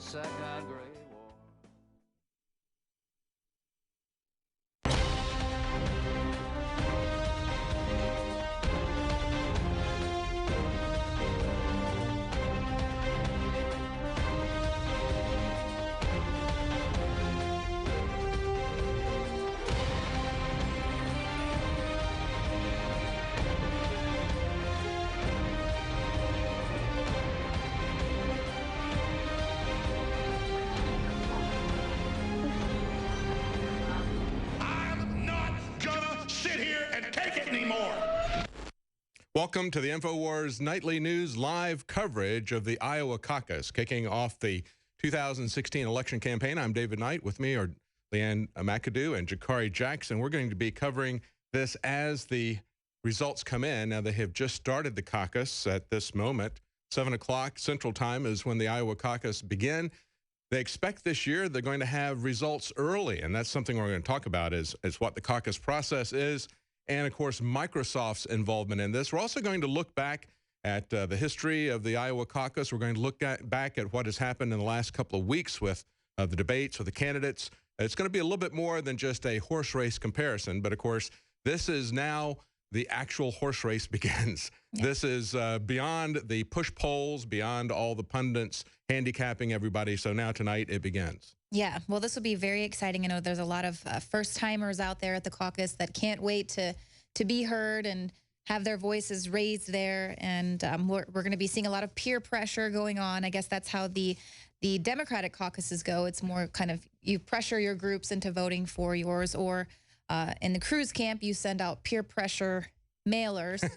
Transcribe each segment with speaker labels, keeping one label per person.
Speaker 1: second Great War.
Speaker 2: Welcome to the InfoWars Nightly News live coverage of the Iowa caucus, kicking off the 2016 election campaign. I'm David Knight. With me are Leanne McAdoo and Jakari Jackson. We're going to be covering this as the results come in. Now, they have just started the caucus at this moment. 7 o'clock Central Time is when the Iowa caucus begin. They expect this year they're going to have results early, and that's something we're going to talk about is what the caucus process is. And, of course, Microsoft's involvement in this. We're also going to look back at the history of the Iowa caucus. We're going to look back at what has happened in the last couple of weeks with the debates with the candidates. It's going to be a little bit more than just a horse race comparison. But, of course, this is now the actual horse race begins. Yeah. This is beyond the push polls, beyond all the pundits handicapping everybody. So now tonight it begins.
Speaker 3: Yeah, well, this will be very exciting. I know there's a lot of first-timers out there at the caucus that can't wait to be heard and have their voices raised there. And we're going to be seeing a lot of peer pressure going on. I guess that's how the Democratic caucuses go. It's more kind of you pressure your groups into voting for yours, or in the Cruz camp, you send out peer pressure mailers.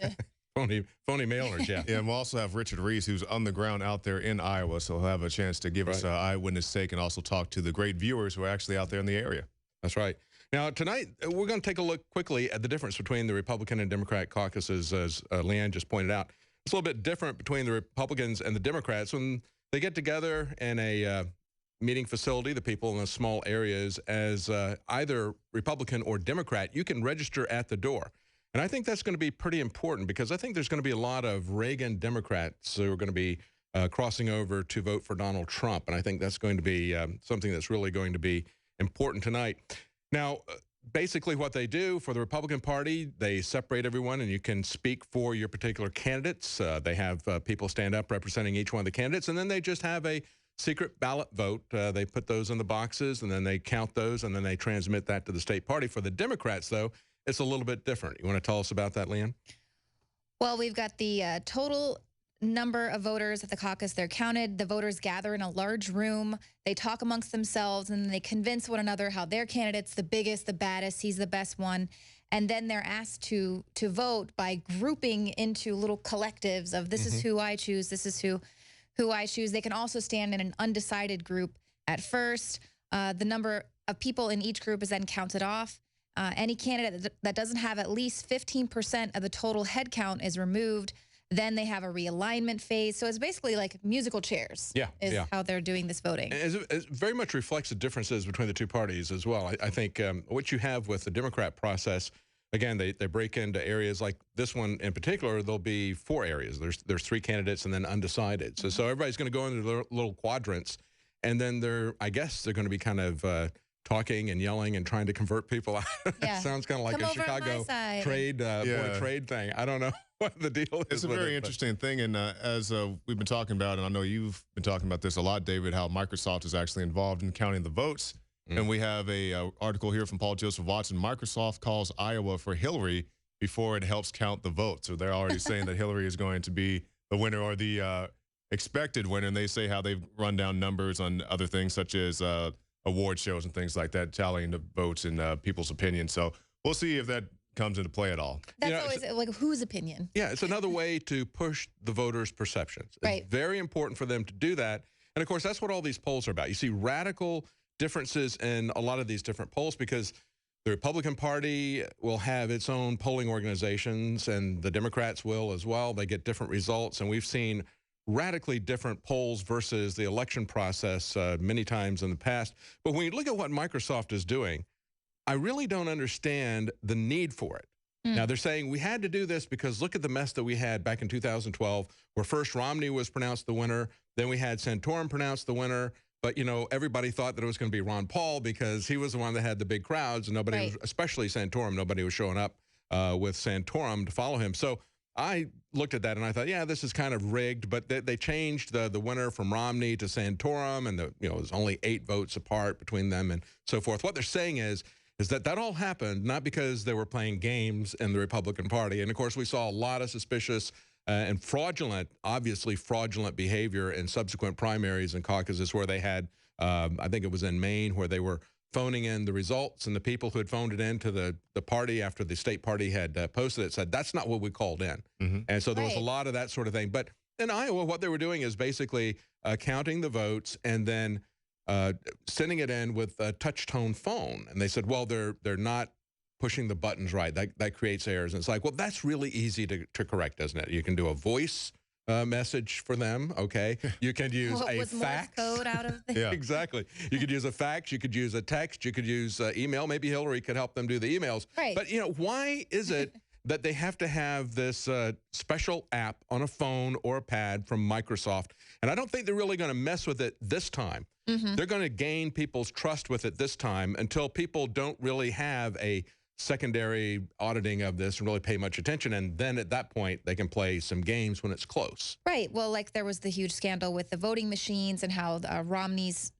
Speaker 2: Phony mailers, yeah.
Speaker 4: Yeah, and we'll also have Richard Reese, who's on the ground out there in Iowa, so he'll have a chance to give us an eyewitness take and also talk to the great viewers who are actually out there in the area.
Speaker 2: That's right. Now, tonight, we're going to take a look quickly at the difference between the Republican and Democrat caucuses, as Leanne just pointed out. It's a little bit different between the Republicans and the Democrats. When they get together in a meeting facility, the people in the small areas, as either Republican or Democrat, you can register at the door. And I think that's going to be pretty important because I think there's going to be a lot of Reagan Democrats who are going to be crossing over to vote for Donald Trump. And I think that's going to be something that's really going to be important tonight. Now, basically what they do for the Republican Party, they separate everyone and you can speak for your particular candidates. They have people stand up representing each one of the candidates, and then they just have a secret ballot vote. They put those in the boxes and then they count those and then they transmit that to the state party. For the Democrats, though, it's a little bit different. You want to tell us about that, Leanne?
Speaker 3: Well, we've got the total number of voters at the caucus. They're counted. The voters gather in a large room. They talk amongst themselves, and they convince one another how their candidate's the biggest, the baddest, he's the best one. And then they're asked to vote by grouping into little collectives of this is who I choose, this is who I choose. They can also stand in an undecided group at first. The number of people in each group is then counted off. Any candidate that doesn't have at least 15% of the total head count is removed. Then they have a realignment phase. So it's basically like musical chairs is how they're doing this voting.
Speaker 2: And it very much reflects the differeces between the two parties as well. I think what you have with the Democrat process, again, they break into areas like this one in particular. There'll be 4 areas. There's 3 candidates and then undecided. So everybody's going to go into their little quadrants. And then I guess they're going to be kind of talking and yelling and trying to convert people out.
Speaker 3: Yeah.
Speaker 2: Sounds kind of like a Chicago trade trade thing. I don't know what the deal is.
Speaker 4: It's a very interesting thing, and as we've been talking about, and I know you've been talking about this a lot, David, how Microsoft is actually involved in counting the votes. And we have a article here from Paul Joseph Watson. Microsoft calls Iowa for Hillary before it helps count the votes. So they're already saying that Hillary is going to be the winner or the expected winner, and they say how they've run down numbers on other things such as award shows and things like that, tallying the votes and people's opinions. So we'll see if that comes into play at all.
Speaker 3: That's always like whose opinion?
Speaker 2: Yeah, it's another way to push the voters' perceptions. It's very important for them to do that. And, of course, that's what all these polls are about. You see radical differences in a lot of these different polls because the Republican Party will have its own polling organizations and the Democrats will as well. They get different results, and we've seen radically different polls versus the election process many times in the past. But when you look at what Microsoft is doing, I really don't understand the need for it. Now, they're saying we had to do this because look at the mess that we had back in 2012, where first Romney was pronounced the winner, then we had Santorum pronounced the winner, But, you know, everybody thought that it was going to be Ron Paul because he was the one that had the big crowds, and nobody, was, especially Santorum, nobody was showing up with Santorum to follow him. So I looked at that and I thought, yeah, this is kind of rigged. But they changed the winner from Romney to Santorum, and you know, it was only 8 votes apart between them and so forth. What they're saying is that all happened not because they were playing games in the Republican Party. And of course, we saw a lot of suspicious and fraudulent, obviously fraudulent behavior in subsequent primaries and caucuses where they had, I think it was in Maine, where they were phoning in the results, and the people who had phoned it in to the party after the state party had posted it said, that's not what we called in. And so there was a lot of that sort of thing. But in Iowa, what they were doing is basically counting the votes and then sending it in with a touch-tone phone. And they said, well, they're not pushing the buttons right. That creates errors. And it's like, well, that's really easy to correct, isn't it? You can do a voice message for them, okay? You can use a fax.
Speaker 3: Morse code out of the
Speaker 2: Exactly. You could use a fax, you could use a text, you could use email. Maybe Hillary could help them do the emails.
Speaker 3: Right.
Speaker 2: But, you know, why is it that they have to have this special app on a phone or a pad from Microsoft? And I don't think they're really going to mess with it this time. They're going to gain people's trust with it this time until people don't really have a secondary auditing of this and really pay much attention. And then at that point, they can play some games when it's close.
Speaker 3: Right. Well, like there was the huge scandal with the voting machines and how Romney's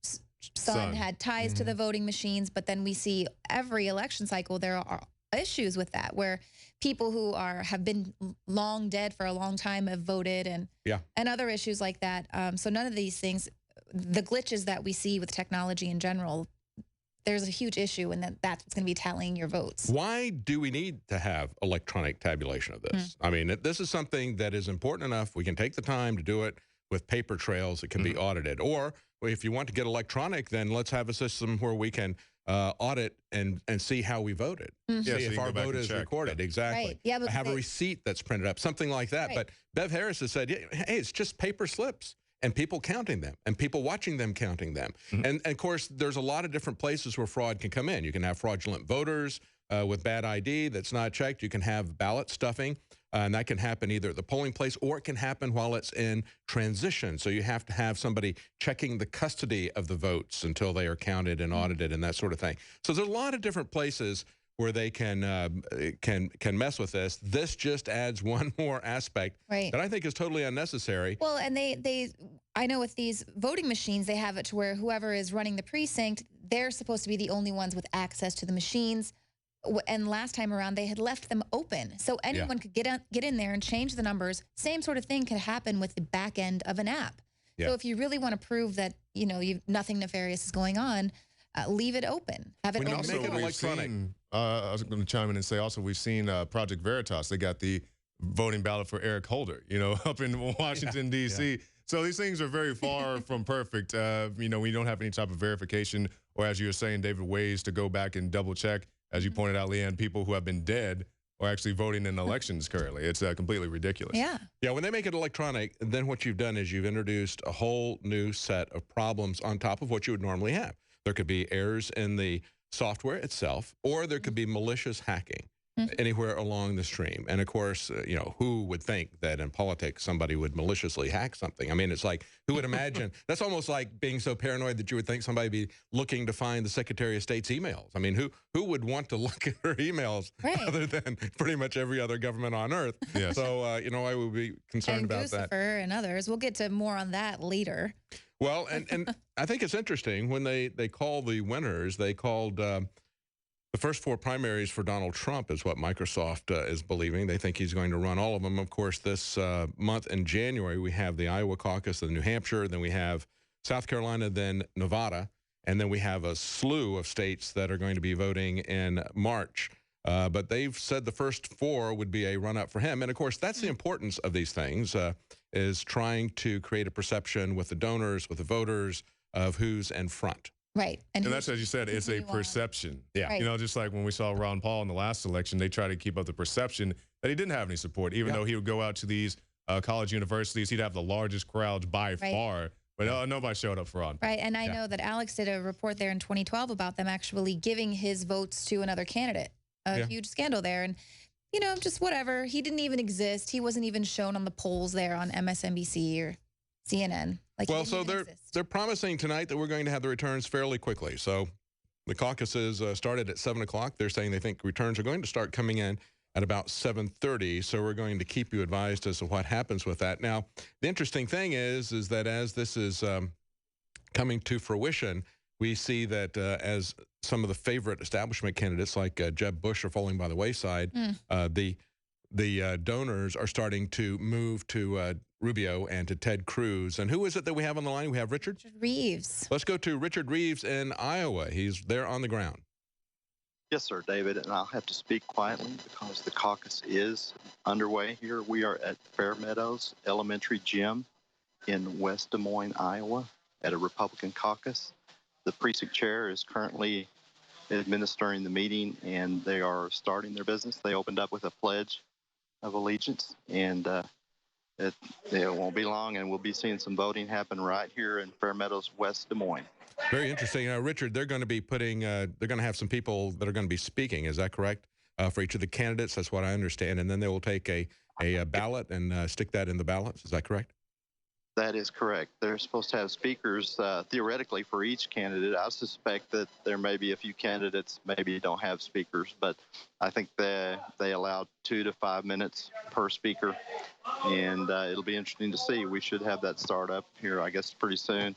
Speaker 3: son had ties to the voting machines. But then we see every election cycle, there are issues with that, where people who have been long dead for a long time have voted, and other issues like that. So none of these things, the glitches that we see with technology in general, there's a huge issue, and that's what's going to be tallying your votes.
Speaker 2: Why do we need to have electronic tabulation of this? I mean, this is something that is important enough. We can take the time to do it with paper trails that can be audited. Or if you want to get electronic, then let's have a system where we can audit and see how we voted. See
Speaker 4: so
Speaker 2: if our vote is recorded. Exactly.
Speaker 3: Right. Yeah,
Speaker 2: have a receipt that's printed up, something like that. But Bev Harris has said, hey, it's just paper slips. And people counting them, and people watching them counting them. And of course, there's a lot of different places where fraud can come in. You can have fraudulent voters with bad ID that's not checked. You can have ballot stuffing, and that can happen either at the polling place or it can happen while it's in transition. So you have to have somebody checking the custody of the votes until they are counted and audited and that sort of thing. So there's a lot of different places where they can mess with this. This just adds one more aspect that I think is totally unnecessary.
Speaker 3: Well, and I know with these voting machines, they have it to where whoever is running the precinct, they're supposed to be the only ones with access to the machines. And last time around, they had left them open, so anyone could get in there and change the numbers. Same sort of thing could happen with the back end of an app. So if you really want to prove that nothing nefarious is going on, leave it open. Have it open.
Speaker 2: Make it electronic.
Speaker 4: I was going to chime in and say also we've seen Project Veritas. They got the voting ballot for Eric Holder, up in Washington, D.C. So these things are very far from perfect. We don't have any type of verification or, as you were saying, David, ways to go back and double check. As you pointed out, Leanne, people who have been dead are actually voting in elections currently. It's completely ridiculous.
Speaker 2: Yeah, when they make it electronic, then what you've done is you've introduced a whole new set of problems on top of what you would normally have. There could be errors in the software itself, or there could be malicious hacking anywhere along the stream. And of course, who would think that in politics somebody would maliciously hack something? I mean, it's like, who would imagine? That's almost like being so paranoid that you would think somebody would be looking to find the Secretary of State's emails. I mean, who would want to look at her emails other than pretty much every other government on earth? So, I would be concerned about that.
Speaker 3: And others. We'll get to more on that later.
Speaker 2: Well, and I think it's interesting when they call the winners, they called the first 4 primaries for Donald Trump is what Microsoft is believing. They think he's going to run all of them. Of course, this month in January, we have the Iowa caucus, the New Hampshire, then we have South Carolina, then Nevada, and then we have a slew of states that are going to be voting in March. But they've said the first 4 would be a run-up for him. And, of course, that's the importance of these things, is trying to create a perception with the donors, with the voters, of who's in front.
Speaker 3: Right.
Speaker 4: And that's, as you said, it's a perception. Just like when we saw Ron Paul in the last election, they tried to keep up the perception that he didn't have any support, even though he would go out to these college universities. He'd have the largest crowds by far. But nobody showed up for Ron.
Speaker 3: Right, and I know that Alex did a report there in 2012 about them actually giving his votes to another candidate. A huge scandal there. And, just whatever. He didn't even exist. He wasn't even shown on the polls there on MSNBC or CNN. Like
Speaker 2: Well, so they're promising tonight that we're going to have the returns fairly quickly. So the caucuses started at 7 o'clock. They're saying they think returns are going to start coming in at about 7:30. So we're going to keep you advised as to what happens with that. Now, the interesting thing is that as this is coming to fruition, we see that as some of the favorite establishment candidates like Jeb Bush are falling by the wayside, the donors are starting to move to Rubio and to Ted Cruz. And who is it that we have on the line? We have Richard
Speaker 3: Reeves.
Speaker 2: Let's go to Richard Reeves in Iowa. He's there on the ground.
Speaker 1: Yes, sir, David, and I'll have to speak quietly because the caucus is underway here. We are at Fair Meadows Elementary Gym in West Des Moines, Iowa, at a Republican caucus. The precinct chair is currently administering the meeting, and they are starting their business. They opened up with a pledge of allegiance, and it won't be long, and we'll be seeing some voting happen right here in Fair Meadows, West Des Moines.
Speaker 2: Very interesting. Richard, they're going to be putting, they're going to have some people that are going to be speaking. Is that correct? For each of the candidates, that's what I understand. And then they will take a ballot and stick that in the ballots. Is that correct?
Speaker 1: That is correct. They're supposed to have speakers theoretically for each candidate. I suspect that there may be a few candidates maybe don't have speakers, but I think they allowed 2 to 5 minutes per speaker, and it'll be interesting to see. We should have that start up here, I guess, pretty soon.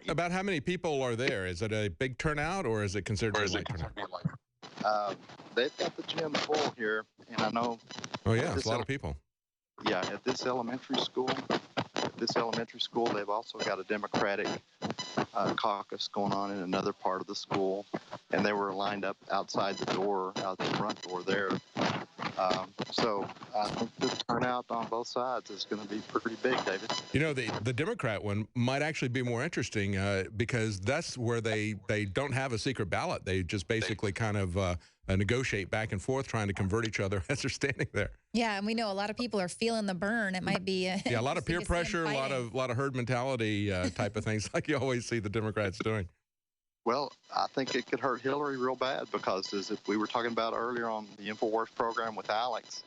Speaker 2: About how many people are there? Is it a big turnout, or is it considered a light turnout?
Speaker 1: They've got the gym full here, and I know.
Speaker 2: Oh yeah, it's a lot of people.
Speaker 1: Yeah, at this elementary school. They've also got a Democratic caucus going on in another part of the school, and they were lined up outside the door, out the front door there. So I think the turnout on both sides is going to be pretty big, David.
Speaker 2: You know, the Democrat one might actually be more interesting because that's where they don't have a secret ballot. They just basically kind of negotiate back and forth, trying to convert each other as they're standing there.
Speaker 3: Yeah, and we know a lot of people are feeling the burn. It might be
Speaker 2: a lot of peer pressure, a lot of herd mentality type of things, like you always see the Democrats doing.
Speaker 1: Well, I think it could hurt Hillary real bad because, as if we were talking about earlier on the InfoWars program with Alex,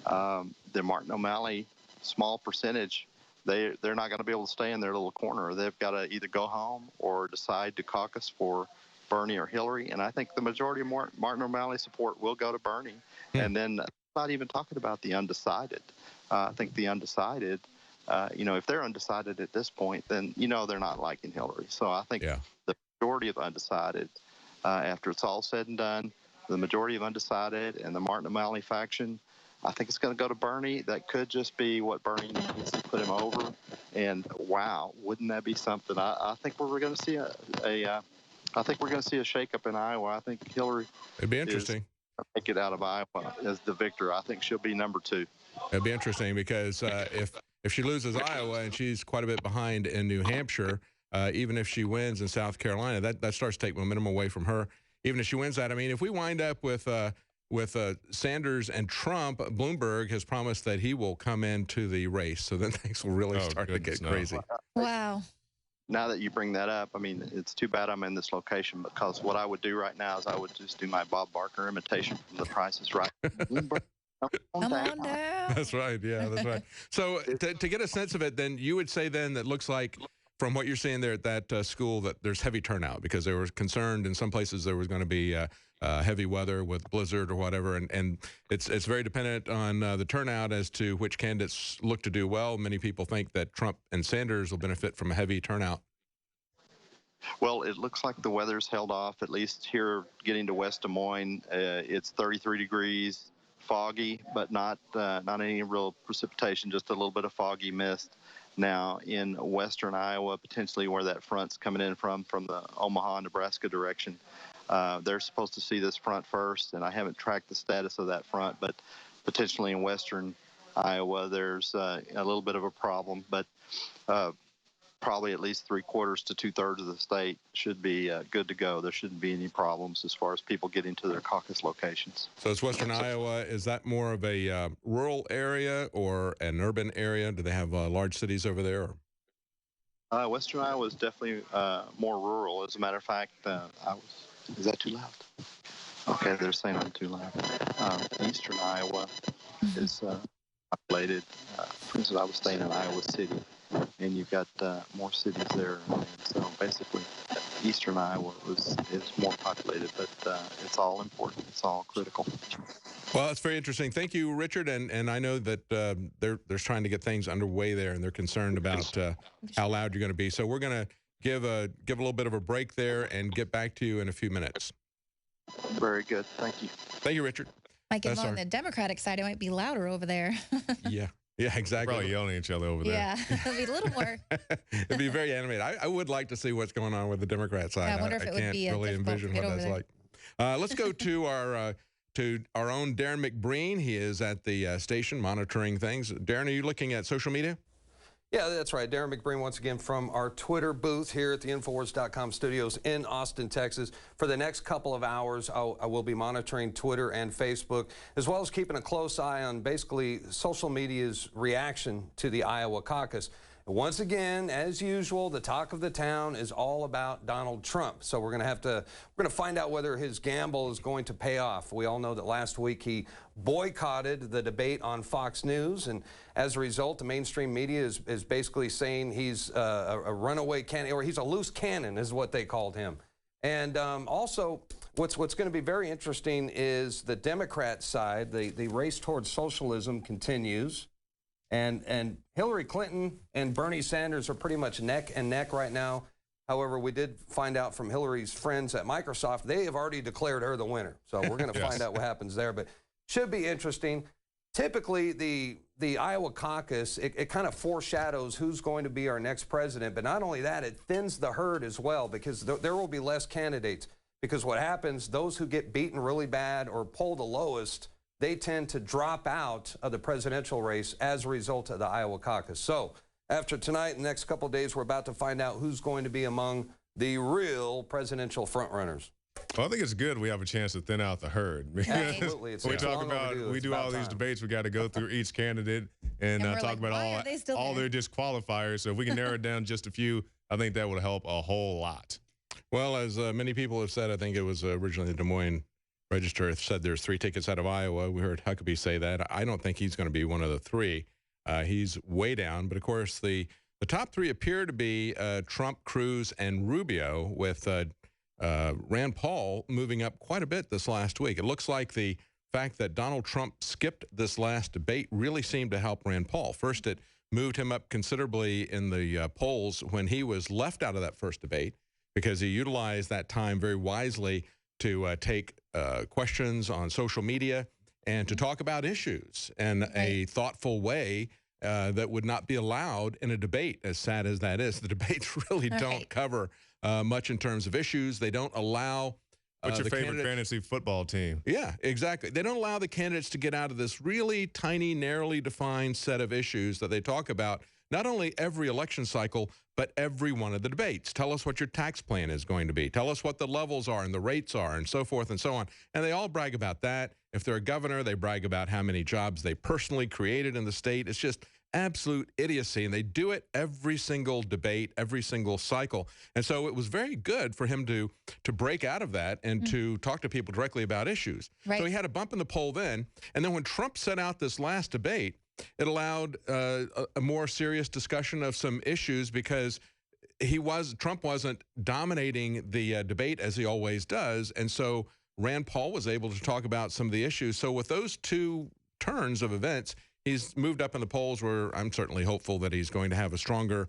Speaker 1: the Martin O'Malley small percentage, they're not going to be able to stay in their little corner. They've got to either go home or decide to caucus for Bernie or Hillary. And I think the majority of Martin O'Malley support will go to Bernie. And then not even talking about the undecided. I think the undecided, if they're undecided at this point, then, they're not liking Hillary. So I think the majority of undecided, after it's all said and done, the majority of undecided and the Martin O'Malley faction, I think it's going to go to Bernie. That could just be what Bernie needs to put him over. And wow, wouldn't that be something? I think we're going to see a shakeup in Iowa. I think Hillary.
Speaker 2: It'd be interesting.
Speaker 1: Make it out of Iowa as the victor. I think she'll be number 2.
Speaker 2: It'd be interesting because if she loses Iowa and she's quite a bit behind in New Hampshire, even if she wins in South Carolina, that starts to take momentum away from her. Even if she wins that, I mean, if we wind up with Sanders and Trump, Bloomberg has promised that he will come into the race. So then things will really start to get crazy.
Speaker 3: Wow.
Speaker 1: Now that you bring that up, I mean, it's too bad I'm in this location, because what I would do right now is I would just do my Bob Barker imitation from The Price is Right. Bloomberg,
Speaker 3: come on down.
Speaker 2: That's right. Yeah, that's right. So to get a sense of it, then you would say then that looks like, from what you're seeing there at that school, that there's heavy turnout, because they were concerned in some places there was going to be heavy weather with blizzard or whatever, and it's very dependent on the turnout as to which candidates look to do well. Many people think that Trump and Sanders will benefit from a heavy turnout.
Speaker 1: Well, it looks like the weather's held off, at least here getting to West Des Moines. It's 33 degrees, foggy, but not any real precipitation, just a little bit of foggy mist. Now, in western Iowa, potentially where that front's coming in from the Omaha, Nebraska direction, they're supposed to see this front first, and I haven't tracked the status of that front, but potentially in western Iowa, there's a little bit of a problem, but probably at least 3/4 to 2/3 of the state should be good to go. There shouldn't be any problems as far as people getting to their caucus locations.
Speaker 2: So it's western Iowa. Is that more of a rural area or an urban area? Do they have large cities over there?
Speaker 1: Western Iowa is definitely more rural. As a matter of fact, is that too loud? Okay, they're saying I'm too loud. Eastern Iowa is populated. For instance, I was staying in Iowa City, and you've got more cities there. And so basically, eastern Iowa is more populated, but it's all important. It's all critical.
Speaker 2: Well, it's very interesting. Thank you, Richard. And I know that they're trying to get things underway there, and they're concerned about how loud you're going to be. So we're going to give a little bit of a break there and get back to you in a few minutes.
Speaker 1: Very good. Thank you.
Speaker 2: Thank you, Richard.
Speaker 3: Might get on the Democratic side. It might be louder over there.
Speaker 2: Yeah. Yeah, exactly.
Speaker 4: Probably yelling at each other over there.
Speaker 3: Yeah, it'll be a little more.
Speaker 2: It'd be very animated. I would like to see what's going on with the Democrat side.
Speaker 3: I wonder if it would be
Speaker 2: really envision what that's like. Let's go to our own Darren McBreen. He is at the station monitoring things. Darren, are you looking at social media?
Speaker 5: Yeah, that's right. Darren McBreen once again from our Twitter booth here at the NoWorldOrder.com studios in Austin, Texas. For the next couple of hours, I will be monitoring Twitter and Facebook, as well as keeping a close eye on basically social media's reaction to the Iowa caucus. Once again, as usual, the talk of the town is all about Donald Trump. So we're going to find out whether his gamble is going to pay off. We all know that last week he boycotted the debate on Fox News, and as a result, the mainstream media is basically saying he's a runaway cannon, or he's a loose cannon, is what they called him. And also, what's going to be very interesting is the Democrat side. The race towards socialism continues. And Hillary Clinton and Bernie Sanders are pretty much neck and neck right now. However, we did find out from Hillary's friends at Microsoft, they have already declared her the winner. So we're going to find out what happens there. But should be interesting. Typically, the Iowa caucus, it kind of foreshadows who's going to be our next president. But not only that, it thins the herd as well, because there will be less candidates. Because what happens, those who get beaten really bad or poll the lowest, they tend to drop out of the presidential race as a result of the Iowa caucus. So after tonight and the next couple of days, we're about to find out who's going to be among the real presidential frontrunners.
Speaker 4: Well, I think it's good we have a chance to thin out the herd.
Speaker 5: Absolutely. It's
Speaker 4: we talk about, we do all these debates, we got to go through each candidate and talk about all their disqualifiers. So if we can narrow it down just a few, I think that would help a whole lot.
Speaker 2: Well, as many people have said, I think it was originally the Des Moines Register said there's 3 tickets out of Iowa. We heard Huckabee say that. I don't think he's going to be one of the 3. He's way down. But, of course, the top 3 appear to be Trump, Cruz, and Rubio, with Rand Paul moving up quite a bit this last week. It looks like the fact that Donald Trump skipped this last debate really seemed to help Rand Paul. First, it moved him up considerably in the polls when he was left out of that first debate, because he utilized that time very wisely to take questions on social media and to talk about issues in a thoughtful way that would not be allowed in a debate, as sad as that is. The debates really don't cover much in terms of issues. They don't allow
Speaker 4: what's your favorite fantasy football team? Yeah,
Speaker 2: exactly. They don't allow the candidates to get out of this really tiny, narrowly defined set of issues that they talk about, not only every election cycle, but every one of the debates. Tell us what your tax plan is going to be. Tell us what the levels are and the rates are and so forth and so on. And they all brag about that. If they're a governor, they brag about how many jobs they personally created in the state. It's just absolute idiocy. And they do it every single debate, every single cycle. And so it was very good for him to break out of that and to talk to people directly about issues. So he had a bump in the poll then. And then when Trump set out this last debate, it allowed a more serious discussion of some issues, because Trump wasn't dominating the debate as he always does, and so Rand Paul was able to talk about some of the issues. So with those 2 turns of events, he's moved up in the polls, where I'm certainly hopeful that he's going to have a stronger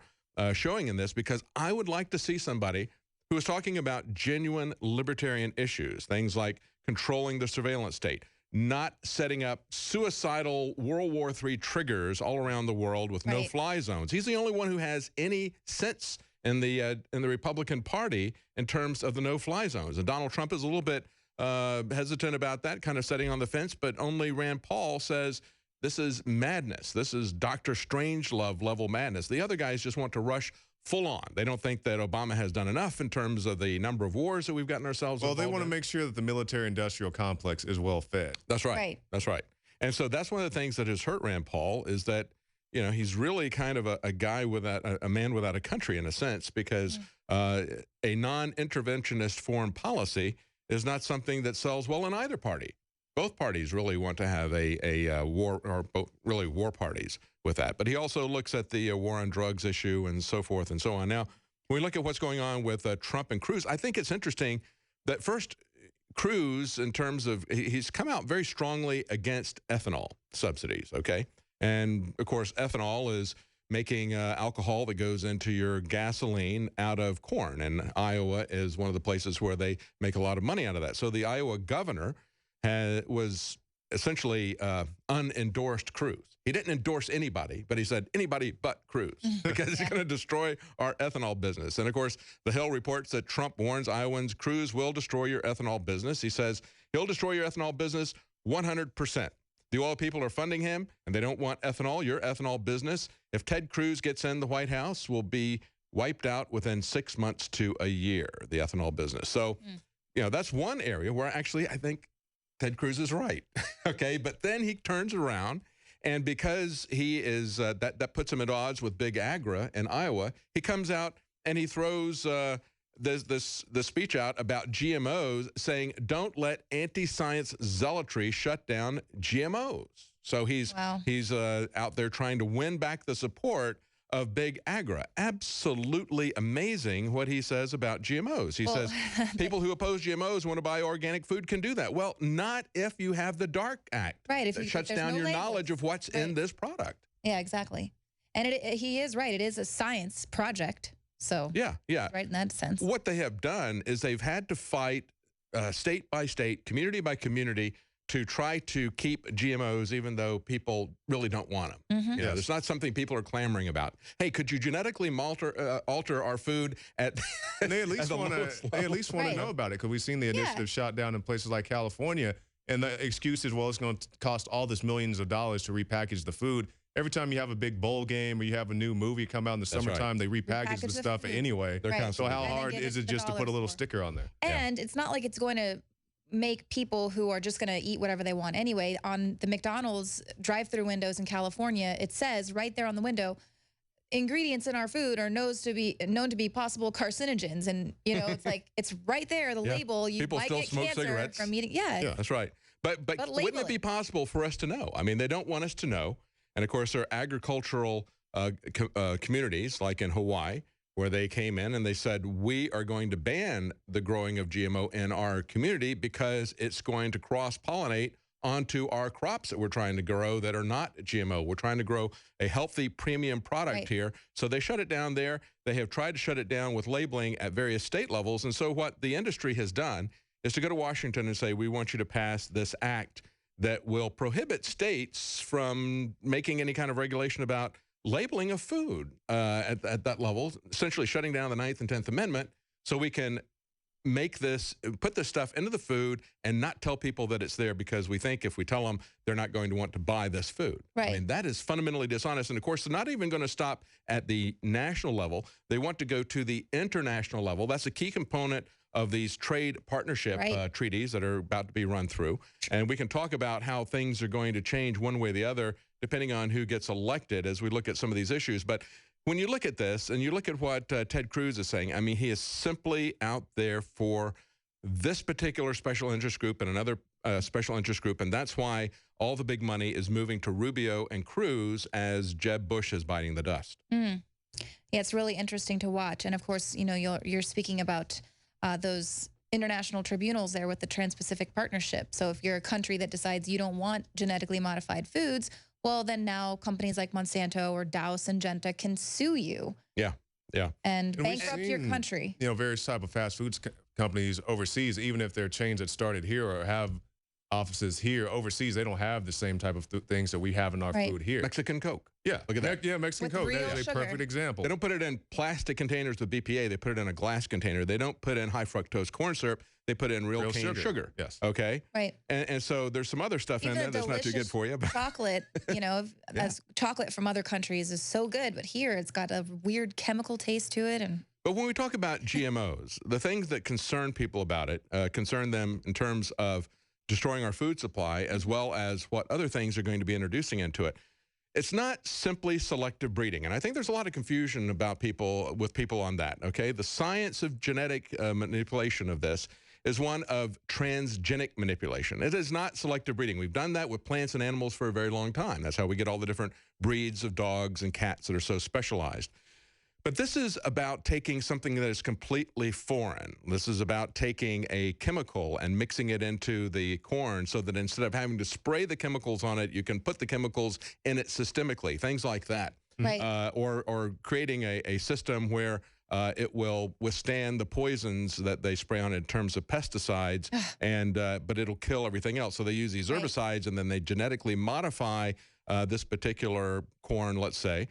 Speaker 2: showing in this, because I would like to see somebody who is talking about genuine libertarian issues, things like controlling the surveillance state, not setting up suicidal World War III triggers all around the world with no-fly zones. He's the only one who has any sense in the Republican Party in terms of the no-fly zones. And Donald Trump is a little bit hesitant about that, kind of sitting on the fence, but only Rand Paul says this is madness. This is Dr. Strangelove level madness. The other guys just want to rush full on. They don't think that Obama has done enough in terms of the number of wars that we've gotten ourselves involved in.
Speaker 4: Well, they want to make sure that the military-industrial complex is well fed.
Speaker 2: That's right. That's right. And so that's one of the things that has hurt Rand Paul, is that, you know, he's really kind of a guy without a man without a country in a sense, because a non-interventionist foreign policy is not something that sells well in either party. both parties really want to have a war, or really war parties with that. But he also looks at the war on drugs issue and so forth and so on. Now, when we look at what's going on with Trump and Cruz, I think it's interesting that first, Cruz, in terms of, he's come out very strongly against ethanol subsidies, okay? And, of course, ethanol is making alcohol that goes into your gasoline out of corn. And Iowa is one of the places where they make a lot of money out of that. So the Iowa governor was essentially unendorsed Cruz. He didn't endorse anybody, but he said anybody but Cruz because he's going to destroy our ethanol business. And, of course, the Hill reports that Trump warns Iowans Cruz will destroy your ethanol business. He says he'll destroy your ethanol business 100%. The oil people are funding him, and they don't want ethanol, your ethanol business. If Ted Cruz gets in the White House, will be wiped out within 6 months to a year, the ethanol business. So, you know, that's one area where actually I think Ted Cruz is right, okay? But then he turns around, and because he is, that puts him at odds with Big Agra in Iowa, he comes out and he throws this speech out about GMOs, saying don't let anti-science zealotry shut down GMOs. So he's out there trying to win back the support of Big Agra. Absolutely amazing what he says about GMOs. He says people who oppose GMOs want to buy organic food can do that. Well, not if you have the DARK Act.
Speaker 3: Right. If
Speaker 2: that shuts down your knowledge of what's in this product.
Speaker 3: Yeah, exactly. And he is right. It is a science project. So
Speaker 2: yeah.
Speaker 3: Right in that sense. What
Speaker 2: they have done is they've had to fight state by state, community by community, to try to keep GMOs, even though people really don't want them. You know, it's not something people are clamoring about. Hey, could you genetically alter our food at?
Speaker 4: And they at least want to know about it, because we've seen the initiative shot down in places like California, and the excuse is, well, it's going to cost all this millions of dollars to repackage the food. Every time you have a big bowl game or you have a new movie come out in the summertime, they repackage the stuff anyway. So how hard is it just to put a little sticker on there?
Speaker 3: And it's not like it's going to make people who are just going to eat whatever they want anyway. On the McDonald's drive-through windows in California, it says right there on the window, ingredients in our food are known to be possible carcinogens. And, you know, it's like, it's right there, the label. You
Speaker 2: people
Speaker 3: might
Speaker 2: still
Speaker 3: get
Speaker 2: smoke
Speaker 3: cancer
Speaker 2: cigarettes
Speaker 3: from eating.
Speaker 2: Yeah, that's right. But wouldn't it be possible for us to know? I mean, they don't want us to know. And, of course, there are agricultural communities, like in Hawaii, where they came in and they said, we are going to ban the growing of GMO in our community because it's going to cross-pollinate onto our crops that we're trying to grow that are not GMO. We're trying to grow a healthy premium product here. So they shut it down there. They have tried to shut it down with labeling at various state levels. And so what the industry has done is to go to Washington and say, we want you to pass this act that will prohibit states from making any kind of regulation about labeling of food at that level, essentially shutting down the 9th and 10th Amendment so we can make this, put this stuff into the food and not tell people that it's there, because we think if we tell them, they're not going to want to buy this food. I mean, that is fundamentally dishonest. And, of course, they're not even going to stop at the national level. They want to go to the international level. That's a key component of these trade partnership treaties that are about to be run through. And we can talk about how things are going to change one way or the other, depending on who gets elected as we look at some of these issues. But when you look at this and you look at what Ted Cruz is saying, I mean, he is simply out there for this particular special interest group and another special interest group. And that's why all the big money is moving to Rubio and Cruz as Jeb Bush is biting the dust. Yeah,
Speaker 3: it's really interesting to watch. And, of course, you know, you're speaking about those international tribunals there with the Trans-Pacific Partnership. So if you're a country that decides you don't want genetically modified foods, well, then now companies like Monsanto or Dow Syngenta can sue you. And bankrupt your country.
Speaker 4: You know, various type of fast foods companies overseas, even if they're chains that started here or have offices here, overseas, they don't have the same type of things that we have in our food here.
Speaker 2: Mexican Coke.
Speaker 4: Yeah,
Speaker 2: look at that.
Speaker 4: Yeah, Mexican Coke. That is a perfect example.
Speaker 2: They don't put it in plastic containers with BPA. They put it in a glass container. They don't put in high fructose corn syrup. They put in real cane sugar.
Speaker 4: Yes.
Speaker 2: Okay. And so there's some other stuff in there that's not too good for you.
Speaker 3: Chocolate, you know, as chocolate from other countries is so good, but here it's got a weird chemical taste to it.
Speaker 2: But when we talk about GMOs, the things that concern people about it concern them in terms of destroying our food supply, as well as what other things are going to be introducing into it. It's not simply selective breeding. And I think there's a lot of confusion about people on that, okay? The science of genetic manipulation of this is one of transgenic manipulation. It is not selective breeding. We've done that with plants and animals for a very long time. That's how we get all the different breeds of dogs and cats that are so specialized. But this is about taking something that is completely foreign. This is about taking a chemical and mixing it into the corn so that instead of having to spray the chemicals on it, you can put the chemicals in it systemically, things like that.
Speaker 3: Right.
Speaker 2: Or creating a system where it will withstand the poisons that they spray on it in terms of pesticides, and but it'll kill everything else. So they use these herbicides, and then they genetically modify this particular corn, let's say,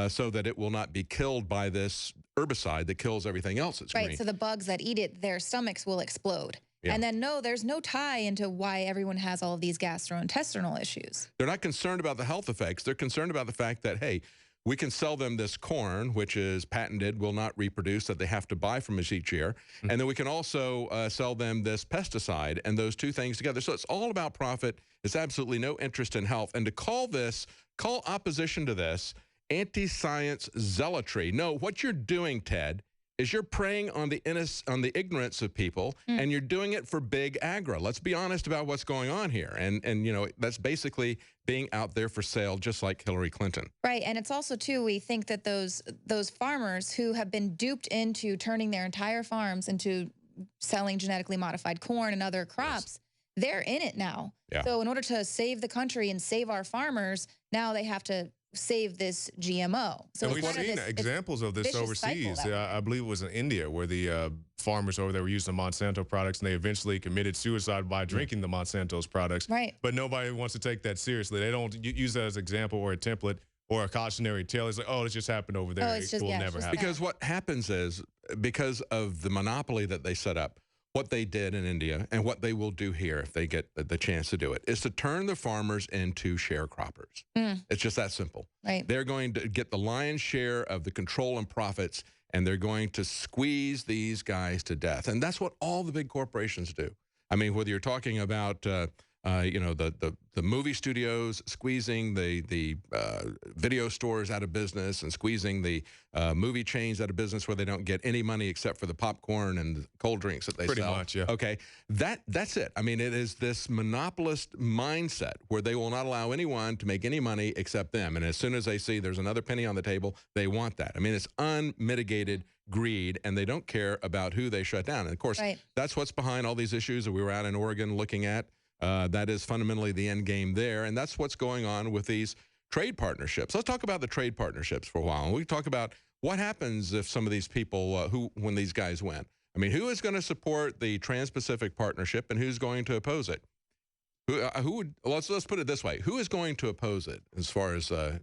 Speaker 2: so that it will not be killed by this herbicide that kills everything else that's green.
Speaker 3: Right, so the bugs that eat it, their stomachs will explode. Yeah. And then, no, there's no tie into why everyone has all of these gastrointestinal issues.
Speaker 2: They're not concerned about the health effects. They're concerned about the fact that, hey, we can sell them this corn, which is patented, will not reproduce, that they have to buy from us each year. And then we can also sell them this pesticide, and those two things together. So it's all about profit. It's absolutely no interest in health. And to call opposition to this anti-science zealotry. No, what you're doing, Ted, is you're preying on the ignorance of people, and you're doing it for big agri. Let's be honest about what's going on here. And you know, that's basically being out there for sale, just like Hillary Clinton.
Speaker 3: Right, and it's also, too, we think that those farmers who have been duped into turning their entire farms into selling genetically modified corn and other crops, they're in it now. Yeah. So in order to save the country and save our farmers, now they have to save this GMO. So
Speaker 4: and we've seen examples of this overseas. I believe it was in India where the farmers over there were using the Monsanto products, and they eventually committed suicide by drinking the Monsanto's products.
Speaker 3: Right.
Speaker 4: But nobody wants to take that seriously. They don't use that as an example or a template or a cautionary tale. It's like, oh, it just happened over there. It will never happen.
Speaker 2: Because what happens is, because of the monopoly that they set up, what they did in India and what they will do here if they get the chance to do it is to turn the farmers into sharecroppers. It's just that simple.
Speaker 3: Right.
Speaker 2: They're going to get the lion's share of the control and profits, and they're going to squeeze these guys to death. And that's what all the big corporations do. I mean, whether you're talking about you know, the movie studios squeezing the video stores out of business, and squeezing the movie chains out of business where they don't get any money except for the popcorn and the cold drinks that they sell.
Speaker 4: Pretty much, yeah.
Speaker 2: Okay, that's it. I mean, it is this monopolist mindset where they will not allow anyone to make any money except them. And as soon as they see there's another penny on the table, they want that. I mean, it's unmitigated greed, and they don't care about who they shut down. And of course, that's what's behind all these issues that we were out in Oregon looking at. That is fundamentally the end game there, and that's what's going on with these trade partnerships. Let's talk about the trade partnerships for a while, and we talk about what happens if some of these people, when these guys win. I mean, who is going to support the Trans-Pacific Partnership, and who's going to oppose it? Let's put it this way: who is going to oppose it? As far as the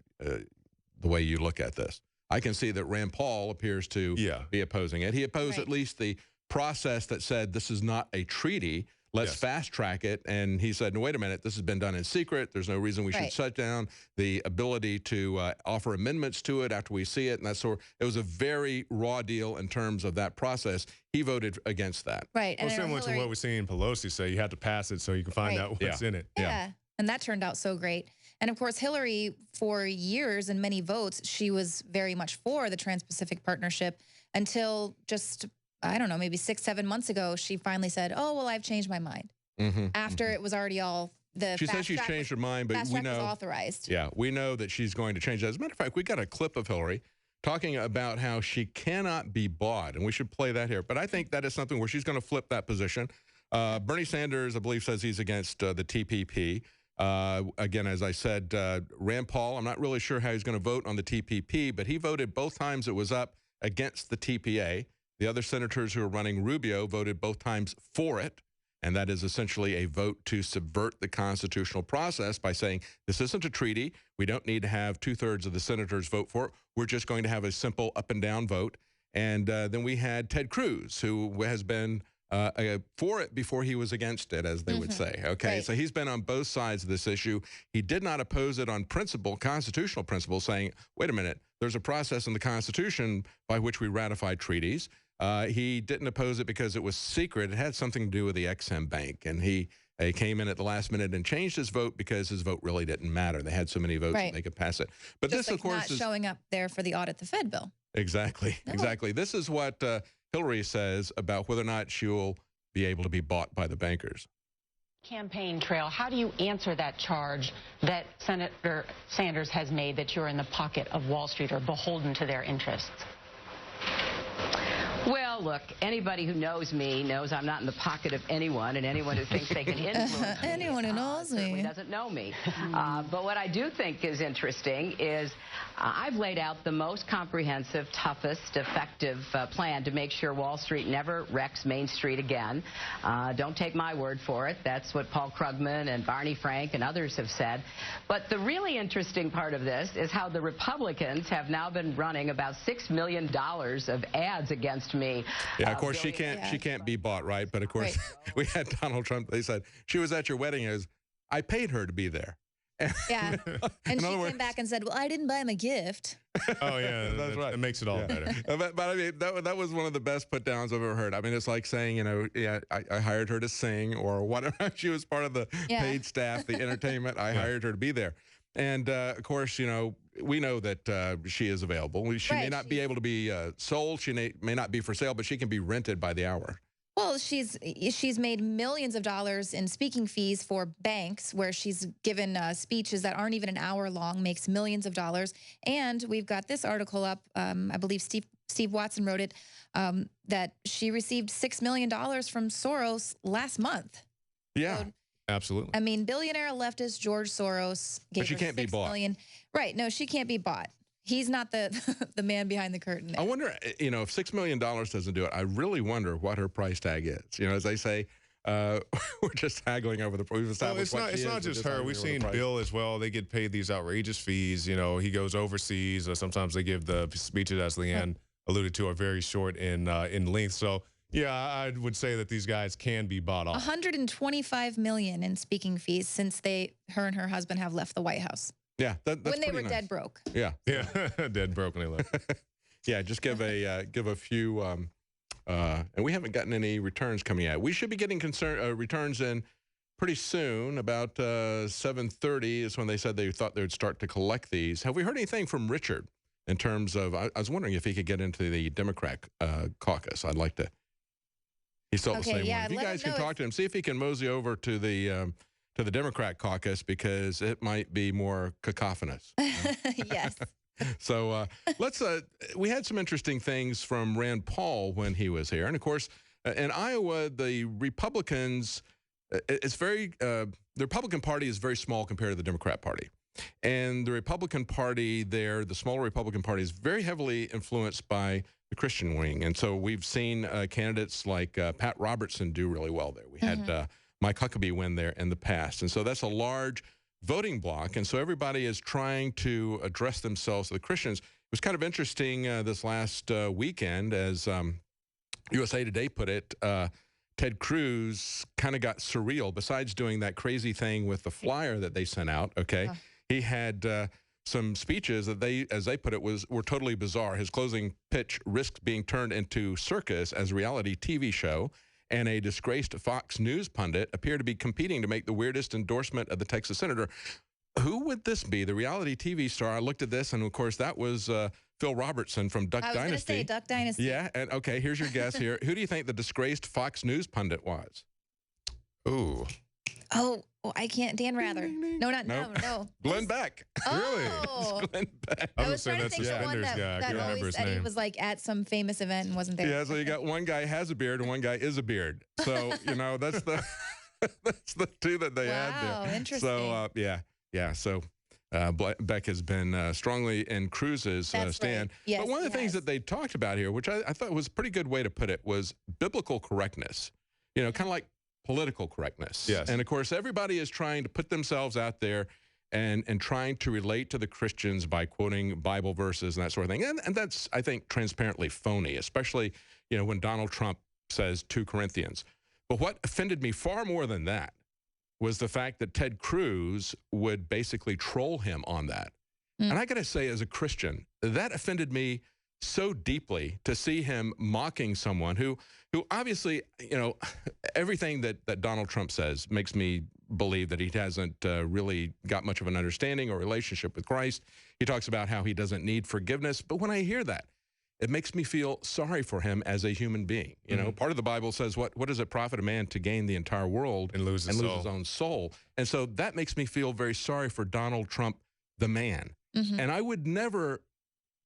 Speaker 2: way you look at this, I can see that Rand Paul appears to be opposing it. He opposed at least the process that said this is not a treaty. Let's fast track it. And he said, no, wait a minute, this has been done in secret. There's no reason we should shut down the ability to offer amendments to it after we see it. And that's sort of, it was a very raw deal in terms of that process. He voted against that.
Speaker 3: Right.
Speaker 4: Well, similar to what we're seeing Pelosi say, you have to pass it so you can find out what's in it.
Speaker 3: Yeah. And that turned out so great. And of course, Hillary, for years and many votes, she was very much for the Trans-Pacific Partnership until just, I don't know, maybe 6-7 months ago, she finally said, oh, well, I've changed my mind. After it was already all
Speaker 2: she says she's changed her mind, but we know,
Speaker 3: was authorized.
Speaker 2: Yeah, we know that she's going to change that. As a matter of fact, we got a clip of Hillary talking about how she cannot be bought, and we should play that here. But I think that is something where she's going to flip that position. Bernie Sanders, I believe, says he's against the TPP. Again, as I said, Rand Paul, I'm not really sure how he's going to vote on the TPP, but he voted both times it was up against the TPA. The other senators who are running, Rubio, voted both times for it, and that is essentially a vote to subvert the constitutional process by saying this isn't a treaty. We don't need to have 2/3 of the senators vote for it. We're just going to have a simple up and down vote. And then we had Ted Cruz, who has been for it before he was against it, as they would say. Okay, so he's been on both sides of this issue. He did not oppose it on principle, constitutional principle, saying, wait a minute, there's a process in the Constitution by which we ratify treaties. He didn't oppose it because it was secret. It had something to do with the Ex-Im Bank, and he came in at the last minute and changed his vote because his vote really didn't matter. They had so many votes that they could pass it. But
Speaker 3: just
Speaker 2: this,
Speaker 3: like
Speaker 2: of course,
Speaker 3: not showing up there for the audit the Fed bill.
Speaker 2: Exactly, exactly. This is what Hillary says about whether or not she will be able to be bought by the bankers.
Speaker 6: Campaign trail, how do you answer that charge that Senator Sanders has made that you're in the pocket of Wall Street or beholden to their interests?
Speaker 7: Well, look, anybody who knows me knows I'm not in the pocket of anyone, and anyone who thinks they can influence me,
Speaker 3: anyone who knows me
Speaker 7: doesn't know me. But what I do think is interesting is I've laid out the most comprehensive, toughest, effective plan to make sure Wall Street never wrecks Main Street again. Don't take my word for it. That's what Paul Krugman and Barney Frank and others have said. But the really interesting part of this is how the Republicans have now been running about $6 million of ads against me.
Speaker 2: Yeah, of course she can't be bought, right? But of course, we had Donald Trump. They said she was at your wedding. I paid her to be there.
Speaker 3: Yeah, and she came back and said, "Well, I didn't buy him a gift."
Speaker 4: Oh yeah, that's right. It makes it all better.
Speaker 2: But I mean, that was one of the best put downs I've ever heard. I mean, it's like saying, you know, yeah, I hired her to sing or whatever. She was part of the paid staff, the entertainment. I hired her to be there. And of course, you know, we know that she is available. She may not be able to be sold. She may not be for sale, but she can be rented by the hour.
Speaker 3: Well, she's made millions of dollars in speaking fees for banks where she's given speeches that aren't even an hour long, makes millions of dollars. And we've got this article up, I believe Steve Watson wrote it, that she received $6 million from Soros last month.
Speaker 2: Yeah.
Speaker 3: So,
Speaker 4: absolutely.
Speaker 3: I mean, billionaire leftist George Soros gave her $6 million. Right. No, she can't be bought. He's not the man behind the curtain there.
Speaker 2: I wonder, you know, if $6 million doesn't do it, I really wonder what her price tag is. You know, as they say, we're just haggling over the price.
Speaker 4: Well, it's not just her. We've seen Bill as well. They get paid these outrageous fees. You know, he goes overseas. Sometimes they give the speeches, as Leanne alluded to, are very short in length. So, yeah, I would say that these guys can be bought off.
Speaker 3: $125 million in speaking fees since her and her husband have left the White House.
Speaker 2: Yeah, that's
Speaker 3: when they were
Speaker 2: nice.
Speaker 3: dead broke.
Speaker 2: Yeah,
Speaker 4: yeah, dead broke when they left.
Speaker 2: Yeah, just give a few, and we haven't gotten any returns coming out. We should be getting returns in pretty soon. About 7:30 is when they said they thought they would start to collect these. Have we heard anything from Richard in terms of? I was wondering if he could get into the Democrat caucus. I'd like to. He's still the same one. If you guys can talk to him, see if he can mosey over to the Democrat caucus, because it might be more cacophonous.
Speaker 3: Yes.
Speaker 2: So we had some interesting things from Rand Paul when he was here. And of course, in Iowa, the Republicans, the Republican Party is very small compared to the Democrat Party. And the Republican Party there, the smaller Republican Party, is very heavily influenced by the Christian wing. And so we've seen candidates like Pat Robertson do really well there. We had Mike Huckabee win there in the past. And so that's a large voting block. And so everybody is trying to address themselves to the Christians. It was kind of interesting this last weekend, as USA Today put it, Ted Cruz kind of got surreal. Besides doing that crazy thing with the flyer that they sent out, he had some speeches that as they put it, were totally bizarre. His closing pitch risked being turned into circus as a reality TV show. And a disgraced Fox News pundit appear to be competing to make the weirdest endorsement of the Texas senator. Who would this be? The reality TV star. I looked at this, and of course, that was Phil Robertson from Duck Dynasty. I was going to say
Speaker 3: Duck Dynasty.
Speaker 2: Yeah, and okay, here's your guess here. Who do you think the disgraced Fox News pundit was?
Speaker 4: Ooh.
Speaker 3: Oh, I can't. Dan Rather. No.
Speaker 2: Glenn Beck.
Speaker 4: Really?
Speaker 2: It's Glenn Beck.
Speaker 4: I was trying to think the one that
Speaker 3: always said he was like at some famous event and wasn't there.
Speaker 2: Yeah, so you got one guy has a beard and one guy is a beard. So, you know, that's the two that they had there.
Speaker 3: Wow, interesting.
Speaker 2: So, yeah. So Beck has been strongly in Cruz's stand.
Speaker 3: Right. Yes,
Speaker 2: but one of the things that they talked about here, which I thought was a pretty good way to put it, was biblical correctness. You know, kind of like political correctness.
Speaker 4: Yes.
Speaker 2: And of course, everybody is trying to put themselves out there and trying to relate to the Christians by quoting Bible verses and that sort of thing. And that's, I think, transparently phony, especially, you know, when Donald Trump says 2 Corinthians. But what offended me far more than that was the fact that Ted Cruz would basically troll him on that. And I got to say, as a Christian, that offended me so deeply to see him mocking someone who obviously, you know, everything that Donald Trump says makes me believe that he hasn't really got much of an understanding or relationship with Christ. He talks about how he doesn't need forgiveness. But when I hear that, it makes me feel sorry for him as a human being. You know, part of the Bible says, what does it profit a man to gain the entire world
Speaker 4: and lose his
Speaker 2: own soul? And so that makes me feel very sorry for Donald Trump, the man. And I would never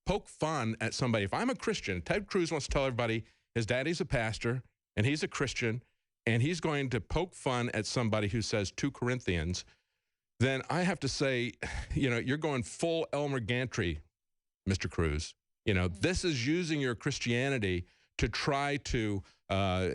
Speaker 2: poke fun at somebody. If I'm a Christian, Ted Cruz wants to tell everybody his daddy's a pastor and he's a Christian, and he's going to poke fun at somebody who says 2 Corinthians, then I have to say, you know, you're going full Elmer Gantry, Mr. Cruz. You know, this is using your Christianity to try to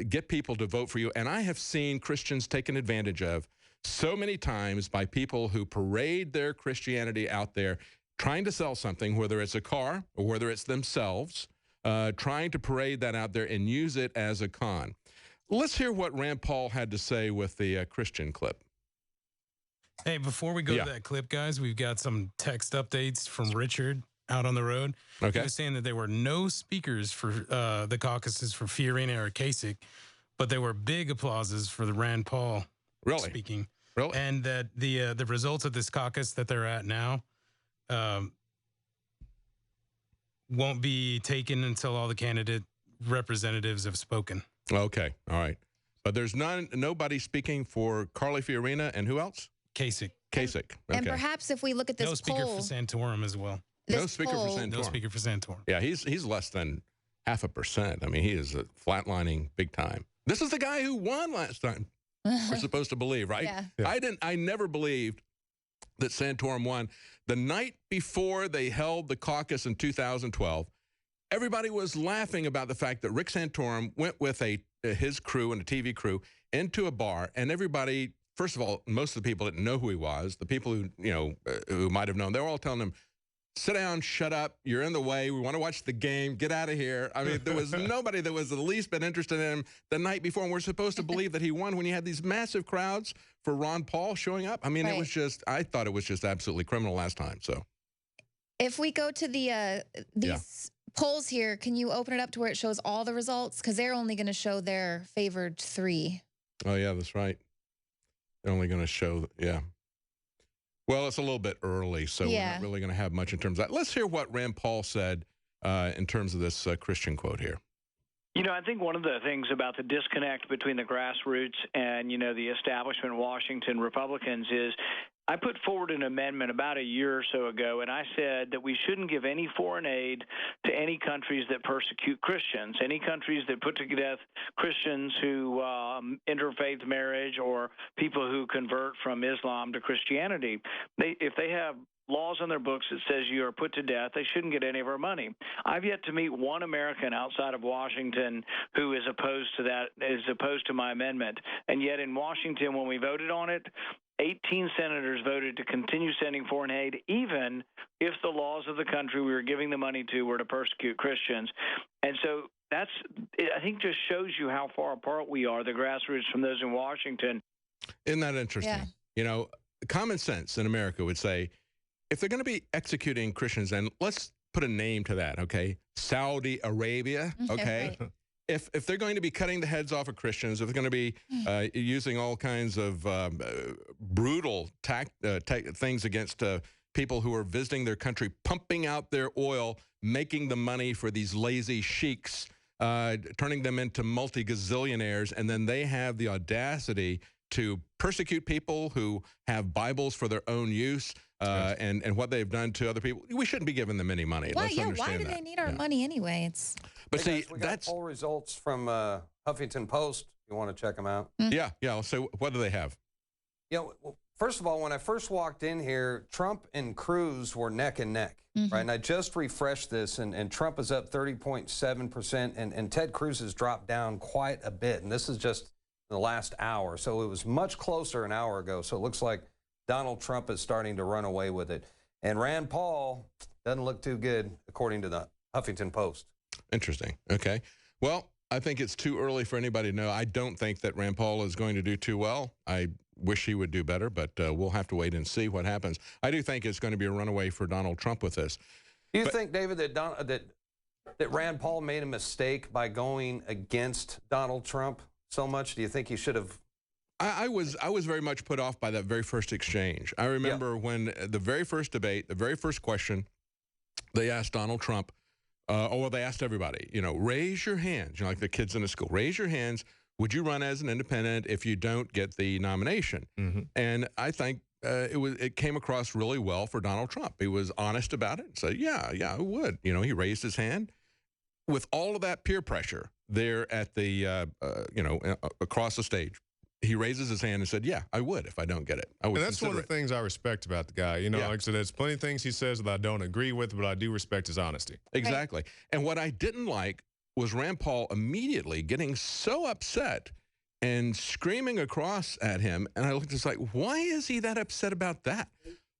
Speaker 2: get people to vote for you. And I have seen Christians taken advantage of so many times by people who parade their Christianity out there, trying to sell something, whether it's a car or whether it's themselves, trying to parade that out there and use it as a con. Let's hear what Rand Paul had to say with the Christian clip.
Speaker 8: Hey, before we go to that clip, guys, we've got some text updates from Richard out on the road.
Speaker 2: Okay.
Speaker 8: He was saying that there were no speakers for the caucuses for Fiorina or Kasich, but there were big applauses for the Rand Paul speaking.
Speaker 2: Really?
Speaker 8: And that the results of this caucus that they're at now won't be taken until all the candidate representatives have spoken.
Speaker 2: Okay, all right. But there's nobody speaking for Carly Fiorina and who else?
Speaker 8: Kasich.
Speaker 2: Kasich. Okay.
Speaker 3: And perhaps if we look at this
Speaker 8: no speaker
Speaker 3: poll,
Speaker 8: for Santorum as well.
Speaker 2: No speaker for Santorum.
Speaker 8: No speaker for Santorum.
Speaker 2: Yeah, he's less than 0.5%. I mean, he is flatlining big time. This is the guy who won last time. We're supposed to believe, right?
Speaker 3: Yeah.
Speaker 2: I never believed that Santorum won. The night before they held the caucus in 2012, everybody was laughing about the fact that Rick Santorum went with his crew and a TV crew into a bar, and everybody, first of all, most of the people didn't know who he was. The people who, you know, who might have known, they were all telling him, sit down, shut up, you're in the way, we want to watch the game, get out of here. I mean, there was nobody that was the least bit interested in him the night before, and we're supposed to believe that he won when you had these massive crowds for Ron Paul showing up. I mean, it was just, I thought it was just absolutely criminal last time, so.
Speaker 3: If we go to the these polls here, can you open it up to where it shows all the results? Because they're only going to show their favored 3.
Speaker 2: Oh, yeah, that's right. They're only going to show, Well, it's a little bit early, so we're not really going to have much in terms of that. Let's hear what Rand Paul said in terms of this Christian quote here.
Speaker 9: You know, I think one of the things about the disconnect between the grassroots and, you know, the establishment Washington Republicans is I put forward an amendment about a year or so ago, and I said that we shouldn't give any foreign aid to any countries that persecute Christians, any countries that put to death Christians who interfaith marriage or people who convert from Islam to Christianity. If they have laws on their books that says you are put to death, they shouldn't get any of our money. I've yet to meet one American outside of Washington who is opposed to that, is opposed to my amendment. And yet in Washington, when we voted on it, 18 senators voted to continue sending foreign aid, even if the laws of the country we were giving the money to were to persecute Christians. And so that's, I think, just shows you how far apart we are, the grassroots, from those in Washington.
Speaker 2: Isn't that interesting? Yeah. You know, common sense in America would say, if they're going to be executing Christians, and let's put a name to that, okay? Saudi Arabia, okay? If they're going to be cutting the heads off of Christians, if they're going to be using all kinds of brutal things against people who are visiting their country, pumping out their oil, making the money for these lazy sheiks, turning them into multi-gazillionaires, and then they have the audacity to persecute people who have Bibles for their own use, and what they've done to other people. We shouldn't be giving them any money.
Speaker 3: Well,
Speaker 2: Let's
Speaker 3: why do they need our money anyway? It's.
Speaker 5: But see, we got poll results from Huffington Post. You want to check them out?
Speaker 2: Yeah. So what do they have?
Speaker 5: Well, first of all, when I first walked in here, Trump and Cruz were neck and neck, right? And I just refreshed this, and Trump is up 30.7%, and Ted Cruz has dropped down quite a bit. And this is just the last hour. So it was much closer an hour ago. So it looks like Donald Trump is starting to run away with it. And Rand Paul doesn't look too good, according to the Huffington Post.
Speaker 2: Interesting. Okay. Well, I think it's too early for anybody to know. I don't think that Rand Paul is going to do too well. I wish he would do better, but we'll have to wait and see what happens. I do think it's going to be a runaway for Donald Trump with this.
Speaker 5: Do you think, David, that Rand Paul made a mistake by going against Donald Trump so much? Do you think he should have?
Speaker 2: I was very much put off by that very first exchange. I remember when the very first debate, the very first question, they asked Donald Trump, Or they asked everybody, raise your hands, like the kids in the school, raise your hands. Would you run as an independent if you don't get the nomination? And I think it came across really well for Donald Trump. He was honest about it and said, yeah, I would. He raised his hand. With all of that peer pressure there at the, across the stage, he raises his hand and said, yeah, I would if I don't get it. I would.
Speaker 4: And that's one of the things I respect about the guy. Like I said, there's plenty of things he says that I don't agree with, but I do respect his honesty.
Speaker 2: Exactly. Right. And what I didn't like was Rand Paul immediately getting so upset and screaming across at him. And I looked just like, why is he that upset about that?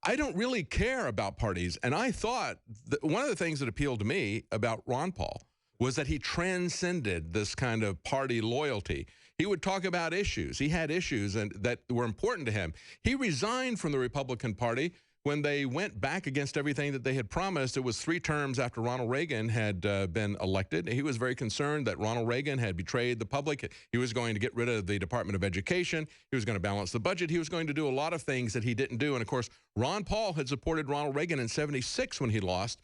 Speaker 2: I don't really care about parties. And I thought that one of the things that appealed to me about Ron Paul was that he transcended this kind of party loyalty. He would talk about issues. He had issues that were important to him. He resigned from the Republican Party when they went back against everything that they had promised. It was 3 terms after Ronald Reagan had been elected. He was very concerned that Ronald Reagan had betrayed the public. He was going to get rid of the Department of Education. He was going to balance the budget. He was going to do a lot of things that he didn't do. And, of course, Ron Paul had supported Ronald Reagan in '76 when he lost,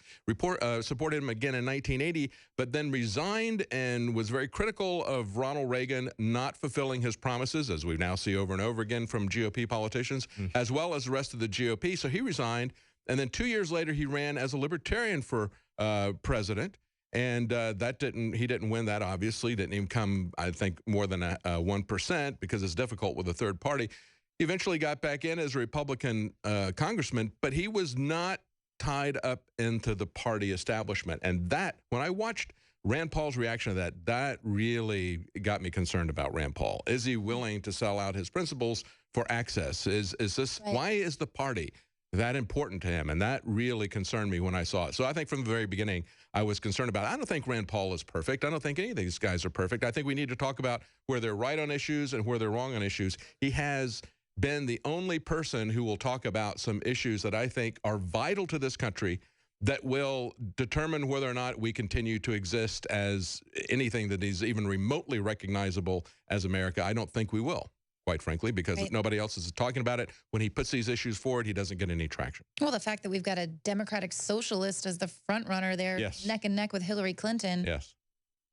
Speaker 2: supported him again in 1980, but then resigned and was very critical of Ronald Reagan not fulfilling his promises, as we now see over and over again from GOP politicians, as well as the rest of the GOP. So he resigned, and then 2 years later he ran as a libertarian for president, and he didn't win that, obviously. Didn't even come, I think, more than 1% because it's difficult with a third party. He eventually got back in as a Republican congressman, but he was not tied up into the party establishment. And that, when I watched Rand Paul's reaction to that, that really got me concerned about Rand Paul. Is he willing to sell out his principles for access? Is this right? Why is the party that important to him? And that really concerned me when I saw it. So I think from the very beginning, I was concerned about it. I don't think Rand Paul is perfect. I don't think any of these guys are perfect. I think we need to talk about where they're right on issues and where they're wrong on issues. He has been the only person who will talk about some issues that I think are vital to this country that will determine whether or not we continue to exist as anything that is even remotely recognizable as America. I don't think we will, quite frankly, because nobody else is talking about it. When he puts these issues forward, he doesn't get any traction. Well,
Speaker 3: the fact that we've got a Democratic socialist as the front runner there, neck and neck with Hillary Clinton,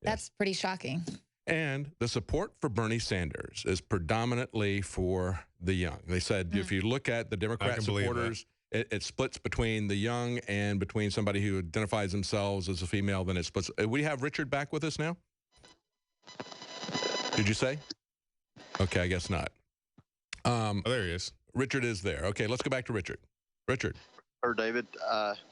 Speaker 3: that's pretty shocking.
Speaker 2: And the support for Bernie Sanders is predominantly for the young. They said if you look at the Democrat supporters, it splits between the young and between somebody who identifies themselves as a female. Then it splits. We have Richard back with us now? Did you say? Okay, I guess not.
Speaker 4: Oh, there he is.
Speaker 2: Richard is there. Okay, let's go back to Richard. Richard.
Speaker 1: Sure, David.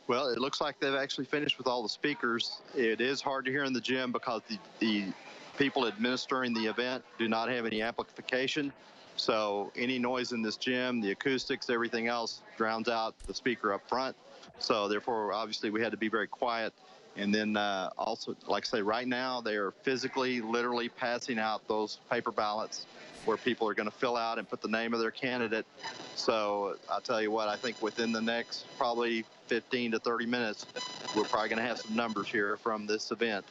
Speaker 1: Well, it looks like they've actually finished with all the speakers. It is hard to hear in the gym because the people administering the event do not have any amplification. So any noise in this gym, the acoustics, everything else drowns out the speaker up front. So therefore, obviously, we had to be very quiet. And then also, like I say, right now, they are physically, literally passing out those paper ballots where people are going to fill out and put the name of their candidate. So I'll tell you what, I think within the next probably 15 to 30 minutes, we're probably going to have some numbers here from this event.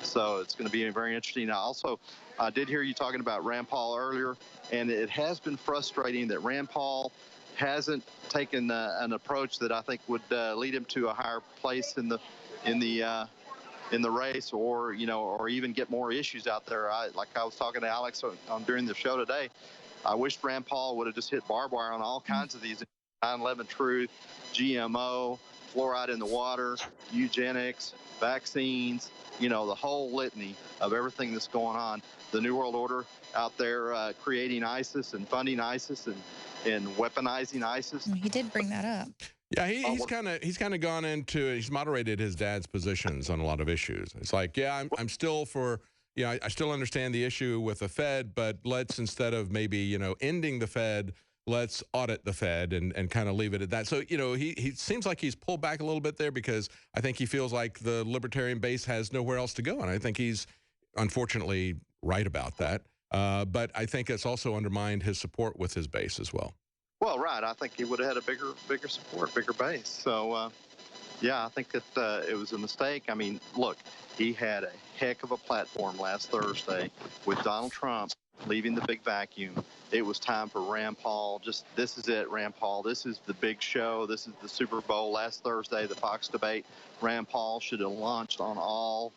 Speaker 1: So it's going to be very interesting. I did hear you talking about Rand Paul earlier, and it has been frustrating that Rand Paul hasn't taken an approach that I think would lead him to a higher place in the race, or even get more issues out there. Like I was talking to Alex during the show today, I wish Rand Paul would have just hit barbed wire on all kinds of these: 9/11 truth, GMO, fluoride in the water, eugenics, vaccines, the whole litany of everything that's going on. The New World Order out there creating ISIS and funding ISIS and weaponizing ISIS.
Speaker 3: He did bring that up.
Speaker 2: Yeah, he's kind of gone into, he's moderated his dad's positions on a lot of issues. It's like, yeah, I'm still for, I still understand the issue with the Fed, but let's, instead of maybe, ending the Fed, let's audit the Fed and kind of leave it at that. So, he seems like he's pulled back a little bit there because I think he feels like the libertarian base has nowhere else to go. And I think he's unfortunately right about that. But I think it's also undermined his support with his base as well.
Speaker 1: Well, right. I think he would have had a bigger support, bigger base. So, Yeah, I think that it was a mistake. I mean, look, he had a heck of a platform last Thursday with Donald Trump leaving the big vacuum. It was time for Rand Paul. Just, this is it, Rand Paul. This is the big show. This is the Super Bowl. Last Thursday, the Fox debate, Rand Paul should have launched on all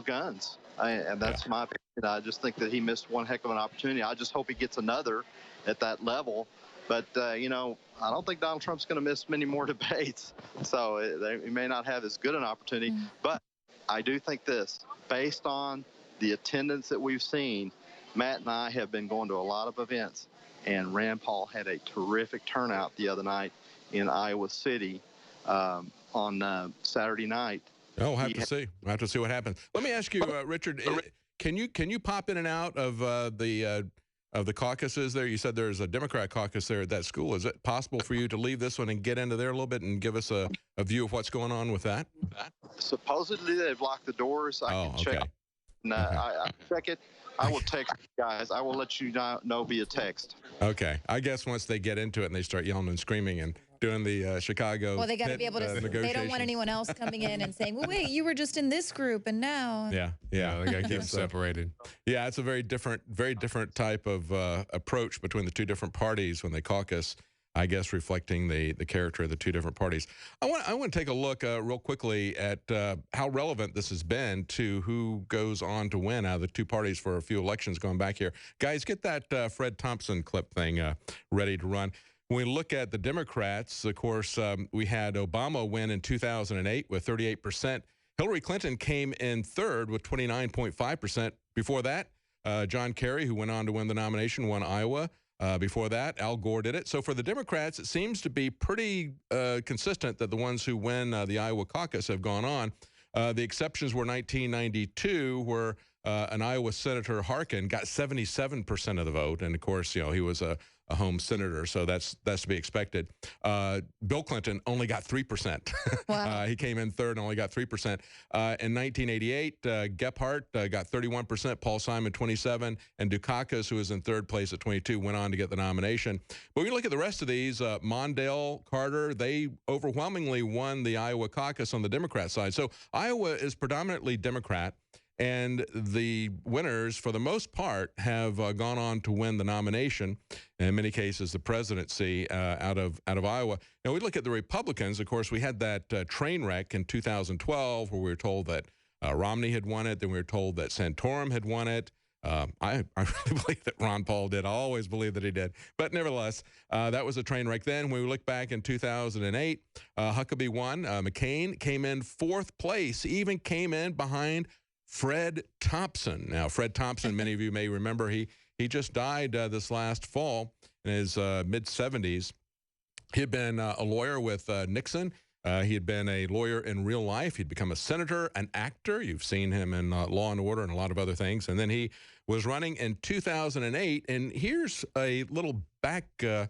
Speaker 1: guns. And that's my opinion. I just think that he missed one heck of an opportunity. I just hope he gets another at that level. But, you know, I don't think Donald Trump's going to miss many more debates. So he may not have as good an opportunity. But I do think this, based on the attendance that we've seen, Matt and I have been going to a lot of events, and Rand Paul had a terrific turnout the other night in Iowa City on Saturday night.
Speaker 2: Oh, we'll have to see. We'll have to see what happens. Let me ask you, Richard, can you pop in and out of the caucuses there? You said there's a Democrat caucus there at that school. Is it possible for you to leave this one and get into there a little bit and give us a view of what's going on with that?
Speaker 1: Supposedly they've locked the doors. I can check. No, I check it. I will text you guys. I will let you know via text.
Speaker 2: Okay. I guess once they get into it and they start yelling and screaming and doing the Chicago.
Speaker 3: Well, they got to be able to. They don't want anyone else coming in and saying, "Well, wait, you were just in this group, and now."
Speaker 2: Yeah.
Speaker 4: They got to keep them separated.
Speaker 2: Yeah, it's a very different type of approach between the two different parties when they caucus. I guess reflecting the character of the two different parties. I want to take a look real quickly at how relevant this has been to who goes on to win out of the two parties for a few elections going back here. Guys, get that Fred Thompson clip thing ready to run. When we look at the Democrats, of course, we had Obama win in 2008 with 38%. Hillary Clinton came in third with 29.5%. Before that, John Kerry, who went on to win the nomination, won Iowa. Before that, Al Gore did it. So for the Democrats, it seems to be pretty consistent that the ones who win the Iowa caucus have gone on. The exceptions were 1992, where an Iowa Senator Harkin got 77% of the vote. And, of course, you know, he was a home senator, so that's to be expected. Bill Clinton only got 3%.
Speaker 3: Wow.
Speaker 2: He came in third and only got 3%. In 1988, Gephardt got 31%, Paul Simon 27%, and Dukakis, who was in third place at 22%, went on to get the nomination. But when you look at the rest of these, Mondale, Carter, they overwhelmingly won the Iowa caucus on the Democrat side. So Iowa is predominantly Democrat. And the winners, for the most part, have gone on to win the nomination, and in many cases the presidency out of Iowa. Now, we look at the Republicans. Of course, we had that train wreck in 2012 where we were told that Romney had won it. Then we were told that Santorum had won it. I really believe that Ron Paul did. I always believe that he did. But nevertheless, that was a train wreck then. When we look back in 2008, Huckabee won. McCain came in fourth place, even came in behind Fred Thompson. Now, Fred Thompson, many of you may remember, he just died this last fall in his mid-70s. He had been a lawyer with Nixon. He had been a lawyer in real life. He'd become a senator, an actor. You've seen him in Law and Order and a lot of other things. And then he was running in 2008. And here's a little backroom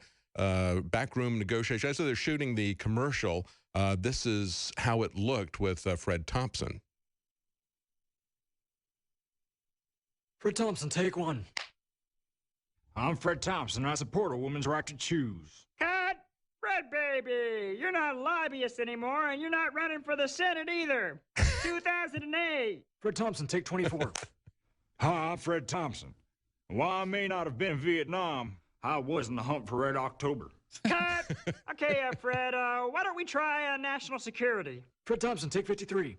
Speaker 2: negotiation. As they're shooting the commercial, this is how it looked with Fred Thompson.
Speaker 10: Fred Thompson, take one. I'm Fred Thompson, and I support a woman's right to choose.
Speaker 11: Cut! Fred, baby! You're not a lobbyist anymore, and you're not running for the Senate either. 2008.
Speaker 10: Fred Thompson, take 24. Hi, I'm Fred Thompson. While I may not have been in Vietnam, I was in the hunt for Red October.
Speaker 11: Cut! Okay, Fred, why don't we try national security?
Speaker 10: Fred Thompson, take 53.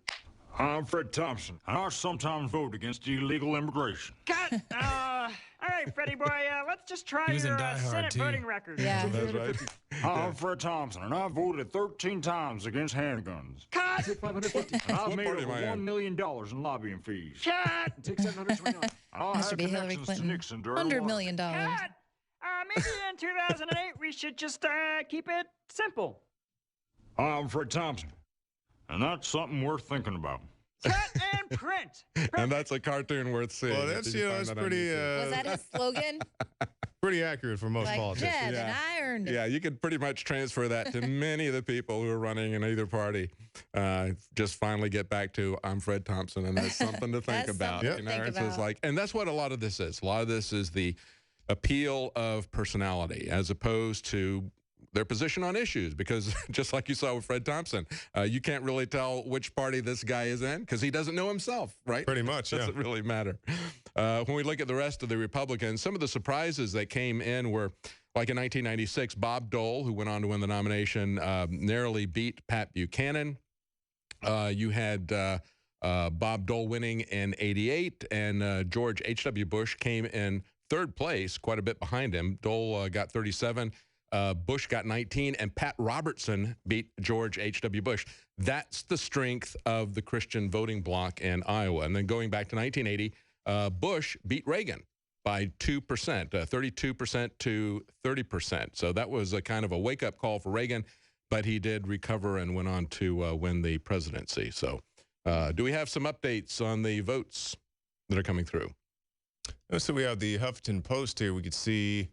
Speaker 10: I'm Fred Thompson, and I sometimes vote against illegal immigration.
Speaker 11: Cut! All right, Freddie boy, let's just try your Senate voting record.
Speaker 3: Yeah.
Speaker 2: That's right.
Speaker 10: I'm Fred Thompson, and I voted 13 times against handguns.
Speaker 11: Cut!
Speaker 10: Take 550. And I've made over $1 million in lobbying fees.
Speaker 11: Cut!
Speaker 10: Take 729.
Speaker 3: That should be Hillary Clinton. $100 million.
Speaker 11: Cut! Maybe in 2008 we should just keep it simple.
Speaker 10: I'm Fred Thompson, and that's something worth thinking about.
Speaker 11: Cut and print.
Speaker 2: And that's a cartoon worth seeing.
Speaker 4: Well, that's, you know, that's pretty...
Speaker 3: Was that his slogan?
Speaker 4: Pretty accurate for most
Speaker 3: like,
Speaker 4: politicians.
Speaker 3: Yeah, then I earned it.
Speaker 2: Yeah, you could pretty much transfer that to many of the people who are running in either party. Just finally get back to, I'm Fred Thompson, and that's something to think about.
Speaker 3: Something to think about.
Speaker 2: It's like, and that's what a lot of this is. A lot of this is the appeal of personality, as opposed to their position on issues, because just like you saw with Fred Thompson, you can't really tell which party this guy is in because he doesn't know himself, right?
Speaker 4: Pretty much, yeah.
Speaker 2: Doesn't really matter. When we look at the rest of the Republicans, some of the surprises that came in were, like in 1996, Bob Dole, who went on to win the nomination, narrowly beat Pat Buchanan. You had Bob Dole winning in '88, and George H.W. Bush came in third place, quite a bit behind him. Dole got 37, Bush got 19, and Pat Robertson beat George H.W. Bush. That's the strength of the Christian voting bloc in Iowa. And then going back to 1980, Bush beat Reagan by 2%, 32% to 30%. So that was a kind of a wake-up call for Reagan, but he did recover and went on to win the presidency. So do we have some updates on the votes that are coming through?
Speaker 4: So we have the Huffington Post here. We could see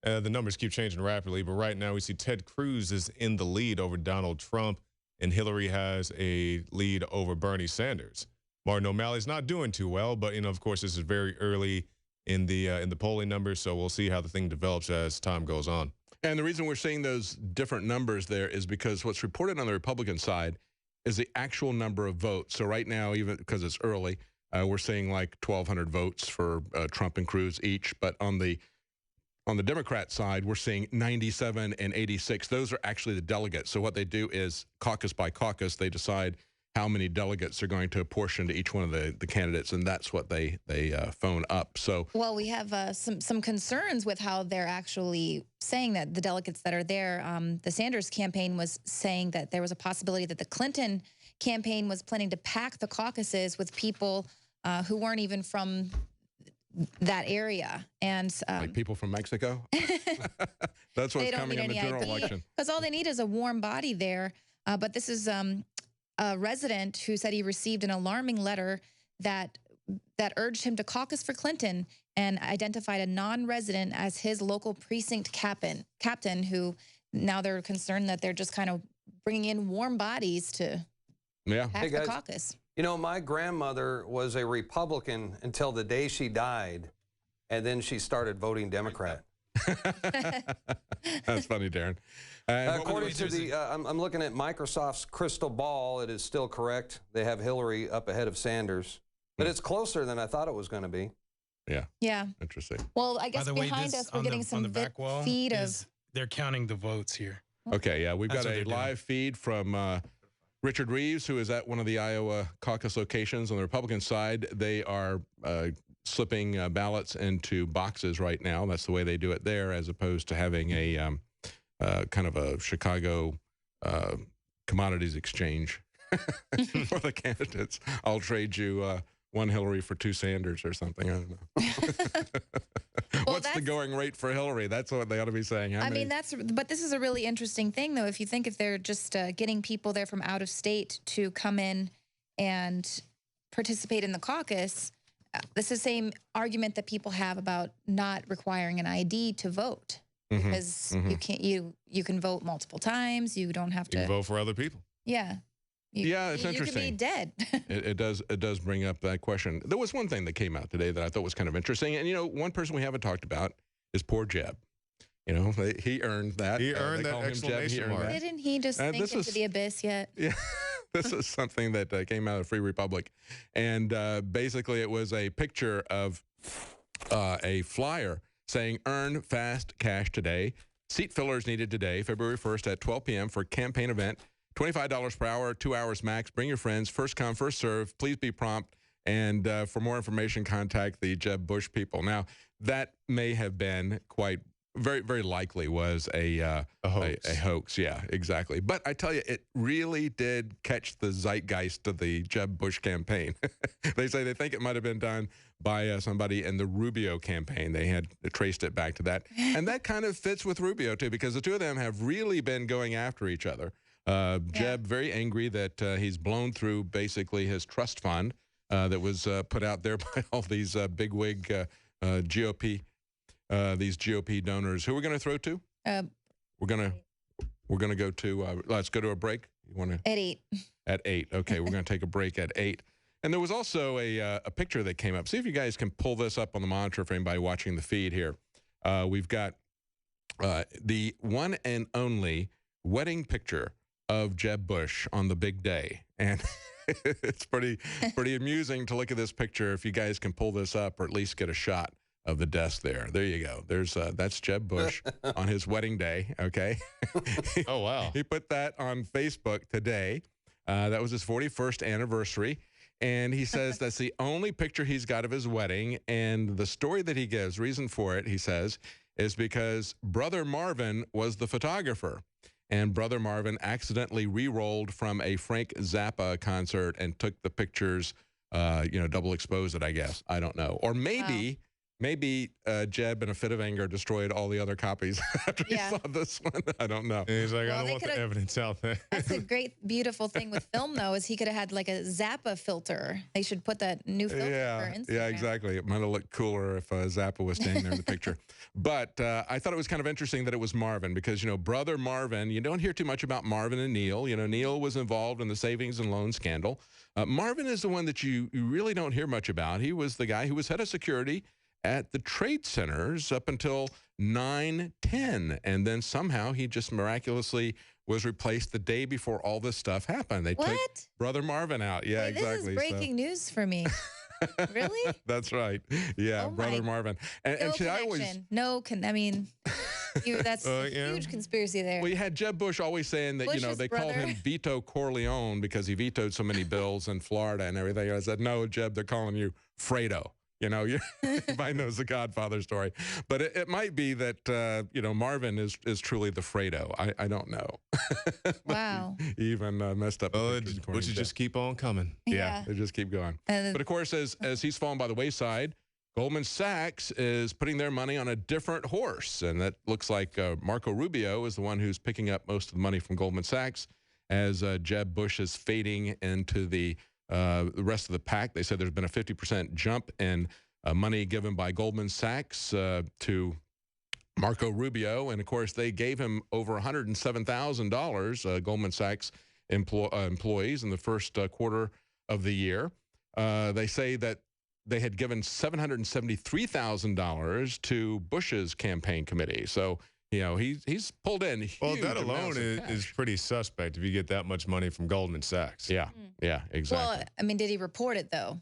Speaker 4: the numbers keep changing rapidly, but right now we see Ted Cruz is in the lead over Donald Trump, and Hillary has a lead over Bernie Sanders. Martin O'Malley's not doing too well, but, you know, of course, this is very early in the polling numbers, so we'll see how the thing develops as time goes on.
Speaker 2: And the reason we're seeing those different numbers there is because what's reported on the Republican side is the actual number of votes. So right now, even because it's early, we're seeing like 1,200 votes for Trump and Cruz each. But on the Democrat side, we're seeing 97 and 86. Those are actually the delegates. So what they do is caucus by caucus, they decide how many delegates are going to apportion to each one of the candidates, and that's what they phone up. So,
Speaker 3: well, we have some concerns with how they're actually saying that the delegates that are there. The Sanders campaign was saying that there was a possibility that the Clinton campaign was planning to pack the caucuses with people who weren't even from that area, and
Speaker 2: like people from Mexico. That's what's coming in the general election. Because
Speaker 3: all they need is a warm body there. But this is a resident who said he received an alarming letter that urged him to caucus for Clinton, and identified a non-resident as his local precinct captain, who now they're concerned that they're just kind of bringing in warm bodies to pack the caucus.
Speaker 5: You know, my grandmother was a Republican until the day she died, and then she started voting Democrat.
Speaker 2: That's funny, Darren.
Speaker 5: According to the, I'm looking at Microsoft's crystal ball. It is still correct. They have Hillary up ahead of Sanders, but it's closer than I thought it was going to be.
Speaker 2: Yeah.
Speaker 3: Yeah.
Speaker 2: Interesting.
Speaker 3: Well, I guess behind us we're getting some feed of.
Speaker 8: They're counting the votes here.
Speaker 2: Okay. Yeah, we've got a live feed from Richard Reeves, who is at one of the Iowa caucus locations on the Republican side. They are slipping ballots into boxes right now. That's the way they do it there, as opposed to having a kind of a Chicago commodities exchange for the candidates. I'll trade you one Hillary for two Sanders or something. I don't know. Well, what's the going rate for Hillary? That's what they ought to be saying.
Speaker 3: But this is a really interesting thing, though. If you think if they're just getting people there from out of state to come in and participate in the caucus, this is the same argument that people have about not requiring an ID to vote, because you can vote multiple times. You don't have to.
Speaker 4: You can vote for other people.
Speaker 3: Yeah.
Speaker 2: It's interesting.
Speaker 3: You could be dead.
Speaker 2: It does bring up that question. There was one thing that came out today that I thought was kind of interesting, and you know, one person we haven't talked about is poor Jeb. You know, he earned that.
Speaker 4: He earned that exclamation mark.
Speaker 3: Didn't he just sink into the abyss yet?
Speaker 2: Yeah. This is something that came out of Free Republic, and basically it was a picture of a flyer saying "Earn fast cash today. Seat fillers needed today, February 1st at 12 p.m. for campaign event. $25 per hour, 2 hours max. Bring your friends. First come, first serve. Please be prompt. And for more information, contact the Jeb Bush people." Now, that may have been very, very likely was a hoax. A hoax, yeah, exactly. But I tell you, it really did catch the zeitgeist of the Jeb Bush campaign. They say they think it might have been done by somebody in the Rubio campaign. They had traced it back to that. And that kind of fits with Rubio, too, because the two of them have really been going after each other. Jeb, very angry that he's blown through basically his trust fund that was put out there by all these bigwig GOP, these GOP donors. Who are we going to throw to? We're gonna go to. Let's go to a break. You want to?
Speaker 3: At 8.
Speaker 2: At 8. Okay, we're going to take a break at 8. And there was also a picture that came up. See if you guys can pull this up on the monitor for anybody watching the feed here. We've got the one and only wedding picture of Jeb Bush on the big day. And it's pretty amusing to look at this picture if you guys can pull this up or at least get a shot of the desk there. There you go. That's Jeb Bush on his wedding day, okay?
Speaker 4: Oh, wow.
Speaker 2: He put that on Facebook today. That was his 41st anniversary. And he says that's the only picture he's got of his wedding. And the story that he gives, reason for it, he says, is because Brother Marvin was the photographer. And Brother Marvin accidentally re-rolled from a Frank Zappa concert and took the pictures, double exposed it, I guess. I don't know. Or maybe... Maybe Jeb, in a fit of anger, destroyed all the other copies after he saw this one. I don't know.
Speaker 4: And he's like, I don't want the evidence out there.
Speaker 3: That's a great, beautiful thing with film, though, is he could have had like a Zappa filter. They should put that new filter for Instagram.
Speaker 2: Yeah, exactly. It might have looked cooler if Zappa was standing there in the picture. But I thought it was kind of interesting that it was Marvin because, Brother Marvin, you don't hear too much about Marvin and Neil. Neil was involved in the savings and loan scandal. Marvin is the one that you really don't hear much about. He was the guy who was head of security at the trade centers up until 9/10, and then somehow he just miraculously was replaced the day before all this stuff happened. They took Brother Marvin out. Yeah,
Speaker 3: Wait,
Speaker 2: exactly.
Speaker 3: This is breaking news for me. Really?
Speaker 2: That's right. Yeah, Brother Marvin. And see, I always
Speaker 3: that's a huge conspiracy there.
Speaker 2: Well, you had Jeb Bush always saying that they called him Vito Corleone because he vetoed so many bills in Florida and everything. I said, no, Jeb, they're calling you Fredo. Everybody knows the Godfather story. But it might be that, Marvin is truly the Fredo. I don't know.
Speaker 3: Wow.
Speaker 2: He even messed up.
Speaker 4: Which just keep on coming.
Speaker 2: Yeah, they just keep going. But, of course, as he's fallen by the wayside, Goldman Sachs is putting their money on a different horse. And that looks like Marco Rubio is the one who's picking up most of the money from Goldman Sachs as Jeb Bush is fading into the rest of the pack. They said there's been a 50% jump in money given by Goldman Sachs to Marco Rubio. And, of course, they gave him over $107,000, Goldman Sachs employees, in the first quarter of the year. They say that they had given $773,000 to Bush's campaign committee. So, he's pulled in huge
Speaker 4: Well, that alone is pretty suspect if you get that much money from Goldman Sachs.
Speaker 2: Yeah, yeah, exactly.
Speaker 3: Well, did he report it, though?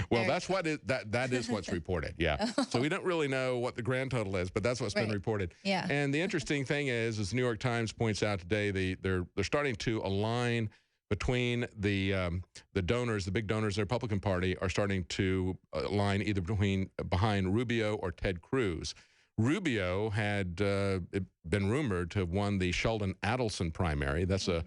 Speaker 2: Well, that is what's reported, yeah. So we don't really know what the grand total is, but that's what's been reported.
Speaker 3: Yeah.
Speaker 2: And the interesting thing is, as the New York Times points out today, they're starting to align between the donors, the big donors in the Republican Party are starting to align either behind Rubio or Ted Cruz. Rubio had been rumored to have won the Sheldon Adelson primary. That's a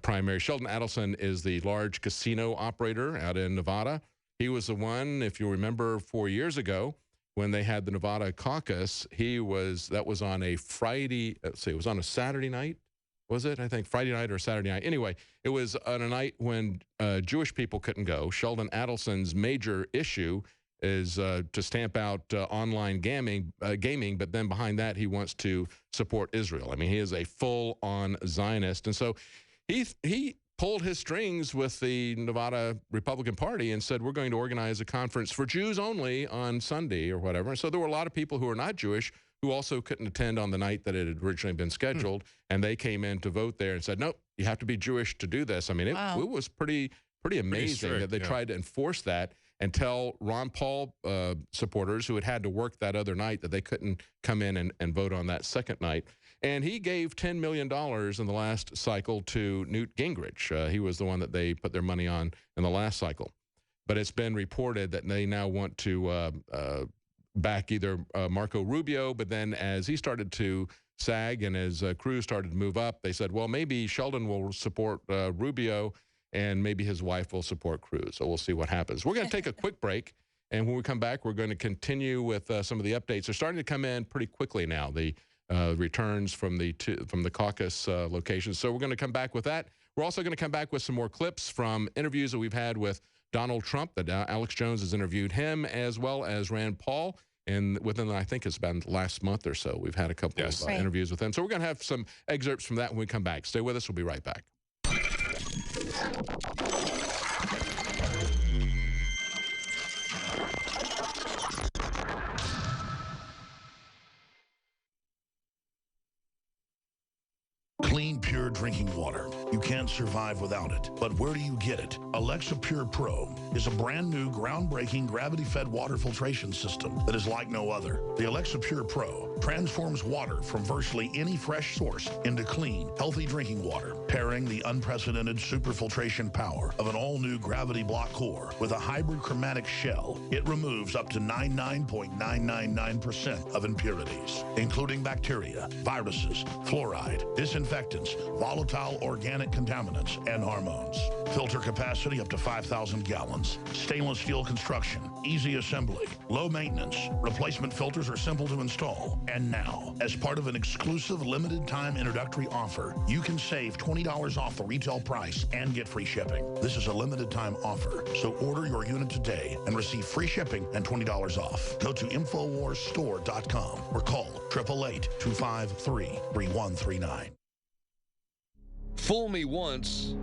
Speaker 2: primary. Sheldon Adelson is the large casino operator out in Nevada. He was the one, if you remember 4 years ago, when they had the Nevada caucus, that was on a Friday, it was on a Saturday night. Was it? I think Friday night or Saturday night. Anyway, it was on a night when Jewish people couldn't go. Sheldon Adelson's major issue is to stamp out online gaming, but then behind that, he wants to support Israel. He is a full-on Zionist. And so he pulled his strings with the Nevada Republican Party and said, we're going to organize a conference for Jews only on Sunday or whatever. And so there were a lot of people who are not Jewish who also couldn't attend on the night that it had originally been scheduled, and they came in to vote there and said, nope, you have to be Jewish to do this. It was pretty amazing that they tried to enforce that and tell Ron Paul supporters who had to work that other night that they couldn't come in and vote on that second night. And he gave $10 million in the last cycle to Newt Gingrich. He was the one that they put their money on in the last cycle. But it's been reported that they now want to back either Marco Rubio, but then as he started to sag and as Cruz started to move up, they said, well, maybe Sheldon will support Rubio and maybe his wife will support Cruz. So we'll see what happens. We're going to take a quick break, and when we come back, we're going to continue with some of the updates. They're starting to come in pretty quickly now, the returns from the caucus locations. So we're going to come back with that. We're also going to come back with some more clips from interviews that we've had with Donald Trump, that Alex Jones has interviewed him, as well as Rand Paul. And within, I think it's been last month or so, we've had a couple of interviews with him. So we're going to have some excerpts from that when we come back. Stay with us. We'll be right back.
Speaker 12: Clean, pure drinking water. You can't survive without it. But where do you get it? Alexa Pure Pro is a brand new, groundbreaking, gravity-fed water filtration system that is like no other. The Alexa Pure Pro transforms water from virtually any fresh source into clean, healthy drinking water, pairing the unprecedented superfiltration power of an all-new gravity block core with a hybrid chromatic shell. It removes up to 99.999% of impurities, including bacteria, viruses, fluoride, disinfectants, volatile organic contaminants, and hormones. Filter capacity up to 5,000 gallons. Stainless steel construction, easy assembly, low maintenance. Replacement filters are simple to install. And now, as part of an exclusive limited time introductory offer, you can save $20 off the retail price and get free shipping. This is a limited time offer, so order your unit today and receive free shipping and $20 off. Go to InfoWarsStore.com or call 888-253-3139.
Speaker 13: Fool me once,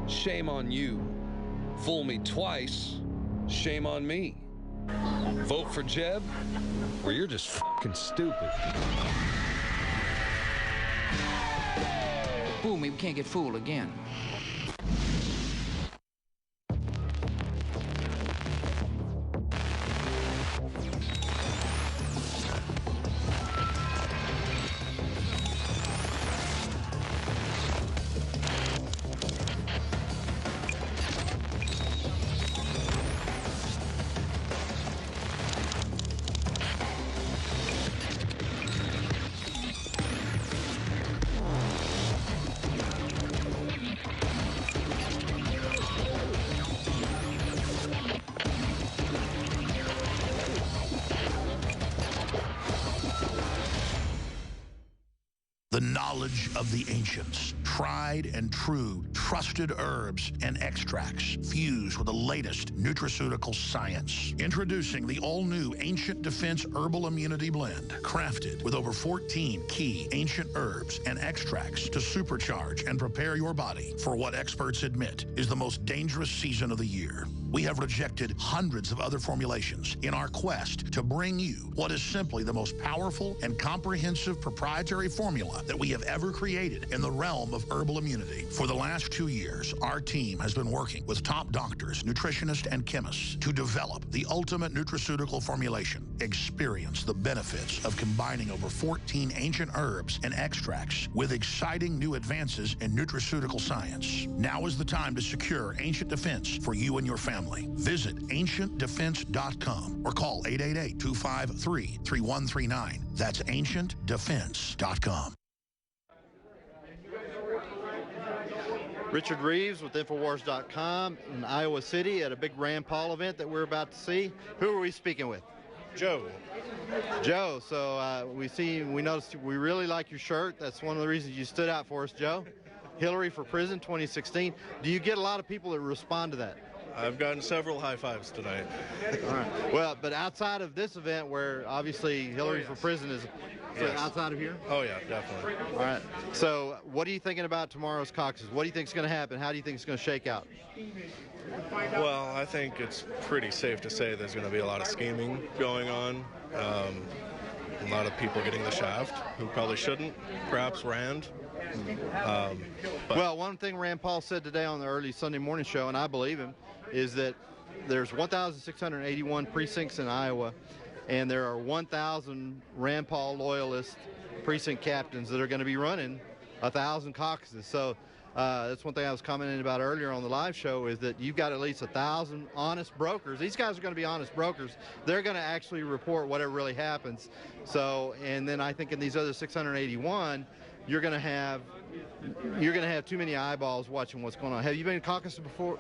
Speaker 13: shame on you. Fool me twice, shame on me. Vote for Jeb, or you're just fucking stupid.
Speaker 14: Fool me, we can't get fooled again.
Speaker 12: The knowledge of the ancients, tried and true, trusted herbs and extracts fused with the latest nutraceutical science. Introducing the all-new Ancient Defense Herbal Immunity Blend, crafted with over 14 key ancient herbs and extracts to supercharge and prepare your body for what experts admit is the most dangerous season of the year. We have rejected hundreds of other formulations in our quest to bring you what is simply the most powerful and comprehensive proprietary formula that we have ever created in the realm of herbal immunity. For the last 2 years, our team has been working with top doctors, nutritionists, and chemists to develop the ultimate nutraceutical formulation. Experience the benefits of combining over 14 ancient herbs and extracts with exciting new advances in nutraceutical science. Now is the time to secure Ancient Defense for you and your family. Visit AncientDefense.com or call 888-253-3139. That's AncientDefense.com.
Speaker 1: Richard Reeves with Infowars.com in Iowa City at a big Rand Paul event that we're about to see. Who are we speaking with?
Speaker 15: Joe.
Speaker 1: Joe, so we noticed we really like your shirt. That's one of the reasons you stood out for us, Joe. Hillary for Prison 2016. Do you get a lot of people that respond to that?
Speaker 15: I've gotten several high fives tonight.
Speaker 1: All right. Well, but outside of this event where obviously Hillary for Prison is outside of here?
Speaker 15: Oh, yeah, definitely.
Speaker 1: All right. So what are you thinking about tomorrow's caucus? What do you think is going to happen? How do you think it's going to shake out?
Speaker 15: Well, I think it's pretty safe to say there's going to be a lot of scheming going on. A lot of people getting the shaft who probably shouldn't, perhaps Rand.
Speaker 1: Well, one thing Rand Paul said today on the early Sunday morning show, and I believe him, is that there's 1,681 precincts in Iowa, and there are 1,000 Rand Paul loyalist precinct captains that are going to be running 1,000 caucuses. So that's one thing I was commenting about earlier on the live show, is that you've got at least 1,000 honest brokers. These guys are going to be honest brokers. They're going to actually report whatever really happens. So, and then I think in these other 681, you're going to have too many eyeballs watching what's going on. Have you been in caucus before?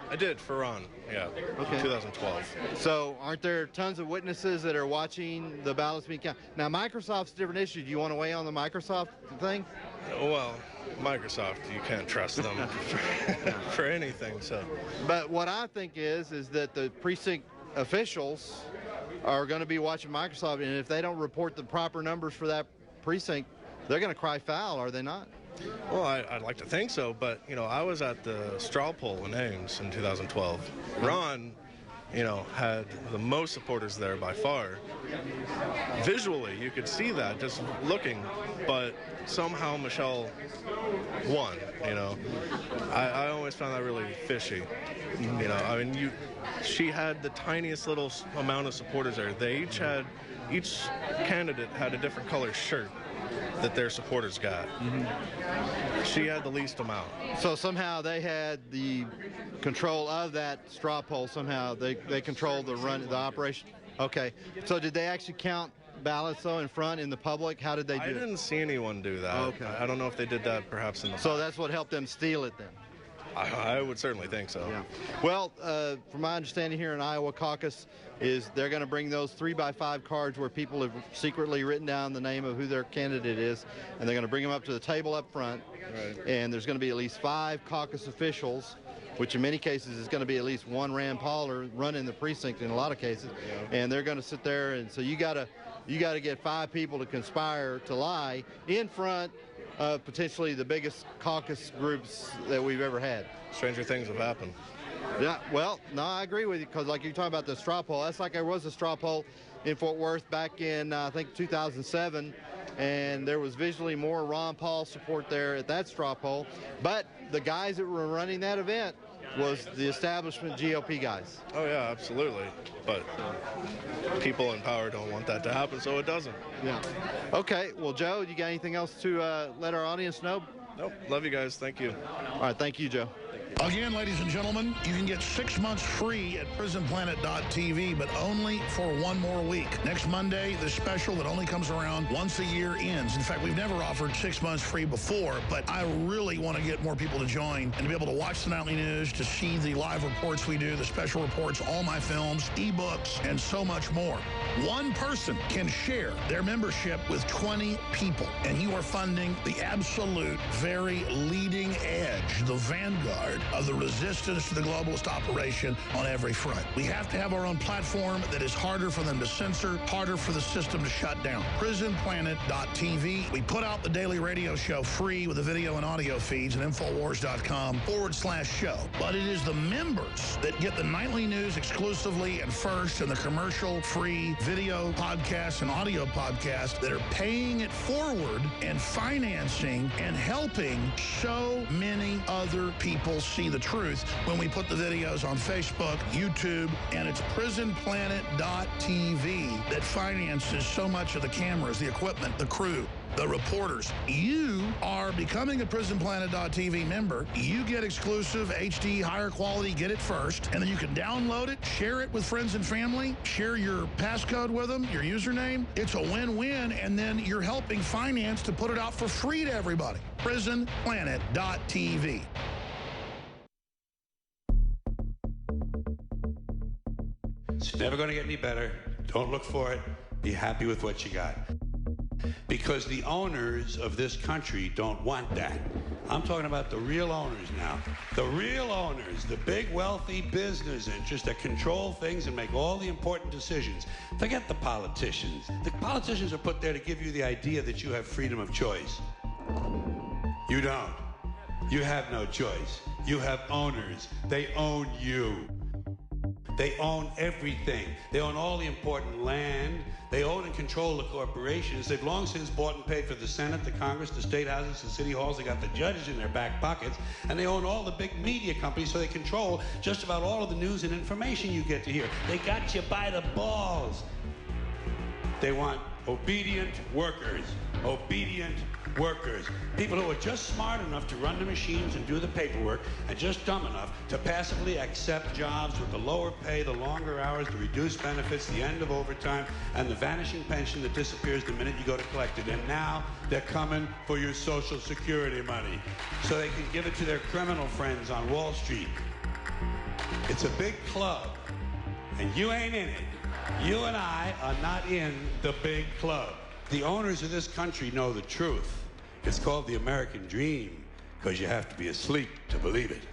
Speaker 15: I did for Ron, yeah,
Speaker 1: okay.
Speaker 15: In 2012.
Speaker 1: So aren't there tons of witnesses that are watching the ballots being counted? Now, Microsoft's a different issue. Do you want to weigh on the Microsoft thing?
Speaker 15: Well, Microsoft, you can't trust them for anything. So,
Speaker 1: but what I think is that the precinct officials are going to be watching Microsoft, and if they don't report the proper numbers for that precinct, they're going to cry foul, are they not?
Speaker 15: Well, I'd like to think so, but, you know, I was at the straw poll in Ames in 2012. Ron you know, had the most supporters there by far. Visually, you could see that just looking, but somehow Michelle won, you know. I always found that really fishy. You know, I mean, she had the tiniest little amount of supporters there. Each candidate had a different color shirt that their supporters got. She had the least amount.
Speaker 14: So somehow they had the control of that straw poll. Somehow they controlled the operation. Okay. So did they actually count ballots though in front in the public? How did they do it?
Speaker 15: I didn't see anyone do that.
Speaker 14: Okay.
Speaker 15: I don't know if they did that perhaps in the
Speaker 14: So that's what helped them steal it then.
Speaker 15: I would certainly think so.
Speaker 14: Yeah. Well, from my understanding here in Iowa caucus is they're going to bring those 3x5 cards where people have secretly written down the name of who their candidate is, and they're going to bring them up to the table up front. Right. And there's going to be at least 5 caucus officials, which in many cases is going to be at least one Rand Pauler running the precinct in a lot of cases. Yeah. And they're going to sit there, and so you got to get 5 people to conspire to lie in front of potentially the biggest caucus groups that we've ever had.
Speaker 15: Stranger things have happened.
Speaker 14: Yeah, well, no, I agree with you, because like you're talking about the straw poll, that's like there was a straw poll in Fort Worth back in, I think, 2007, and there was visually more Ron Paul support there at that straw poll, but the guys that were running that event was the establishment GOP guys.
Speaker 15: Oh, yeah, absolutely. But people in power don't want that to happen, so it doesn't.
Speaker 14: Yeah. Okay, well, Joe, you got anything else to let our audience know?
Speaker 15: Nope. Love you guys. Thank you.
Speaker 14: All right, thank you, Joe.
Speaker 12: Again, ladies and gentlemen, you can get 6 months free at prisonplanet.tv, but only for 1 more week. Next Monday, the special that only comes around once a year ends. In fact, we've never offered 6 months free before, but I really want to get more people to join and to be able to watch the nightly news, to see the live reports we do, the special reports, all my films, ebooks, and so much more. One person can share their membership with 20 people, and you are funding the absolute, very leading edge, the vanguard of the resistance to the globalist operation on every front. We have to have our own platform that is harder for them to censor, harder for the system to shut down. Prisonplanet.tv. We put out the daily radio show free with the video and audio feeds at InfoWars.com/show. But it is the members that get the nightly news exclusively and first, and the commercial-free video podcasts and audio podcasts that are paying it forward and financing and helping so many other people see the truth when we put the videos on Facebook, YouTube, and it's prisonplanet.tv that finances so much of the cameras, the equipment, the crew, the reporters. You are becoming a prisonplanet.tv member. You get exclusive HD, higher quality, get it first, and then you can download it, share it with friends and family, share your passcode with them, your username. It's a win-win, and then you're helping finance to put it out for free to everybody. Prisonplanet.tv.
Speaker 16: It's never going to get any better. Don't look for it. Be happy with what you got. Because the owners of this country don't want that. I'm talking about the real owners now. The real owners, the big wealthy business interests that control things and make all the important decisions. Forget the politicians. The politicians are put there to give you the idea that you have freedom of choice. You don't. You have no choice. You have owners. They own you. They own everything. They own all the important land. They own and control the corporations. They've long since bought and paid for the Senate, the Congress, the state houses, the city halls. They got the judges in their back pockets. And they own all the big media companies, so they control just about all of the news and information you get to hear. They got you by the balls. They want obedient workers. Obedient workers. People who are just smart enough to run the machines and do the paperwork, and just dumb enough to passively accept jobs with the lower pay, the longer hours, the reduced benefits, the end of overtime, and the vanishing pension that disappears the minute you go to collect it. And now they're coming for your Social Security money so they can give it to their criminal friends on Wall Street. It's a big club, and you ain't in it. You and I are not in the big club. The owners of this country know the truth. It's called the American dream, because you have to be asleep to believe it.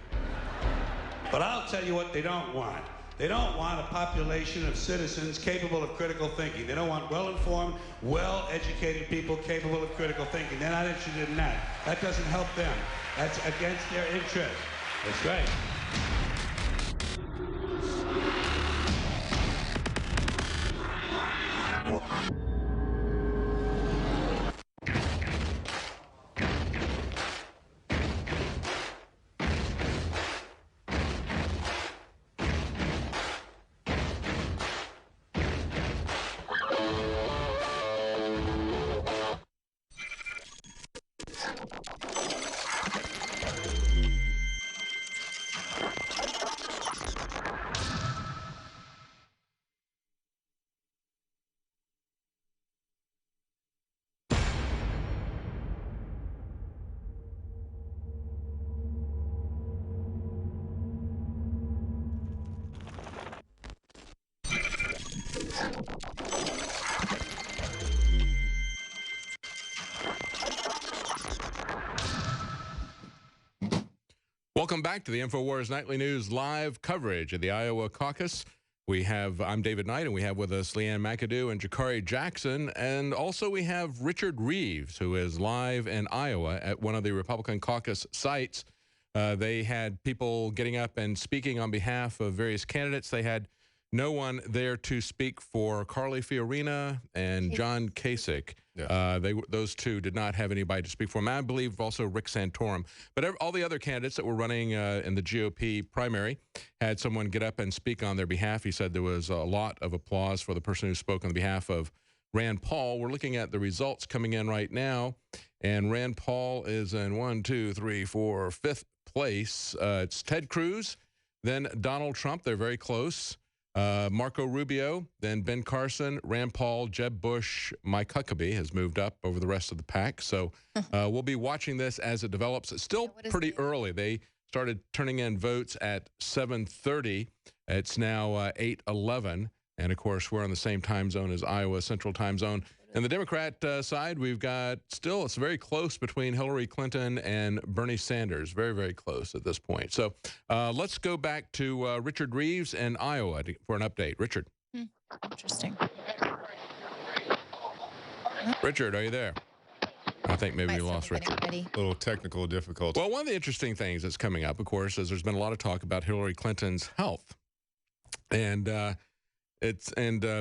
Speaker 16: But I'll tell you what they don't want. They don't want a population of citizens capable of critical thinking. They don't want well-informed, well-educated people capable of critical thinking. They're not interested in that. That doesn't help them. That's against their interest. That's right.
Speaker 2: Welcome back to the InfoWars Nightly News live coverage of the Iowa caucus. I'm David Knight, and we have with us Leanne McAdoo and Jakari Jackson. And also we have Richard Reeves, who is live in Iowa at one of the Republican caucus sites. They had people getting up and speaking on behalf of various candidates. They had no one there to speak for Carly Fiorina and John Kasich. Yeah. Those two did not have anybody to speak for them. I believe also Rick Santorum. But all the other candidates that were running in the GOP primary had someone get up and speak on their behalf. He said there was a lot of applause for the person who spoke on behalf of Rand Paul. We're looking at the results coming in right now, and Rand Paul is in 5th place. It's Ted Cruz, then Donald Trump. They're very close. Marco Rubio, then Ben Carson, Rand Paul, Jeb Bush, Mike Huckabee has moved up over the rest of the pack. So we'll be watching this as it develops. It's still pretty early. They started turning in votes at 7:30. It's now 8:11. And, of course, we're on the same time zone as Iowa, Central Time Zone. And the Democrat side, we've got it's very close between Hillary Clinton and Bernie Sanders. Very, very close at this point. So let's go back to Richard Reeves in Iowa for an update. Richard.
Speaker 3: Interesting.
Speaker 2: Richard, are you there? I think maybe we lost Richard.
Speaker 4: A little technical difficulty.
Speaker 2: Well, one of the interesting things that's coming up, of course, is there's been a lot of talk about Hillary Clinton's health. And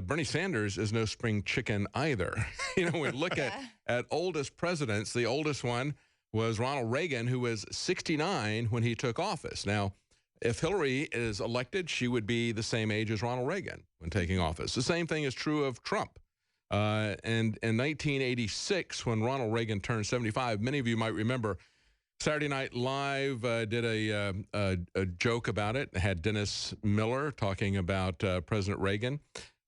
Speaker 2: Bernie Sanders is no spring chicken either. You know, we look at oldest presidents. The oldest one was Ronald Reagan, who was 69 when he took office. Now, if Hillary is elected, she would be the same age as Ronald Reagan when taking office. The same thing is true of Trump. And in 1986, when Ronald Reagan turned 75, many of you might remember Saturday Night Live did a joke about it. It had Dennis Miller talking about President Reagan,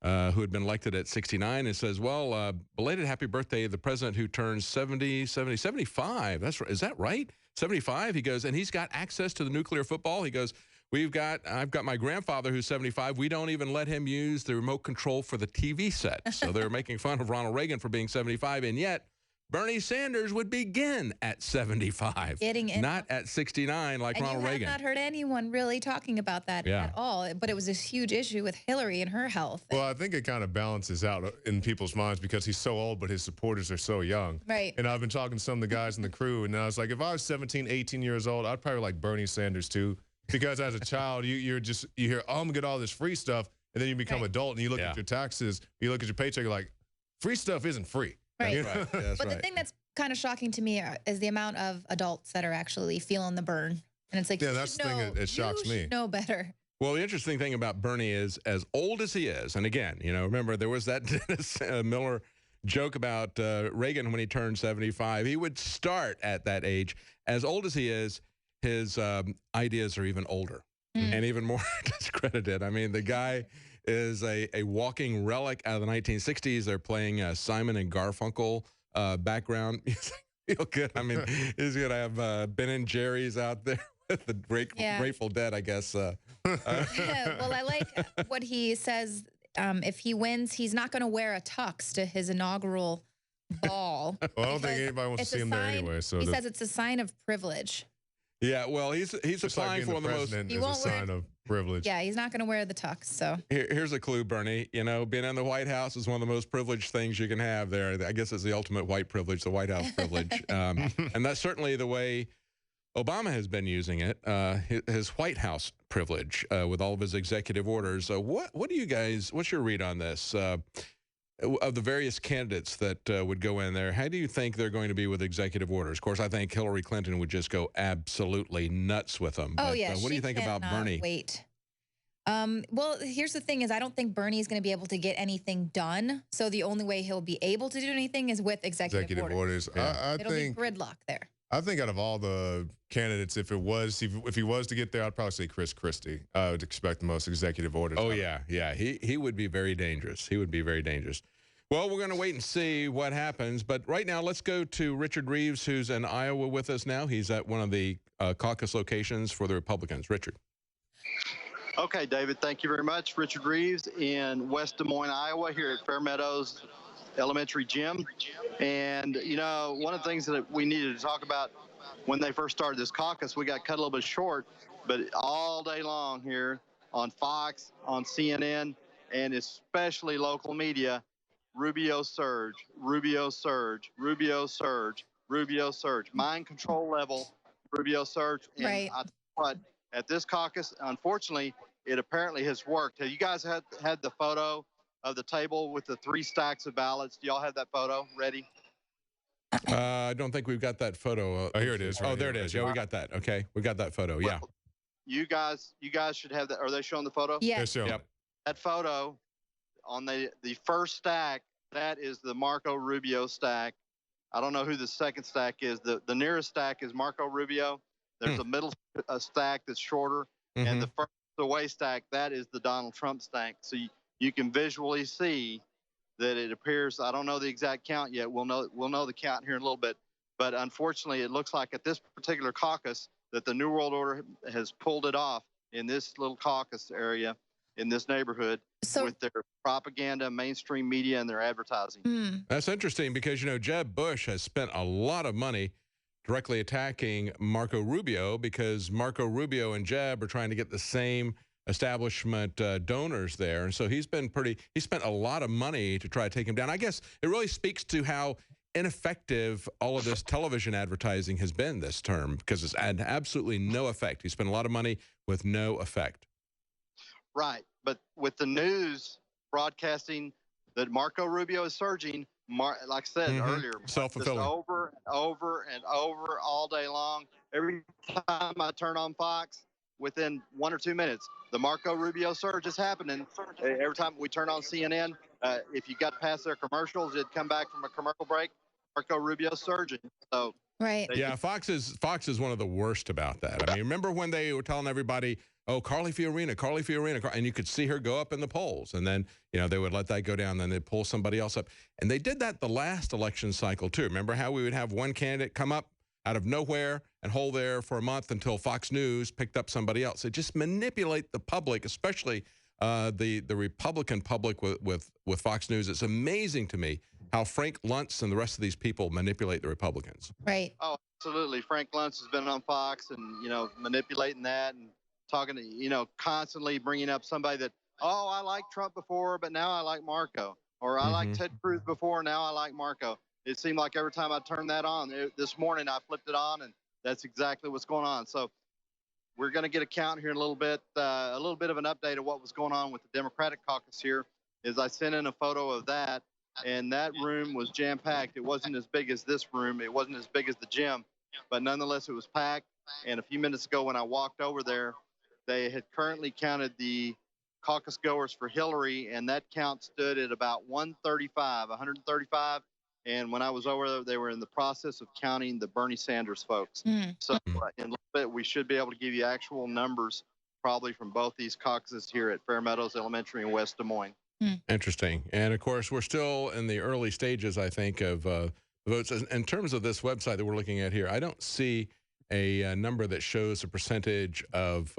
Speaker 2: who had been elected at 69, and says, well, belated happy birthday, the president who turns 75. Is that right? 75? He goes, and he's got access to the nuclear football. He goes, I've got my grandfather who's 75. We don't even let him use the remote control for the TV set. So they're making fun of Ronald Reagan for being 75, and yet Bernie Sanders would begin at 75, not at 69 like Ronald Reagan.
Speaker 3: I have not heard anyone really talking about that at all, but it was this huge issue with Hillary and her health.
Speaker 4: Well, I think it kind of balances out in people's minds because he's so old, but his supporters are so young.
Speaker 3: Right.
Speaker 4: And I've been talking to some of the guys in the crew, and I was like, if I was 17, 18 years old, I'd probably like Bernie Sanders too, because as a child, you hear, oh, I'm gonna get all this free stuff, and then you become adult and you look at your taxes, you look at your paycheck, you're like, free stuff isn't free.
Speaker 3: Right.
Speaker 4: You know?
Speaker 3: But the thing that's kind of shocking to me is the amount of adults that are actually feeling the burn. And it's like,
Speaker 4: that's the thing that shocks me.
Speaker 3: Know better.
Speaker 2: Well, the interesting thing about Bernie is, as old as he is, and again, you know, remember there was that Dennis Miller joke about Reagan when he turned 75. He would start at that age. As old as he is, his ideas are even older and even more discredited. I mean, the guy is a walking relic out of the 1960s. They're playing Simon and Garfunkel background music. Feel good. I mean, he's going to have Ben and Jerry's out there with the Grateful Dead, I guess.
Speaker 3: Well, I like what he says. If he wins, he's not going to wear a tux to his inaugural ball.
Speaker 4: Well, I don't think anybody wants to see him there anyway. So
Speaker 3: he says it's a sign of privilege.
Speaker 2: Yeah, well, he's applying for one of the most.
Speaker 4: He won't is a sign of privilege.
Speaker 3: Yeah, he's not going to wear the tux. So
Speaker 2: here's a clue, Bernie. You know, being in the White House is one of the most privileged things you can have there. I guess it's the ultimate white privilege, the White House privilege, and that's certainly the way Obama has been using it. His White House privilege with all of his executive orders. What do you guys? What's your read on this? of the various candidates that would go in there, how do you think they're going to be with executive orders? Of course, I think Hillary Clinton would just go absolutely nuts with them.
Speaker 3: Oh,
Speaker 2: but,
Speaker 3: yeah.
Speaker 2: what do you think about Bernie?
Speaker 3: Wait. Well, here's the thing is I don't think Bernie's going to be able to get anything done. So the only way he'll be able to do anything is with executive orders.
Speaker 4: Yeah.
Speaker 3: It'll be gridlock there.
Speaker 4: I think out of all the candidates, if he was to get there, I'd probably say Chris Christie. I would expect the most executive orders.
Speaker 2: Oh, yeah. Yeah. He would be very dangerous. He would be very dangerous. Well, we're going to wait and see what happens. But right now, let's go to Richard Reeves, who's in Iowa with us now. He's at one of the caucus locations for the Republicans. Richard.
Speaker 14: Okay, David, thank you very much. Richard Reeves in West Des Moines, Iowa, here at Fair Meadows Elementary Gym. And, you know, one of the things that we needed to talk about when they first started this caucus, we got cut a little bit short, but all day long here on Fox, on CNN, and especially local media, Rubio surge, Rubio surge, Rubio surge, Rubio surge. Mind control level, Rubio surge. And
Speaker 3: right.
Speaker 14: I tell you what, at this caucus, unfortunately, it apparently has worked. Have you guys had the photo of the table with the 3 stacks of ballots? Do y'all have that photo ready?
Speaker 2: I don't think we've got that photo.
Speaker 4: Oh, here it is.
Speaker 2: Right there it is. Yeah, we got that. Okay, we got that photo. Yeah.
Speaker 14: Well, you guys should have that. Are they showing the photo?
Speaker 3: Yeah.
Speaker 2: Yep.
Speaker 14: That photo on the first stack, that is the Marco Rubio stack. I don't know who the second stack is. The nearest stack is Marco Rubio. There's a middle stack that's shorter, and the first away stack, that is the Donald Trump stack. So you can visually see that it appears. I don't know the exact count yet. We'll know the count here in a little bit. But unfortunately, it looks like at this particular caucus that the New World Order has pulled it off in this little caucus area in this neighborhood with their propaganda, mainstream media, and their advertising.
Speaker 2: That's interesting because, you know, Jeb Bush has spent a lot of money directly attacking Marco Rubio because Marco Rubio and Jeb are trying to get the same establishment donors there. And so he spent a lot of money to try to take him down. I guess it really speaks to how ineffective all of this television advertising has been this term because it's had absolutely no effect. He spent a lot of money with no effect.
Speaker 14: Right. But with the news broadcasting that Marco Rubio is surging, like I said earlier,
Speaker 2: self-fulfilling,
Speaker 14: over and over and over all day long. Every time I turn on Fox, within 1 or 2 minutes, the Marco Rubio surge is happening. Every time we turn on CNN, if you got past their commercials, it'd come back from a commercial break, Marco Rubio surging. So
Speaker 3: right.
Speaker 2: Yeah, Fox is one of the worst about that. I mean, remember when they were telling everybody, oh, Carly Fiorina, and you could see her go up in the polls. And then, you know, they would let that go down. Then they'd pull somebody else up. And they did that the last election cycle, too. Remember how we would have one candidate come up out of nowhere and hold there for a month until Fox News picked up somebody else. They just manipulate the public, especially the Republican public with Fox News. It's amazing to me how Frank Luntz and the rest of these people manipulate the Republicans.
Speaker 3: Right.
Speaker 14: Oh, absolutely. Frank Luntz has been on Fox and, you know, manipulating that and talking to, you know, constantly bringing up somebody that, oh, I liked Trump before, but now I like Marco. Or I liked Ted Cruz before, now I like Marco. It seemed like every time I turned that on, this morning I flipped it on, and that's exactly what's going on. So we're going to get a count here in a little bit of an update of what was going on with the Democratic caucus here. Is I sent in a photo of that, and that room was jam-packed. It wasn't as big as this room. It wasn't as big as the gym, but nonetheless, it was packed. And a few minutes ago when I walked over there, they had currently counted the caucus goers for Hillary, and that count stood at about 135. And when I was over there, they were in the process of counting the Bernie Sanders folks. So in a little bit, we should be able to give you actual numbers probably from both these caucuses here at Fair Meadows Elementary in West Des Moines.
Speaker 2: Interesting. And, of course, we're still in the early stages, I think, of votes. In terms of this website that we're looking at here, I don't see a number that shows a percentage of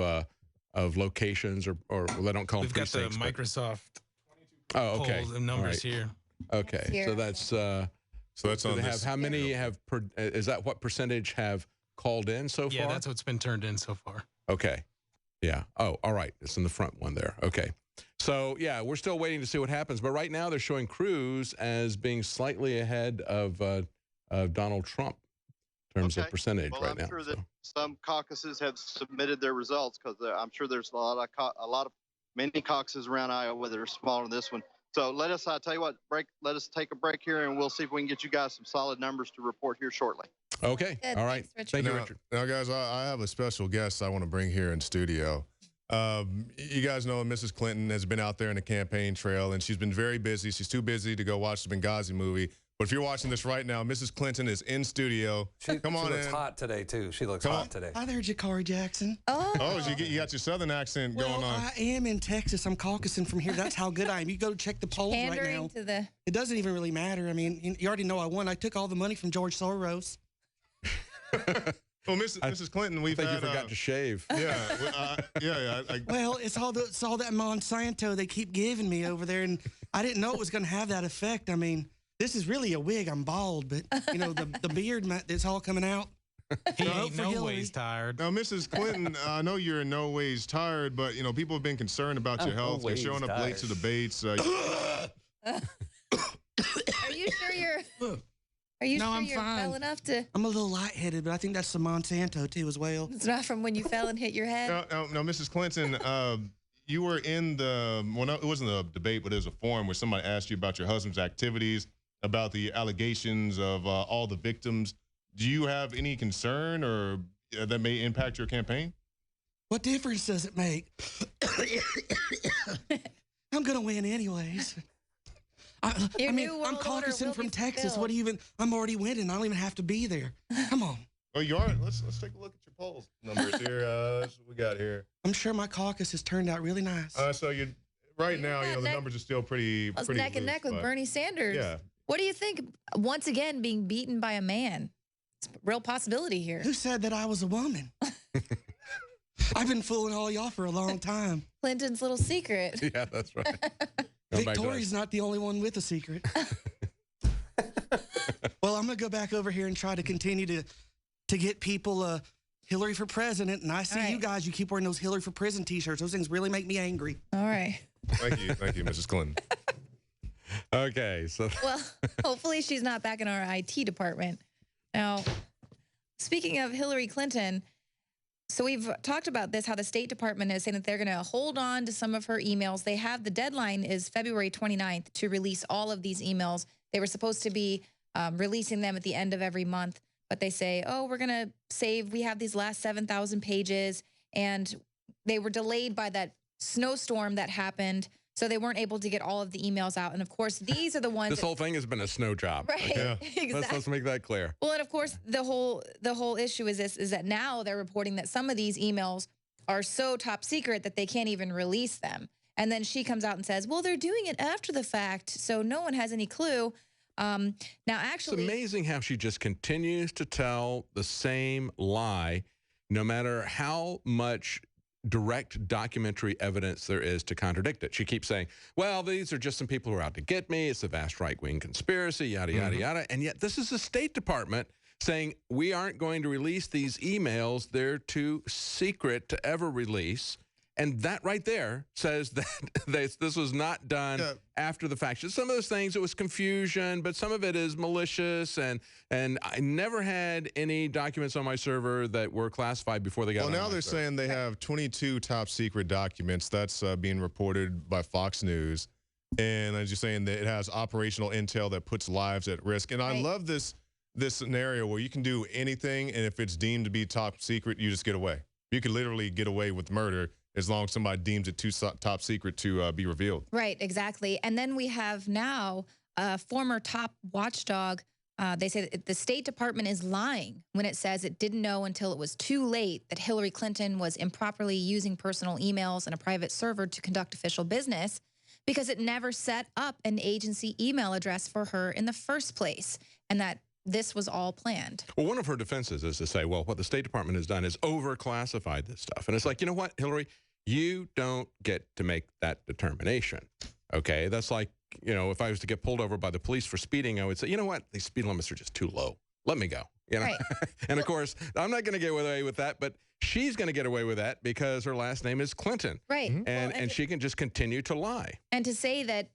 Speaker 2: locations or they don't call them precincts.
Speaker 8: We've got the Microsoft polls and numbers here.
Speaker 2: Okay,
Speaker 3: here.
Speaker 2: so that's
Speaker 4: so that's on this.
Speaker 2: How many have? Is that what percentage have called in so far?
Speaker 8: Yeah, that's what's been turned in so far.
Speaker 2: Okay, yeah. Oh, all right. It's in the front one there. Okay, so yeah, we're still waiting to see what happens. But right now they're showing Cruz as being slightly ahead of Donald Trump in terms of percentage right now.
Speaker 14: I'm sure that some caucuses have submitted their results because I'm sure there's many caucuses around Iowa that are smaller than this one. So let us tell you what, let us take a break here, and we'll see if we can get you guys some solid numbers to report here shortly.
Speaker 2: Okay.
Speaker 3: Good.
Speaker 2: All right.
Speaker 3: Thanks,
Speaker 2: Thank you,
Speaker 4: Now,
Speaker 2: Richard.
Speaker 4: now, guys, I have a special guest I want to bring here in studio. You guys know Mrs. Clinton has been out there in the campaign trail, and she's been very busy. She's too busy to go watch the Benghazi movie. But if you're watching this right now, Mrs. Clinton is in studio. Come on
Speaker 5: in. She looks
Speaker 4: in.
Speaker 5: hot today, too. She looks hot today.
Speaker 17: Hi there, Jakari Jackson.
Speaker 4: Oh, you got your southern accent going on.
Speaker 17: I am in Texas. I'm caucusing from here. That's how good I am. You go check the polls right now. It doesn't even really matter. I mean, you already know I won. I took all the money from George Soros.
Speaker 4: Well, Mrs. Clinton, we've
Speaker 2: I think
Speaker 4: had,
Speaker 2: you forgot to shave.
Speaker 4: Yeah,
Speaker 17: Well, it's all that Monsanto they keep giving me over there, and I didn't know it was going to have that effect. I mean, this is really a wig. I'm bald, but you know the beard, it's all coming out.
Speaker 8: He ain't no ways tired.
Speaker 4: Now, Mrs. Clinton, I know you're in no ways tired, but you know people have been concerned about your health. You're showing up late to debates.
Speaker 3: Are you sure you're? Are you sure you're well enough to?
Speaker 17: I'm a little lightheaded, but I think that's the Monsanto too as well.
Speaker 3: It's not from when you fell and hit your head.
Speaker 4: No, Mrs. Clinton, you were in the it wasn't a debate, but it was a forum where somebody asked you about your husband's activities, about the allegations of all the victims. Do you have any concern or that may impact your campaign?
Speaker 17: What difference does it make? I'm gonna win anyways. I'm caucusing from Texas. What do you even? I'm already winning. I don't even have to be there. Come on.
Speaker 4: Oh, you are. Let's take a look at your polls numbers here. That's what we got here.
Speaker 17: I'm sure my caucus has turned out really nice.
Speaker 4: So you right now, you know, the numbers are still pretty
Speaker 3: neck and neck with Bernie Sanders.
Speaker 4: Yeah.
Speaker 3: What do you think? Once again, being beaten by a man. It's a real possibility here.
Speaker 17: Who said that I was a woman? I've been fooling all y'all for a long time.
Speaker 3: Clinton's little secret.
Speaker 2: Yeah, that's right.
Speaker 17: Victoria's not the only one with a secret. Well, I'm going to go back over here and try to continue to get people Hillary for president. And I see you guys, you keep wearing those Hillary for prison T-shirts. Those things really make me angry.
Speaker 3: All right.
Speaker 4: Thank you, Mrs. Clinton.
Speaker 2: Okay, so.
Speaker 3: Well, hopefully she's not back in our IT department. Now, speaking of Hillary Clinton, so we've talked about this, how the State Department is saying that they're going to hold on to some of her emails. They have, the deadline is February 29th to release all of these emails. They were supposed to be releasing them at the end of every month, but they say, oh, we're going to save, we have these last 7,000 pages, and they were delayed by that snowstorm that happened, so they weren't able to get all of the emails out. And of course, these are the ones.
Speaker 2: This whole thing has been a snow job.
Speaker 3: Right.
Speaker 2: Yeah.
Speaker 3: Exactly.
Speaker 2: Let's make that clear.
Speaker 3: Well, and of course, the whole issue is that now they're reporting that some of these emails are so top secret that they can't even release them. And then she comes out and says, well, they're doing it after the fact, so no one has any clue. Now, actually,
Speaker 2: it's amazing how she just continues to tell the same lie, no matter how much direct documentary evidence there is to contradict it. She keeps saying, well, these are just some people who are out to get me. It's a vast right-wing conspiracy, yada, yada, yada. And yet this is the State Department saying we aren't going to release these emails. They're too secret to ever release. And that right there says that this was not done after the fact. Some of those things, it was confusion, but some of it is malicious. And I never had any documents on my server that were classified before they got on
Speaker 4: Well, now
Speaker 2: my
Speaker 4: they're
Speaker 2: server.
Speaker 4: saying they have 22 top secret documents. That's being reported by Fox News. And as you're saying, that it has operational intel that puts lives at risk. And I love this scenario where you can do anything, and if it's deemed to be top secret, you just get away. You could literally get away with murder as long as somebody deems it too top secret to be revealed.
Speaker 3: Right, exactly. And then we have now a former top watchdog. They say that the State Department is lying when it says it didn't know until it was too late that Hillary Clinton was improperly using personal emails and a private server to conduct official business, because it never set up an agency email address for her in the first place, and that this was all planned.
Speaker 2: Well, one of her defenses is to say, well, what the State Department has done is overclassified this stuff. And it's like, you know what, Hillary, you don't get to make that determination. Okay, that's like, you know, if I was to get pulled over by the police for speeding, I would say, you know what, these speed limits are just too low. Let me go. You know, and of course, I'm not going to get away with that, but she's going to get away with that because her last name is Clinton.
Speaker 3: Right.
Speaker 2: And she can just continue to lie.
Speaker 3: And to say that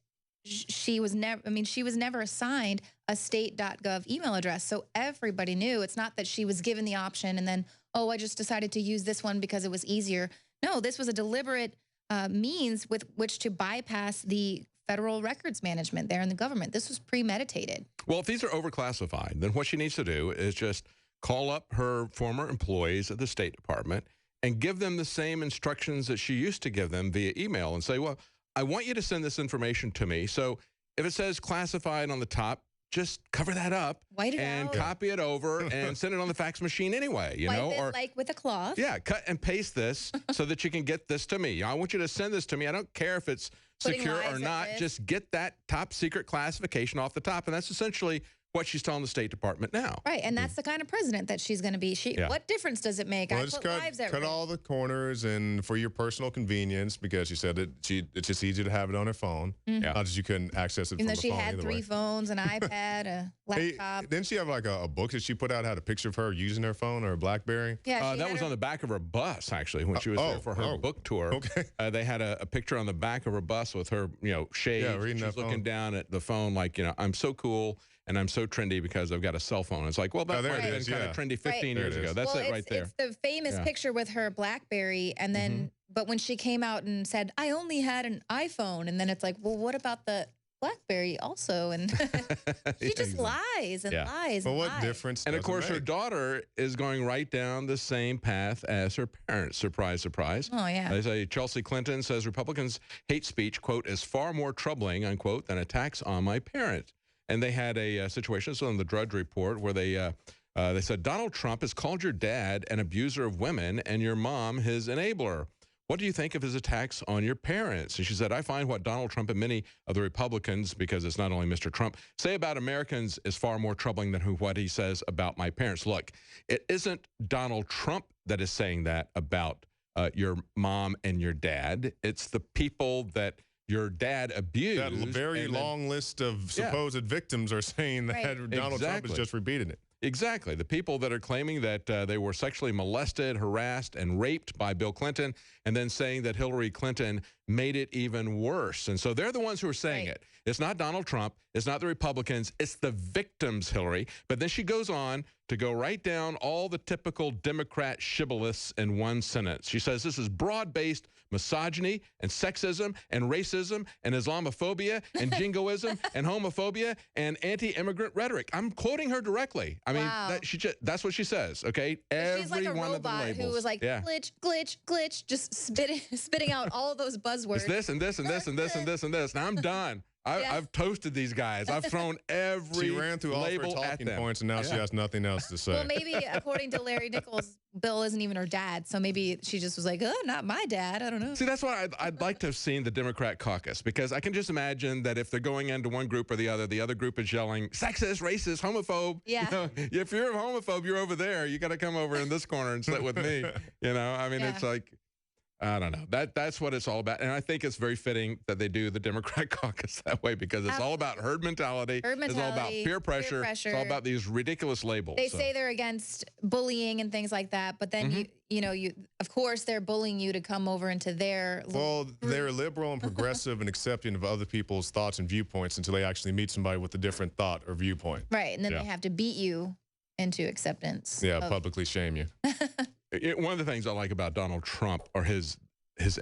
Speaker 3: she was never, I mean, she was never assigned a state.gov email address. So everybody knew. It's not that she was given the option and then, oh, I just decided to use this one because it was easier. No, this was a deliberate means with which to bypass the federal records management there in the government. This was premeditated.
Speaker 2: Well, if these are overclassified, then what she needs to do is just call up her former employees at the State Department and give them the same instructions that she used to give them via email and say, well, I want you to send this information to me. So if it says classified on the top, just cover that up and copy it over and send it on the fax machine anyway, you know,
Speaker 3: or like with a cloth.
Speaker 2: Yeah, cut and paste this so that you can get this to me. I want you to send this to me. I don't care if it's secure or not. Just get that top secret classification off the top. And that's essentially what she's telling the State Department now.
Speaker 3: Right, and that's the kind of president that she's going to be. What difference does it make?
Speaker 4: Well,
Speaker 3: I
Speaker 4: just
Speaker 3: put lives at
Speaker 4: cut
Speaker 3: risk.
Speaker 4: all the corners and for your personal convenience, because she said that it's just easy to have it on her phone. Not that you couldn't access it
Speaker 3: Even
Speaker 4: from
Speaker 3: though
Speaker 4: the phone
Speaker 3: she had 3 phones, an iPad, a laptop.
Speaker 4: Didn't she have like a book that she put out, had a picture of her using her phone or a BlackBerry?
Speaker 3: Yeah,
Speaker 2: that was on the back of her bus, actually, when she was there for her book tour.
Speaker 4: Okay.
Speaker 2: They had a picture on the back of her bus with her, you know, shaved. She's looking down at the phone like, you know, I'm so cool and I'm so trendy because I've got a cell phone. It's like, well, that might have been kind of trendy 15 years ago. That's it right there.
Speaker 3: It's the famous picture with her BlackBerry, and then, but when she came out and said, I only had an iPhone, and then it's like, well, what about the BlackBerry also? And she just lies and lies.
Speaker 4: But what difference does
Speaker 2: And of course, her daughter is going right down the same path as her parents. Surprise, surprise.
Speaker 3: Oh, yeah.
Speaker 2: They say Chelsea Clinton says Republicans' hate speech, quote, is far more troubling, unquote, than attacks on my parents. And they had a situation, so on the Drudge Report, where they said, Donald Trump has called your dad an abuser of women and your mom his enabler. What do you think of his attacks on your parents? And she said, I find what Donald Trump and many of the Republicans, because it's not only Mr. Trump, say about Americans is far more troubling than what he says about my parents. Look, it isn't Donald Trump that is saying that about your mom and your dad. It's the people that your dad abused.
Speaker 4: That very long list of supposed victims are saying that Donald Trump is just repeating it.
Speaker 2: Exactly. The people that are claiming that they were sexually molested, harassed, and raped by Bill Clinton, and then saying that Hillary Clinton made it even worse. And so they're the ones who are saying it. It's not Donald Trump. It's not the Republicans. It's the victims, Hillary. But then she goes on to go right down all the typical Democrat shibboleths in one sentence. She says this is broad-based misogyny and sexism and racism and Islamophobia and jingoism and homophobia and anti-immigrant rhetoric. I'm quoting her directly. I mean, that's what she says, okay?
Speaker 3: She's like a robot who was like, glitch, glitch, glitch, just spitting out all those buzzwords.
Speaker 2: It's this and this and this and this and this and this. Now I'm done. I've toasted these guys. I've thrown every
Speaker 4: She ran through all of her talking points, and now she has nothing else to say.
Speaker 3: Well, maybe according to Larry Nichols, Bill isn't even her dad, so maybe she just was like, oh, not my dad. I don't know.
Speaker 2: See, that's why I'd like to have seen the Democrat caucus, because I can just imagine that if they're going into one group or the other group is yelling, sexist, racist, homophobe.
Speaker 3: Yeah.
Speaker 2: You know, if you're a homophobe, you're over there. You got to come over in this corner and sit with me. You know, I mean, it's like, I don't know. That's what it's all about. And I think it's very fitting that they do the Democrat caucus that way, because it's all about herd mentality. It's all about peer pressure. It's all about these ridiculous labels.
Speaker 3: They say they're against bullying and things like that, but then you of course they're bullying you to come over into their
Speaker 4: they're liberal and progressive and accepting of other people's thoughts and viewpoints until they actually meet somebody with a different thought or viewpoint.
Speaker 3: Right, and then they have to beat you into acceptance.
Speaker 4: Yeah, publicly shame you.
Speaker 2: One of the things I like about Donald Trump are his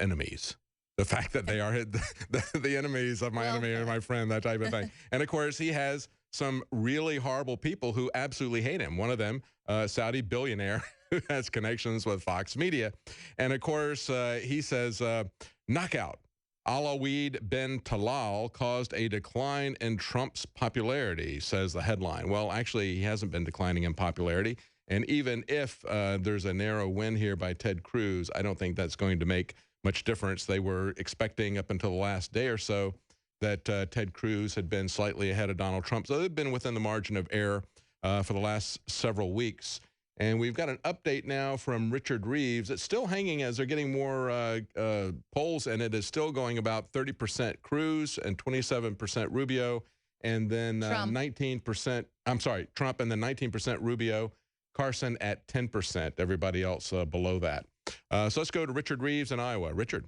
Speaker 2: enemies. The fact that they are the enemies of my enemy or my friend, that type of thing. And of course, he has some really horrible people who absolutely hate him. One of them, Saudi billionaire who has connections with Fox Media. And of course, he says, knockout. Alawid bin Talal caused a decline in Trump's popularity, says the headline. Well, actually, he hasn't been declining in popularity. And even if there's a narrow win here by Ted Cruz, I don't think that's going to make much difference. They were expecting up until the last day or so that Ted Cruz had been slightly ahead of Donald Trump. So they've been within the margin of error for the last several weeks. And we've got an update now from Richard Reeves. It's still hanging as they're getting more polls, and it is still going about 30% Cruz and 27% Rubio, and then 19%, I'm sorry, Trump, and then 19% Rubio. Carson at 10%, everybody else below that. So let's go to Richard Reeves in Iowa. Richard.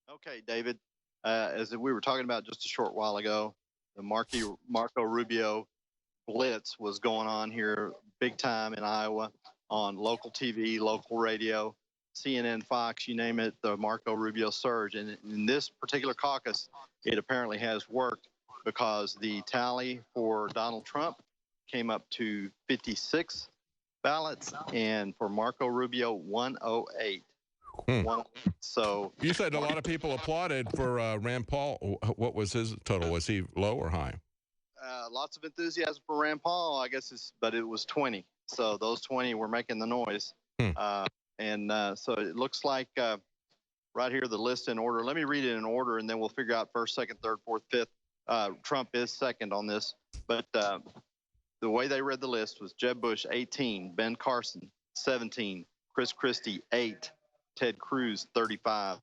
Speaker 1: Okay, David. As we were talking about just a short while ago, the Marco Rubio blitz was going on here big time in Iowa on local TV, local radio. CNN, Fox, you name it, the Marco Rubio surge. And in this particular caucus, it apparently has worked because the tally for Donald Trump came up to 56 ballots, and for Marco Rubio, 108. So
Speaker 2: you said a lot of people applauded for Rand Paul. What was his total? Was he low or high?
Speaker 1: Lots of enthusiasm for Rand Paul, I guess, but it was 20. So those 20 were making the noise. So it looks like right here, the list in order. Let me read it in order, and then we'll figure out first, second, third, fourth, fifth. Trump is second on this, but the way they read the list was Jeb Bush, 18, Ben Carson, 17, Chris Christie, 8, Ted Cruz, 35,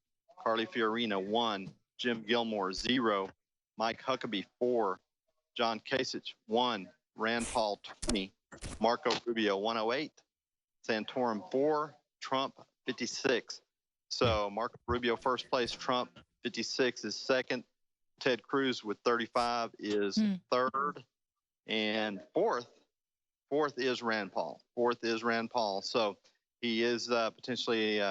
Speaker 1: Carly Fiorina, 1, Jim Gilmore, 0, Mike Huckabee, 4, John Kasich, 1, Rand Paul, 20, Marco Rubio, 108, Santorum, 4, Trump, 56. So Marco Rubio first place, Trump 56 is second, Ted Cruz with 35 is third, and fourth is Rand Paul. So he is potentially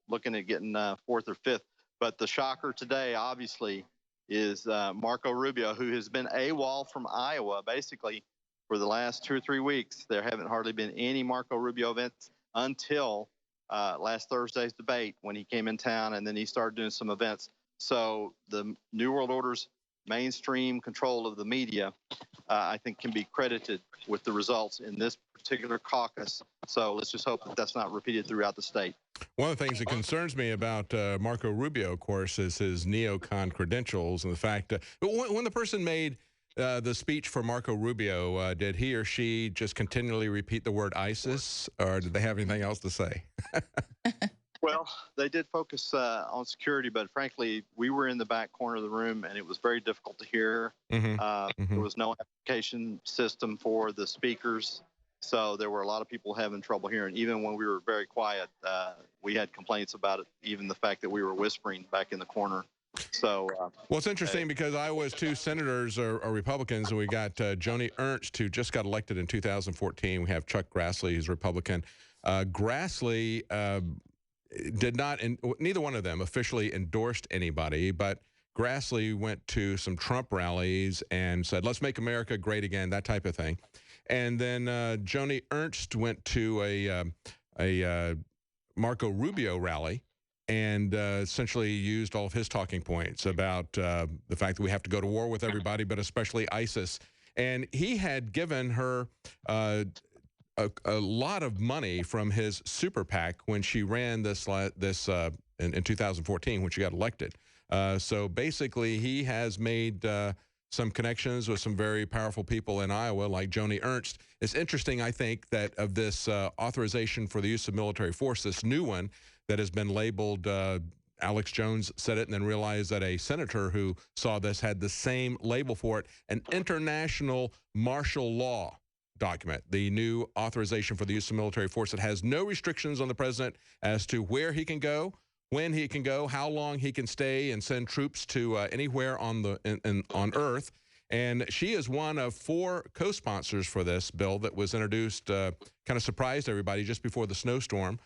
Speaker 1: looking at getting fourth or fifth. But the shocker today, obviously, is Marco Rubio, who has been AWOL from Iowa basically for the last 2 or 3 weeks. There haven't hardly been any Marco Rubio events until last Thursday's debate when he came in town, and then he started doing some events. So the New World Order's mainstream control of the media, I think, can be credited with the results in this particular caucus. So let's just hope that that's not repeated throughout the state.
Speaker 2: One of the things that concerns me about Marco Rubio, of course, is his neocon credentials and the fact that when the person made the speech for Marco Rubio, did he or she just continually repeat the word ISIS, or did they have anything else to say?
Speaker 1: Well, they did focus on security, but frankly, we were in the back corner of the room, and it was very difficult to hear. There was no application system for the speakers, so there were a lot of people having trouble hearing. Even when we were very quiet, we had complaints about it, even the fact that we were whispering back in the corner. So,
Speaker 2: well, it's interesting because Iowa's 2 senators are Republicans, and we got Joni Ernst, who just got elected in 2014. We have Chuck Grassley, who's Republican. Grassley did not, and neither one of them officially endorsed anybody, but Grassley went to some Trump rallies and said, let's make America great again, that type of thing. And then Joni Ernst went to a Marco Rubio rally and essentially used all of his talking points about the fact that we have to go to war with everybody, but especially ISIS. And he had given her a lot of money from his super PAC when she ran this in 2014 when she got elected. So basically, he has made some connections with some very powerful people in Iowa, like Joni Ernst. It's interesting, I think, that of this authorization for the use of military force, this new one that has been labeled, Alex Jones said it and then realized that a senator who saw this had the same label for it, an international martial law document, the new authorization for the use of military force. It has no restrictions on the president as to where he can go, when he can go, how long he can stay and send troops to anywhere on on Earth. And she is one of 4 co-sponsors for this bill that was introduced, kind of surprised everybody just before the snowstorm,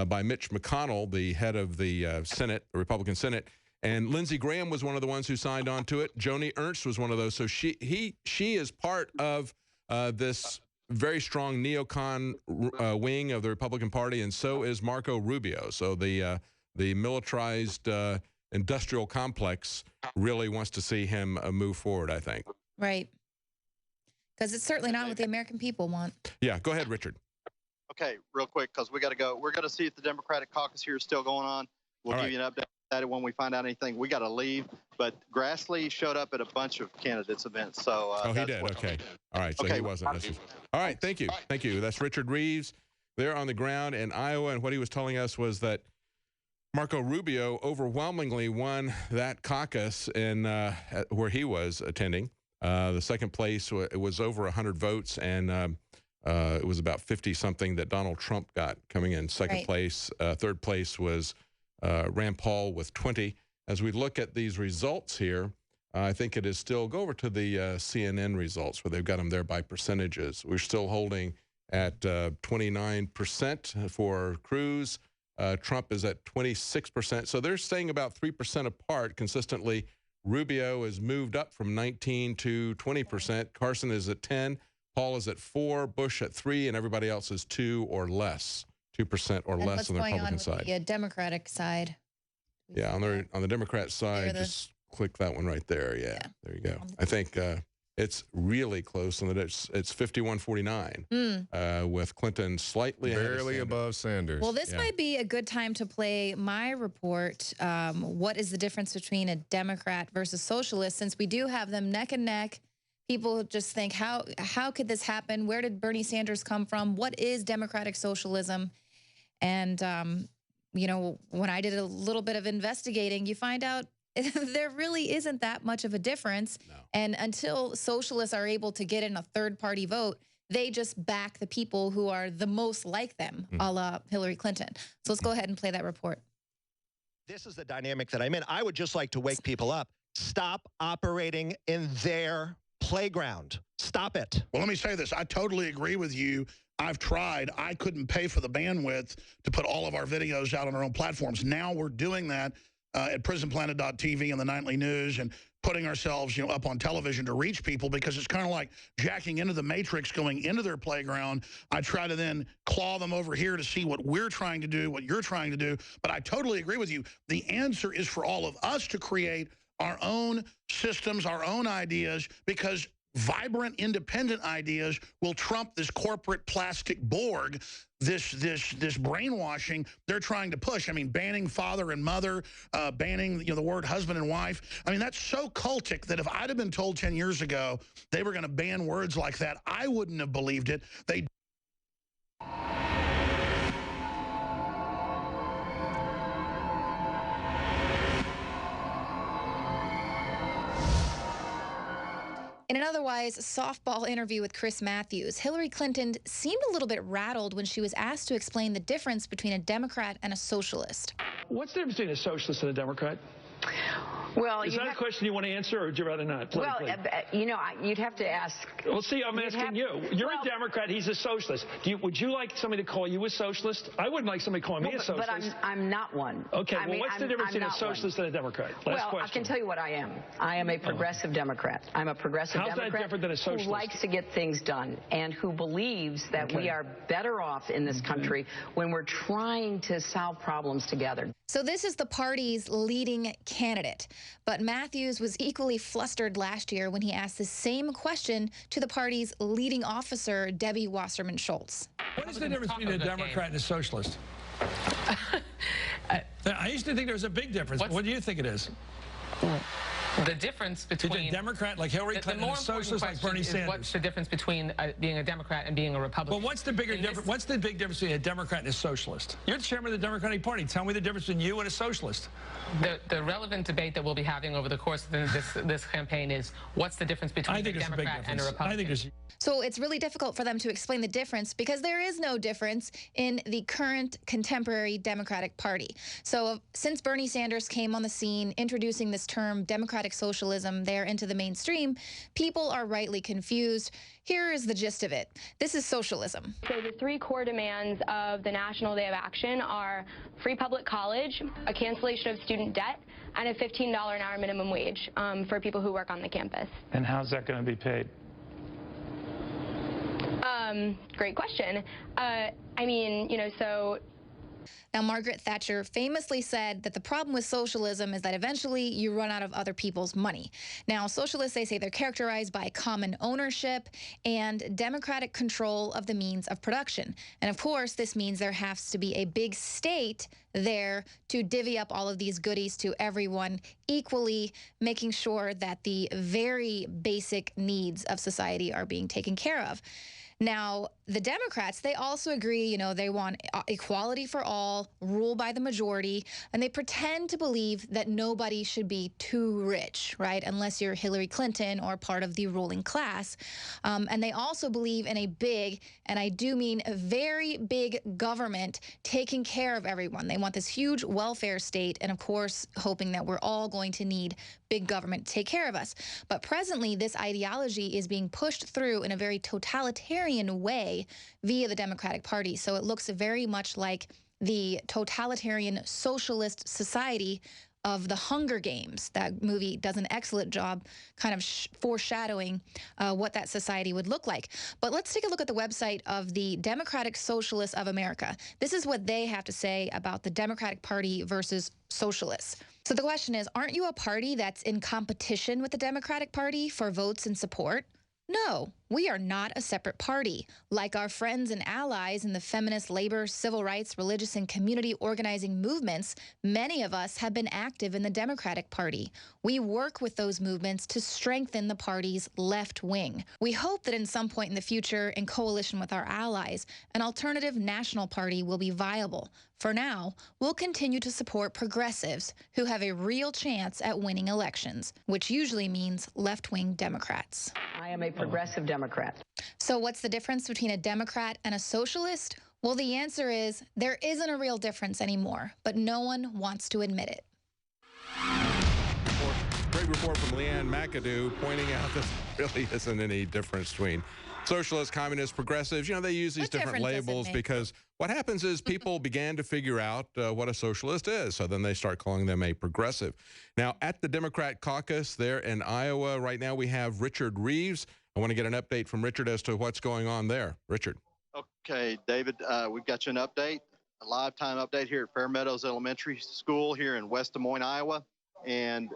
Speaker 2: by Mitch McConnell, the head of the Senate, the Republican Senate. And Lindsey Graham was one of the ones who signed on to it. Joni Ernst was one of those. So she is part of this very strong neocon wing of the Republican Party, and so is Marco Rubio. So the militarized industrial complex really wants to see him move forward, I think.
Speaker 3: Right. Because it's certainly not what the American people want.
Speaker 2: Yeah, go ahead, Richard.
Speaker 1: Okay, real quick, because we got to go. We're going to see if the Democratic caucus here is still going on. We'll give you an update on that when we find out anything. We got to leave, but Grassley showed up at a bunch of candidates' events. So
Speaker 2: oh, he did. Okay. All right. So he wasn't. All right. Thank you. Thank you. That's Richard Reeves there on the ground in Iowa, and what he was telling us was that Marco Rubio overwhelmingly won that caucus in where he was attending. The second place was over 100 votes, and it was about 50-something that Donald Trump got coming in second place. Third place was Rand Paul with 20. As we look at these results here, I think it is still, go over to the CNN results where they've got them there by percentages. We're still holding at 29% for Cruz, Trump is at 26%. So they're staying about 3% apart consistently. Rubio has moved up from 19 to 20%. Carson is at 10. Paul is at 4. Bush at 3. And everybody else is 2 or less. 2% or less on the Republican side.
Speaker 3: The Democratic side.
Speaker 2: Yeah, on the Democrat side, just click that one right there. Yeah, there you go. I think it's really close, and it's 51-49 with Clinton slightly
Speaker 4: barely above Sanders.
Speaker 3: Well, this might be a good time to play my report. What is the difference between a Democrat versus socialist? Since we do have them neck and neck, people just think, how could this happen? Where did Bernie Sanders come from? What is democratic socialism? And you know, when I did a little bit of investigating, you find out there really isn't that much of a difference. No. And until socialists are able to get in a third-party vote, they just back the people who are the most like them, a la Hillary Clinton. So let's go ahead and play that report.
Speaker 18: This is the dynamic that I'm in. I would just like to wake people up. Stop operating in their playground. Stop it.
Speaker 12: Well, let me say this. I totally agree with you. I've tried. I couldn't pay for the bandwidth to put all of our videos out on our own platforms. Now we're doing that at prisonplanet.tv and the Nightly News and putting ourselves, you know, up on television to reach people, because it's kind of like jacking into the matrix, going into their playground. I try to then claw them over here to see what we're trying to do, what you're trying to do. But I totally agree with you. The answer is for all of us to create our own systems, our own ideas, because vibrant, independent ideas will trump this corporate plastic Borg, this brainwashing they're trying to push. I mean, banning father and mother, banning, you know, the word husband and wife. I mean, that's so cultic that if I'd have been told 10 years ago they were going to ban words like that, I wouldn't have believed it. They
Speaker 3: In an otherwise softball interview with Chris Matthews, Hillary Clinton seemed a little bit rattled when she was asked to explain the difference between a Democrat and a socialist.
Speaker 19: What's the difference between a socialist and a Democrat?
Speaker 7: Well,
Speaker 19: is that a question you want to answer, or would you rather not?
Speaker 7: Well, you know, you'd have to ask.
Speaker 19: Well, see, I'm asking you. You're a Democrat. He's a socialist. Would you like somebody to call you a socialist? I wouldn't like somebody calling me a socialist.
Speaker 7: But I'm not one.
Speaker 19: Okay. Well, what's the difference between a socialist and a Democrat? Last question.
Speaker 7: I can tell you what I am. I am a progressive Democrat. I'm a progressive Democrat.
Speaker 19: How's that different than a socialist?
Speaker 7: Who likes to get things done and who believes that we are better off in this country when we're trying to solve problems together.
Speaker 3: So this is the party's leading candidate. But Matthews was equally flustered last year when he asked the same question to the party's leading officer, Debbie Wasserman Schultz.
Speaker 19: What is the difference between a Democrat and a socialist? I used to think there was a big difference. What do you think it is?
Speaker 20: The difference between
Speaker 19: a Democrat like Hillary Clinton and a socialist like Bernie Sanders.
Speaker 20: What's the difference between being a Democrat and being a Republican?
Speaker 19: Well, what's the bigger difference? What's the big difference between a Democrat and a socialist? You're the chairman of the Democratic Party. Tell me the difference between you and a socialist.
Speaker 20: The relevant debate that we'll be having over the course of this campaign is what's the difference between a Democrat and a Republican?
Speaker 3: So it's really difficult for them to explain the difference because there is no difference in the current contemporary Democratic Party. So since Bernie Sanders came on the scene introducing this term democratic socialism there into the mainstream, people are rightly confused. Here is the gist of it. This is socialism.
Speaker 21: So the three core demands of the National Day of Action are free public college, a cancellation of student debt, and a $15 an hour minimum wage for people who work on the campus.
Speaker 19: And how's that going to be paid?
Speaker 21: Great question. I mean, you know, so...
Speaker 3: Now, Margaret Thatcher famously said that the problem with socialism is that eventually you run out of other people's money. Now, socialists, they say they're characterized by common ownership and democratic control of the means of production. And of course, this means there has to be a big state there to divvy up all of these goodies to everyone equally, making sure that the very basic needs of society are being taken care of. Now, the Democrats, they also agree, you know, they want equality for all, rule by the majority, and they pretend to believe that nobody should be too rich, right, unless you're Hillary Clinton or part of the ruling class. And they also believe in a big, and I do mean a very big government taking care of everyone. They want this huge welfare state, and of course, hoping that we're all going to need big government to take care of us. But presently, this ideology is being pushed through in a very totalitarian way via the Democratic Party. So it looks very much like the totalitarian socialist society of the Hunger Games. That movie does an excellent job kind of foreshadowing what that society would look like. But let's take a look at the website of the Democratic Socialists of America. This is what they have to say about the Democratic Party versus socialists. So the question is, aren't you a party that's in competition with the Democratic Party for votes and support? No, we are not a separate party. Like our friends and allies in the feminist, labor, civil rights, religious, and community organizing movements, many of us have been active in the Democratic Party. We work with those movements to strengthen the party's left wing. We hope that in some point in the future, in coalition with our allies, an alternative national party will be viable. For now, we'll continue to support progressives who have a real chance at winning elections, which usually means left-wing Democrats.
Speaker 7: I am a progressive Democrat.
Speaker 3: So what's the difference between a Democrat and a socialist? Well, the answer is there isn't a real difference anymore, but no one wants to admit it.
Speaker 2: Great report from Leanne McAdoo pointing out that there really isn't any difference between socialists, communists, progressives. You know, they use these different labels because what happens is people began to figure out what a socialist is. So then they start calling them a progressive. Now, at the Democrat caucus there in Iowa right now, we have Richard Reeves. I want to get an update from Richard as to what's going on there. Richard.
Speaker 14: Okay, David, we've got you an update, a live time update here at Fair Meadows Elementary School here in West Des Moines, Iowa. And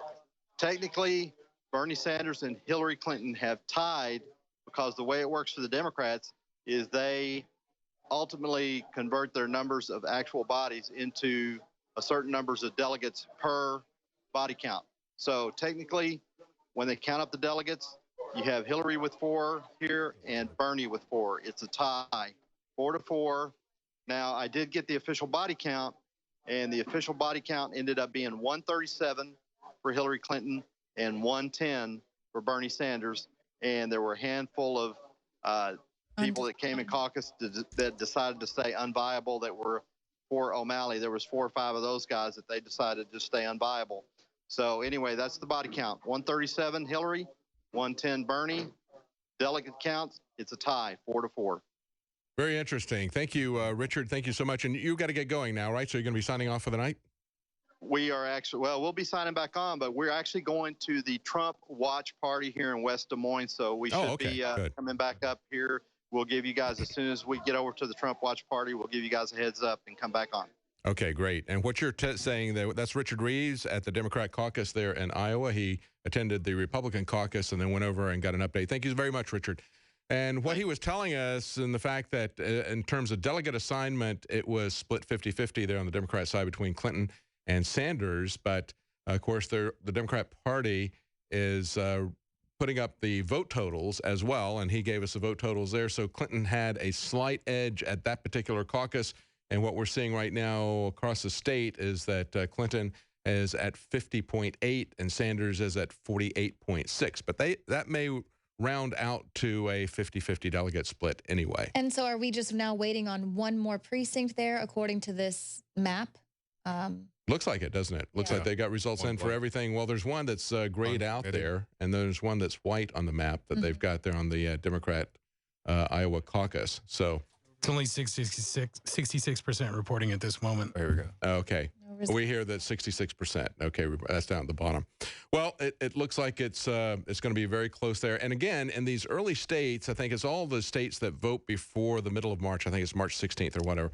Speaker 14: technically, Bernie Sanders and Hillary Clinton have tied, because the way it works for the Democrats is they ultimately convert their numbers of actual bodies into a certain numbers of delegates per body count. So technically, when they count up the delegates, you have Hillary with 4 here and Bernie with 4. It's a tie, 4-4. Now, I did get the official body count, and the official body count ended up being 137 for Hillary Clinton and 110 for Bernie Sanders. And there were a handful of people that came in caucus that decided to stay unviable that were for O'Malley. There was 4 or 5 of those guys that they decided to stay unviable. So anyway, that's the body count. 137 Hillary, 110 Bernie. Delegate counts, it's a tie, 4-4.
Speaker 2: Very interesting. Thank you, Richard. Thank you so much. And you've got to get going now, right? So you're going to be signing off for the night?
Speaker 14: We are actually, well, we'll be signing back on, but we're actually going to the Trump watch party here in West Des Moines. So we should be coming back up here. We'll give you guys, as soon as we get over to the Trump watch party, we'll give you guys a heads up and come back on.
Speaker 2: Okay, great. And what you're saying, that's Richard Reeves at the Democrat caucus there in Iowa. He attended the Republican caucus and then went over and got an update. Thank you very much, Richard. And what he was telling us, in the fact that in terms of delegate assignment, it was split 50-50 there on the Democrat side between Clinton and Sanders. But, of course, the Democrat Party is putting up the vote totals as well, and he gave us the vote totals there. So Clinton had a slight edge at that particular caucus. And what we're seeing right now across the state is that Clinton is at 50.8 and Sanders is at 48.6. But that may round out to a 50-50 delegate split anyway.
Speaker 3: And so are we just now waiting on one more precinct there according to this map?
Speaker 2: Looks like it, doesn't it? Looks like they got results in for everything. Well, there's one that's grayed out there, and there's one that's white on the map that they've got there on the Democrat Iowa caucus. So
Speaker 8: it's only 66% reporting at this moment.
Speaker 2: There we go. Okay. We hear that 66%. Okay, that's down at the bottom. Well, it looks like it's going to be very close there. And again, in these early states, I think it's all the states that vote before the middle of March. I think it's March 16th or whatever.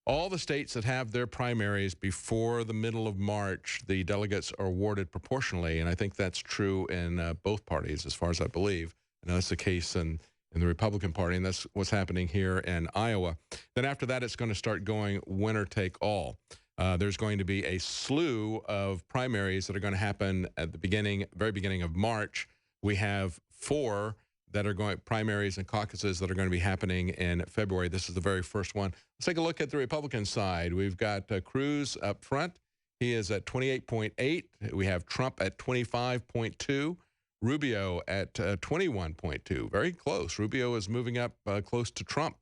Speaker 2: All the states that have their primaries before the middle of March, the delegates are awarded proportionally, and I think that's true in both parties, as far as I believe. And that's the case in the Republican Party, and that's what's happening here in Iowa. Then after that, it's going to start going winner take all. There's going to be a slew of primaries that are going to happen at the very beginning of March. We have 4 that are going primaries and caucuses that are going to be happening in February. This is the very first one. Let's take a look at the Republican side. We've got Cruz up front. He is at 28.8. We have Trump at 25.2. Rubio at 21.2. Very close. Rubio is moving up close to Trump.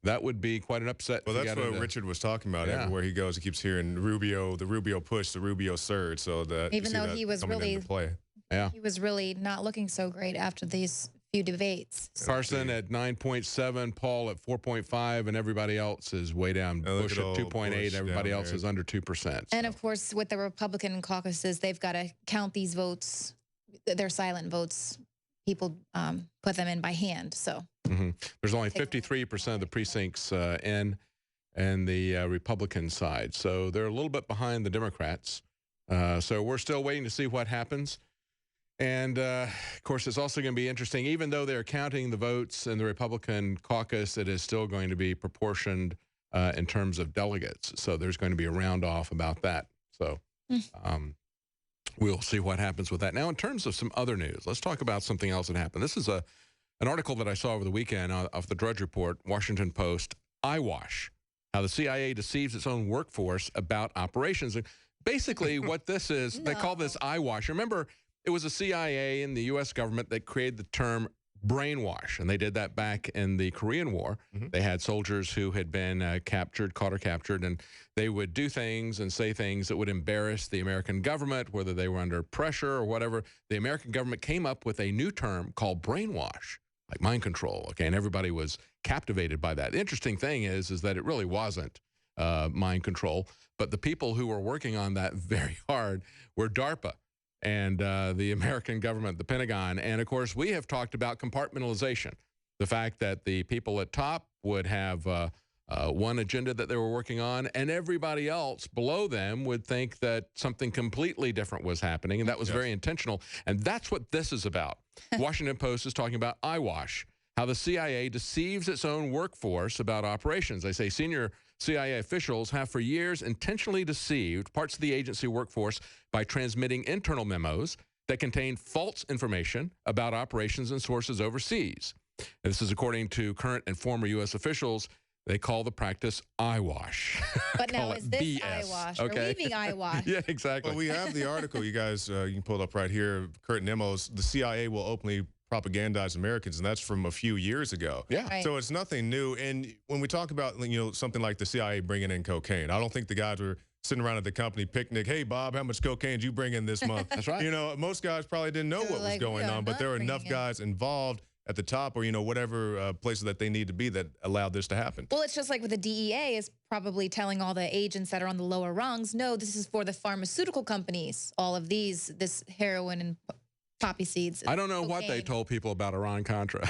Speaker 2: That would be quite an upset.
Speaker 4: Well, that's what Richard was talking about. Yeah. Everywhere he goes, he keeps hearing Rubio, the Rubio push, the Rubio surge. So that
Speaker 3: even though he was really,
Speaker 2: he
Speaker 3: was really not looking so great after these few debates.
Speaker 2: Carson at 9.7, Paul at 4.5, and everybody else is way down. Bush at 2.8, everybody else is under 2%.
Speaker 3: And of course, with the Republican caucuses, they've got to count these votes, their silent votes. People put them in by hand. So
Speaker 2: there's only 53% of the precincts in the Republican side. So they're a little bit behind the Democrats. So we're still waiting to see what happens. And, of course, it's also going to be interesting. Even though they're counting the votes in the Republican caucus, it is still going to be proportioned in terms of delegates. So there's going to be a round off about that. So we'll see what happens with that. Now, in terms of some other news, let's talk about something else that happened. This is an article that I saw over the weekend off the Drudge Report, Washington Post, eyewash, how the CIA deceives its own workforce about operations. And basically what this is, they call this eyewash. Remember, it was the CIA and the U.S. government that created the term brainwash, and they did that back in the Korean War. They had soldiers who had been caught or captured, and they would do things and say things that would embarrass the American government, whether they were under pressure or whatever. The American government came up with a new term called brainwash, like mind control, okay, and everybody was captivated by that. The interesting thing is that it really wasn't mind control, but the people who were working on that very hard were DARPA and the American government, the Pentagon. And, of course, we have talked about compartmentalization, the fact that the people at top would have one agenda that they were working on, and everybody else below them would think that something completely different was happening, and that was very intentional. And that's what this is about. Washington Post is talking about eyewash, how the CIA deceives its own workforce about operations. They say senior CIA officials have for years intentionally deceived parts of the agency workforce by transmitting internal memos that contain false information about operations and sources overseas. And this is according to current and former U.S. officials. They call the practice eyewash.
Speaker 3: But now, is this eyewash?
Speaker 2: Okay.
Speaker 3: Are we being eyewash?
Speaker 2: Yeah, exactly.
Speaker 4: Well, we have the article, you guys, you can pull it up right here. Current memos, the CIA will openly propagandize Americans, and that's from a few years ago.
Speaker 2: Yeah.
Speaker 3: Right.
Speaker 4: So it's nothing new. And when we talk about, something like the CIA bringing in cocaine, I don't think the guys were sitting around at the company picnic, hey, Bob, how much cocaine did you bring in this month?
Speaker 2: That's right.
Speaker 4: Most guys probably didn't know what was going on, but there were enough guys involved at the top or, whatever places that they need to be that allowed this to happen.
Speaker 3: Well, it's just like with the DEA is probably telling all the agents that are on the lower rungs, no, this is for the pharmaceutical companies, all of this heroin and poppy seeds.
Speaker 2: I don't know what they told people about Iran-Contra.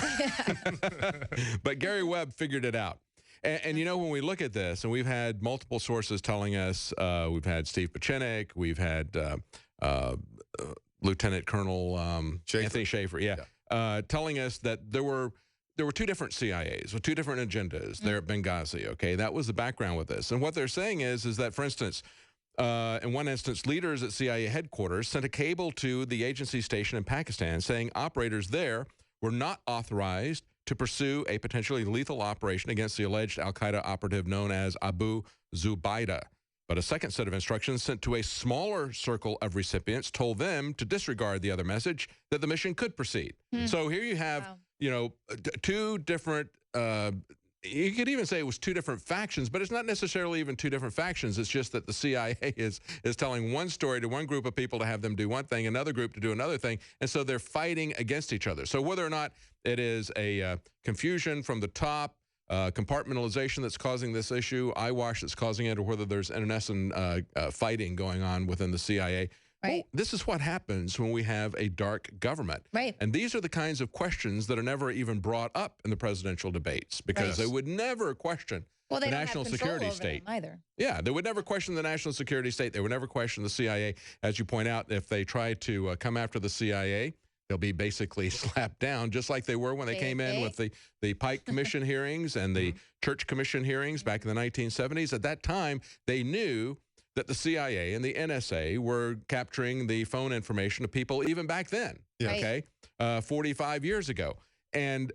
Speaker 2: But Gary Webb figured it out. And when we look at this, and we've had multiple sources telling us, we've had Steve Pachinek, we've had Lieutenant Colonel Anthony Schaefer, telling us that there were two different CIAs with two different agendas there at Benghazi, okay? That was the background with this. And what they're saying is that, for instance, in one instance, leaders at CIA headquarters sent a cable to the agency station in Pakistan saying operators there were not authorized to pursue a potentially lethal operation against the alleged al-Qaeda operative known as Abu Zubaydah. But a second set of instructions sent to a smaller circle of recipients told them to disregard the other message that the mission could proceed. So here you have, two different you could even say it was two different factions, but it's not necessarily even two different factions. It's just that the CIA is telling one story to one group of people to have them do one thing, another group to do another thing, and so they're fighting against each other. So whether or not it is a confusion from the top, compartmentalization that's causing this issue, eyewash that's causing it, or whether there's internecine fighting going on within the CIA, well, this is what happens when we have a dark government.
Speaker 3: Right.
Speaker 2: And these are the kinds of questions that are never even brought up in the presidential debates because they would never question the national security state.
Speaker 3: Either.
Speaker 2: Yeah, they would never question the national security state. They would never question the CIA. As you point out, if they try to come after the CIA, they'll be basically slapped down, just like they were when they came in with the Pike Commission hearings and the Church Commission hearings back in the 1970s. At that time, they knew that the CIA and the NSA were capturing the phone information of people even back then, 45 years ago. And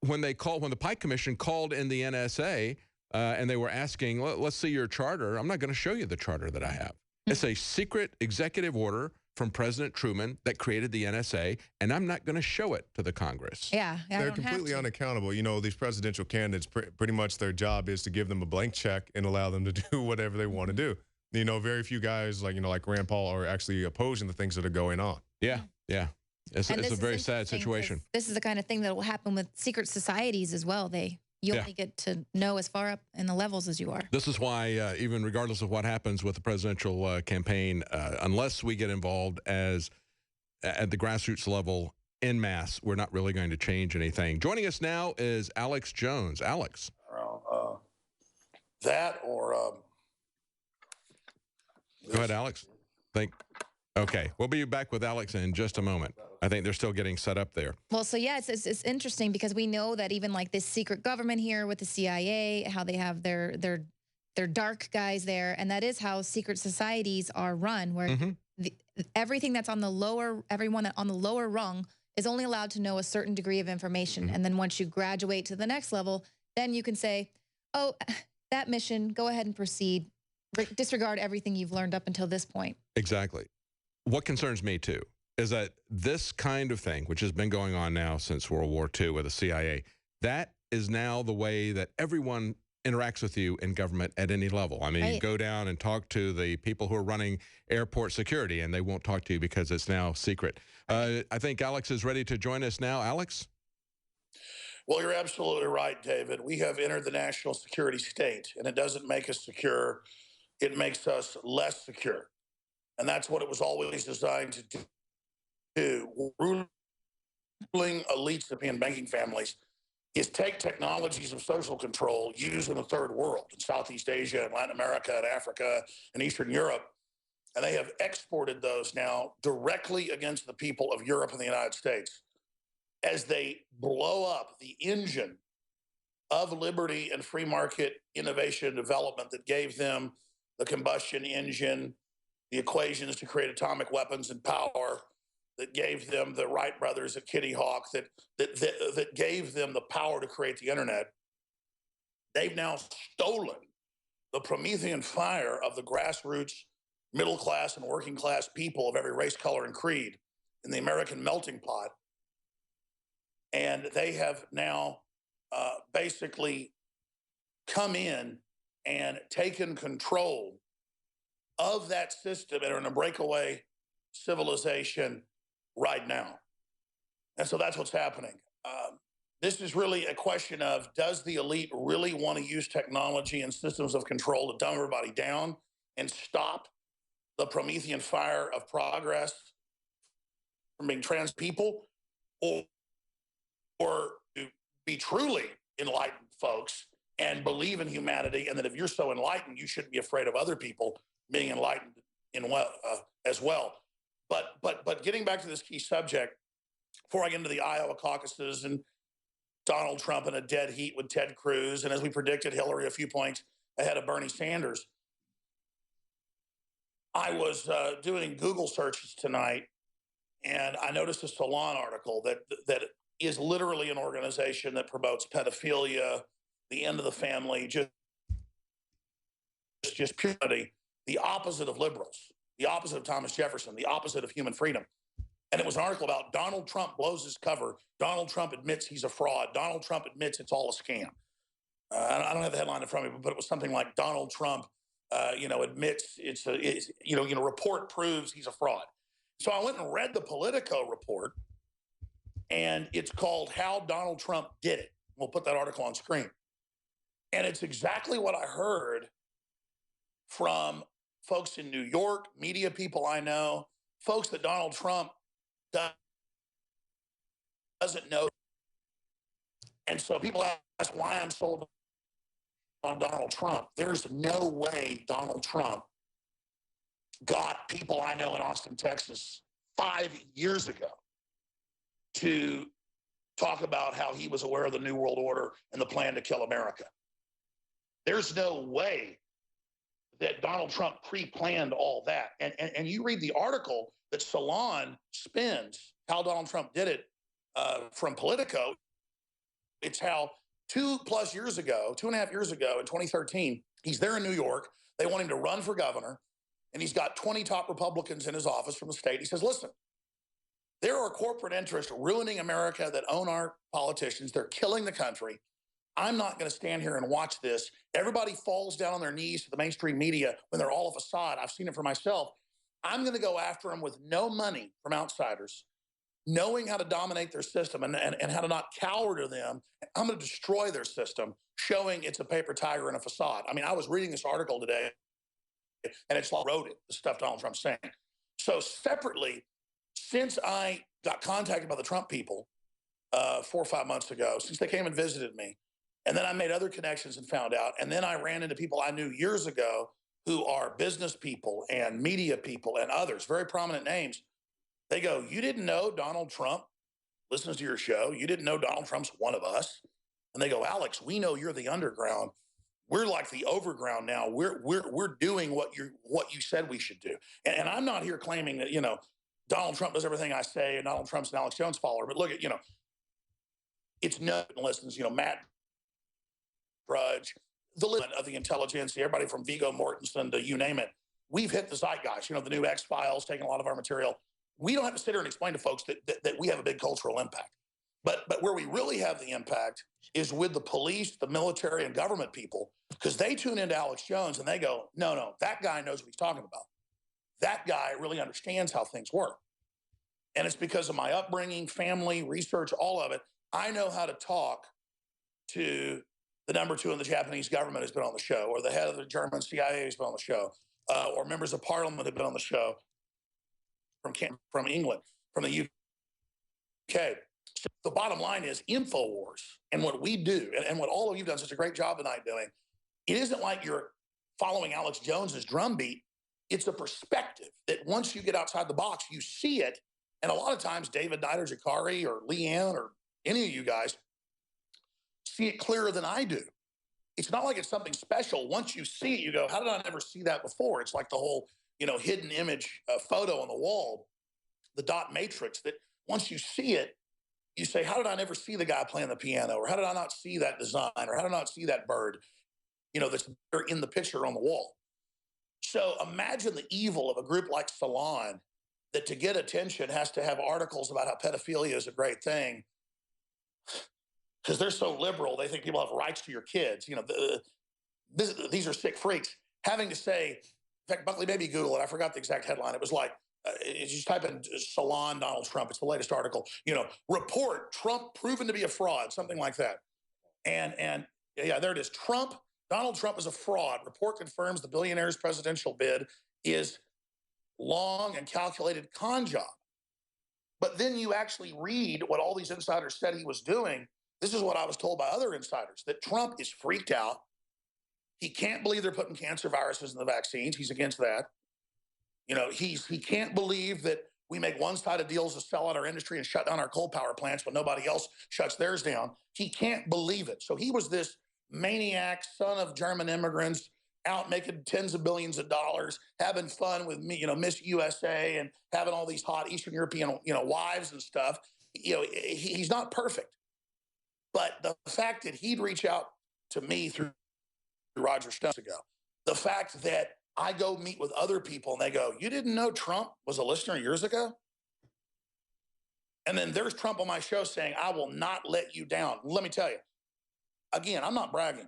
Speaker 2: when the Pike Commission called in the NSA and they were asking, let's see your charter, I'm not going to show you the charter that I have. It's a secret executive order from President Truman that created the NSA, and I'm not going to show it to the Congress.
Speaker 3: Yeah,
Speaker 4: they're completely unaccountable. These presidential candidates, pretty much their job is to give them a blank check and allow them to do whatever they want to do. Very few guys like Rand Paul are actually opposing the things that are going on.
Speaker 2: Yeah. It's a very sad situation.
Speaker 3: This is the kind of thing that will happen with secret societies as well. You only get to know as far up in the levels as you are.
Speaker 2: This is why, even regardless of what happens with the presidential campaign, unless we get involved at the grassroots level en masse, we're not really going to change anything. Joining us now is Alex Jones. Alex.
Speaker 6: That or...
Speaker 2: Go ahead, Alex. Okay, we'll be back with Alex in just a moment. I think they're still getting set up there.
Speaker 3: Well, so yeah, it's interesting because we know that even like this secret government here with the CIA, how they have their dark guys there, and that is how secret societies are run, where everything that's on the everyone on the lower rung is only allowed to know a certain degree of information, and then once you graduate to the next level, then you can say, oh, that mission, go ahead and proceed. Disregard everything you've learned up until this point.
Speaker 2: Exactly. What concerns me, too, is that this kind of thing, which has been going on now since World War II with the CIA, that is now the way that everyone interacts with you in government at any level. I mean, you go down and talk to the people who are running airport security, and they won't talk to you because it's now secret. I think Alex is ready to join us now. Alex?
Speaker 6: Well, you're absolutely right, David. We have entered the national security state, and it doesn't make us secure. It makes us less secure. And that's what it was always designed to do. Ruling elites and banking families is take technologies of social control used in the third world, in Southeast Asia and Latin America and Africa and Eastern Europe, and they have exported those now directly against the people of Europe and the United States as they blow up the engine of liberty and free market innovation and development that gave them the combustion engine, the equations to create atomic weapons and power, that gave them the Wright brothers at Kitty Hawk, that gave them the power to create the internet. They've now stolen the Promethean fire of the grassroots, middle class and working class people of every race, color, and creed in the American melting pot. And they have now basically come in and taken control of that system and are in a breakaway civilization right now. And so that's what's happening. This is really a question of, does the elite really want to use technology and systems of control to dumb everybody down and stop the Promethean fire of progress from being trans people, or to be truly enlightened folks and believe in humanity, and that if you're so enlightened, you shouldn't be afraid of other people being enlightened as well. But getting back to this key subject, before I get into the Iowa caucuses and Donald Trump in a dead heat with Ted Cruz, and as we predicted, Hillary a few points ahead of Bernie Sanders, I was doing Google searches tonight, and I noticed a Salon article that is literally an organization that promotes pedophilia, the end of the family, just purity, the opposite of liberals, the opposite of Thomas Jefferson, the opposite of human freedom. And it was an article about Donald Trump blows his cover. Donald Trump admits he's a fraud. Donald Trump admits it's all a scam. I don't have the headline in front of me, but it was something like Donald Trump, admits report proves he's a fraud. So I went and read the Politico report, and it's called How Donald Trump Did It. We'll put that article on screen. And it's exactly what I heard from folks in New York, media people I know, folks that Donald Trump doesn't know. And so people ask why I'm sold on Donald Trump. There's no way Donald Trump got people I know in Austin, Texas 5 years ago to talk about how he was aware of the New World Order and the plan to kill America. There's no way that Donald Trump pre-planned all that. And you read the article that Salon spins, How Donald Trump Did It, from Politico. It's how 2.5 years ago, in 2013, he's there in New York. They want him to run for governor, and he's got 20 top Republicans in his office from the state. He says, listen, there are corporate interests ruining America that own our politicians. They're killing the country. I'm not going to stand here and watch this. Everybody falls down on their knees to the mainstream media when they're all a facade. I've seen it for myself. I'm going to go after them with no money from outsiders. knowing how to dominate their system and how to not cower to them. I'm going to destroy their system, showing it's a paper tiger and a facade. I mean, I was reading this article today, and it's all wrote it, the stuff Donald Trump's saying. So separately, since I got contacted by the Trump people 4 or 5 months ago, since they came and visited me, and then I made other connections and found out, and then I ran into people I knew years ago who are business people and media people and others, very prominent names. They go, you didn't know Donald Trump listens to your show. You didn't know Donald Trump's one of us. And they go, Alex, we know you're the underground. We're like the overground now. We're doing what you said we should do. And I'm not here claiming that, you know, Donald Trump does everything I say and Donald Trump's an Alex Jones follower. But look at, you know, it's no listens, you know, Matt Drudge, the limit of the intelligentsia, everybody from Viggo Mortensen to you name it. We've hit the zeitgeist, you know, the new X-Files, taking a lot of our material. We don't have to sit here and explain to folks that we have a big cultural impact. But where we really have the impact is with the police, the military, and government people, because they tune into Alex Jones and they go, no, that guy knows what he's talking about. That guy really understands how things work. And it's because of my upbringing, family, research, all of it. I know how to talk to the number 2 in the Japanese government who's been on the show, or the head of the German CIA who's been on the show, or members of parliament who've been on the show from England, from the UK. So the bottom line is InfoWars and what we do, and what all of you've done such a great job tonight doing, it isn't like you're following Alex Jones's drumbeat. It's a perspective that once you get outside the box, you see it. And a lot of times, David Knight or Jakari or Leanne or any of you guys see it clearer than I do. It's not like it's something special. Once you see it, you go, how did I never see that before? It's like the whole, you know, hidden image photo on the wall, the dot matrix, that once you see it, you say, how did I never see the guy playing the piano? Or how did I not see that design? Or how did I not see that bird, you know, that's in the picture on the wall? So imagine the evil of a group like Salon that to get attention has to have articles about how pedophilia is a great thing. Because they're so liberal, they think people have rights to your kids. You know, these are sick freaks. Having to say, in fact, Buckley, maybe Google it. I forgot the exact headline. It was like, you just type in Salon Donald Trump. It's the latest article. You know, report Trump proven to be a fraud, something like that. And yeah, there it is. Donald Trump is a fraud. Report confirms the billionaire's presidential bid is long and calculated con job. But then you actually read what all these insiders said he was doing. This is what I was told by other insiders, that Trump is freaked out. He can't believe they're putting cancer viruses in the vaccines. He's against that. You know, he can't believe that we make one-sided deals to sell out our industry and shut down our coal power plants, but nobody else shuts theirs down. He can't believe it. So he was this maniac, son of German immigrants, out making tens of billions of dollars, having fun with me, you know, Miss USA, and having all these hot Eastern European, you know, wives and stuff. You know, he's not perfect. But the fact that he'd reach out to me through Roger Stone ago, the fact that I go meet with other people and they go, you didn't know Trump was a listener years ago? And then there's Trump on my show saying, I will not let you down. Let me tell you, again, I'm not bragging.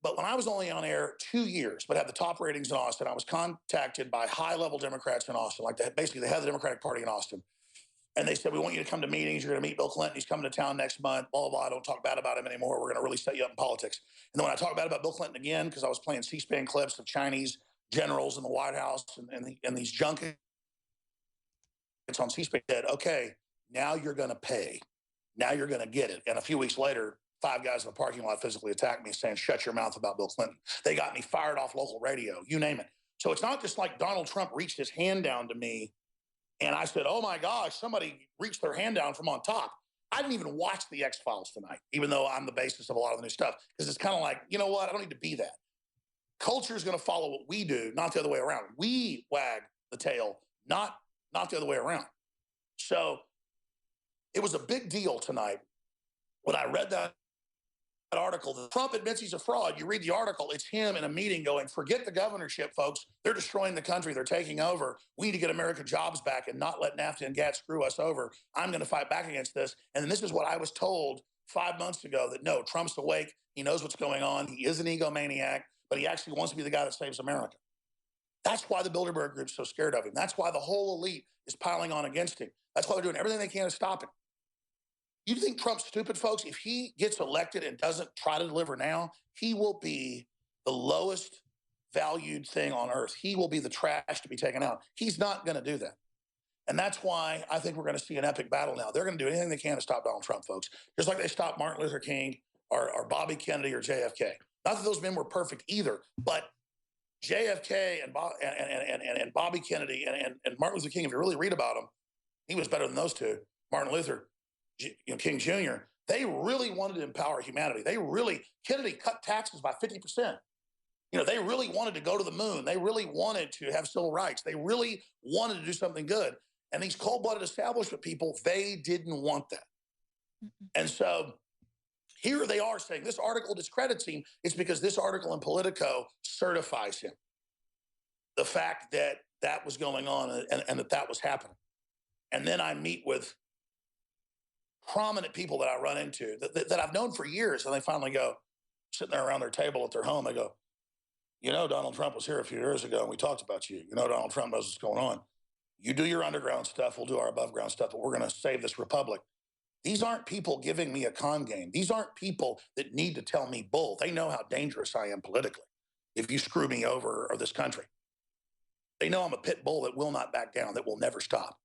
Speaker 6: But when I was only on air 2 years, but had the top ratings in Austin, I was contacted by high-level Democrats in Austin, like basically the head of the Democratic Party in Austin. And they said, we want you to come to meetings. You're going to meet Bill Clinton. He's coming to town next month, blah, blah, blah. Don't talk bad about him anymore. We're going to really set you up in politics. And then when I talk bad about Bill Clinton again, because I was playing C-SPAN clips of Chinese generals in the White House and these junkets on C-SPAN, said, okay, now you're going to pay. Now you're going to get it. And a few weeks later, 5 guys in the parking lot physically attacked me saying, shut your mouth about Bill Clinton. They got me fired off local radio, you name it. So it's not just like Donald Trump reached his hand down to me and I said, oh my gosh, somebody reached their hand down from on top. I didn't even watch the X-Files tonight, even though I'm the basis of a lot of the new stuff, because it's kind of like, you know what? I don't need to be that. Culture is going to follow what we do, not the other way around. We wag the tail, not the other way around. So it was a big deal tonight when I read that article that Trump admits he's a fraud. You read the article, it's him in a meeting going, forget the governorship, folks. They're destroying the country. They're taking over. We need to get American jobs back and not let NAFTA and GATT screw us over. I'm going to fight back against this. And then this is what I was told 5 months ago, that no, Trump's awake. He knows what's going on. He is an egomaniac, but he actually wants to be the guy that saves America. That's why the Bilderberg Group's so scared of him. That's why the whole elite is piling on against him. That's why they're doing everything they can to stop him. You think Trump's stupid, folks? If he gets elected and doesn't try to deliver now, he will be the lowest valued thing on earth. He will be the trash to be taken out. He's not going to do that. And that's why I think we're going to see an epic battle now. They're going to do anything they can to stop Donald Trump, folks. Just like they stopped Martin Luther King or Bobby Kennedy or JFK. Not that those men were perfect either, but JFK and Bobby Kennedy and Martin Luther King, if you really read about them, he was better than those two. Martin Luther King Jr., they really wanted to empower humanity. Kennedy cut taxes by 50%. They really wanted to go to the moon. They really wanted to have civil rights. They really wanted to do something good. And these cold-blooded establishment people, they didn't want that. And so here they are saying this article discredits him. It's because this article in Politico certifies him. The fact that that was going on and that was happening. And then I meet with prominent people that I run into that I've known for years, and they finally go, sitting there around their table at their home, they go, Donald Trump was here a few years ago, and we talked about you. Donald Trump knows what's going on. You do your underground stuff, we'll do our above ground stuff, but we're going to save this republic. These aren't people giving me a con game. These aren't people that need to tell me bull. They know how dangerous I am politically if you screw me over or this country. They know I'm a pit bull that will not back down, that will never stop.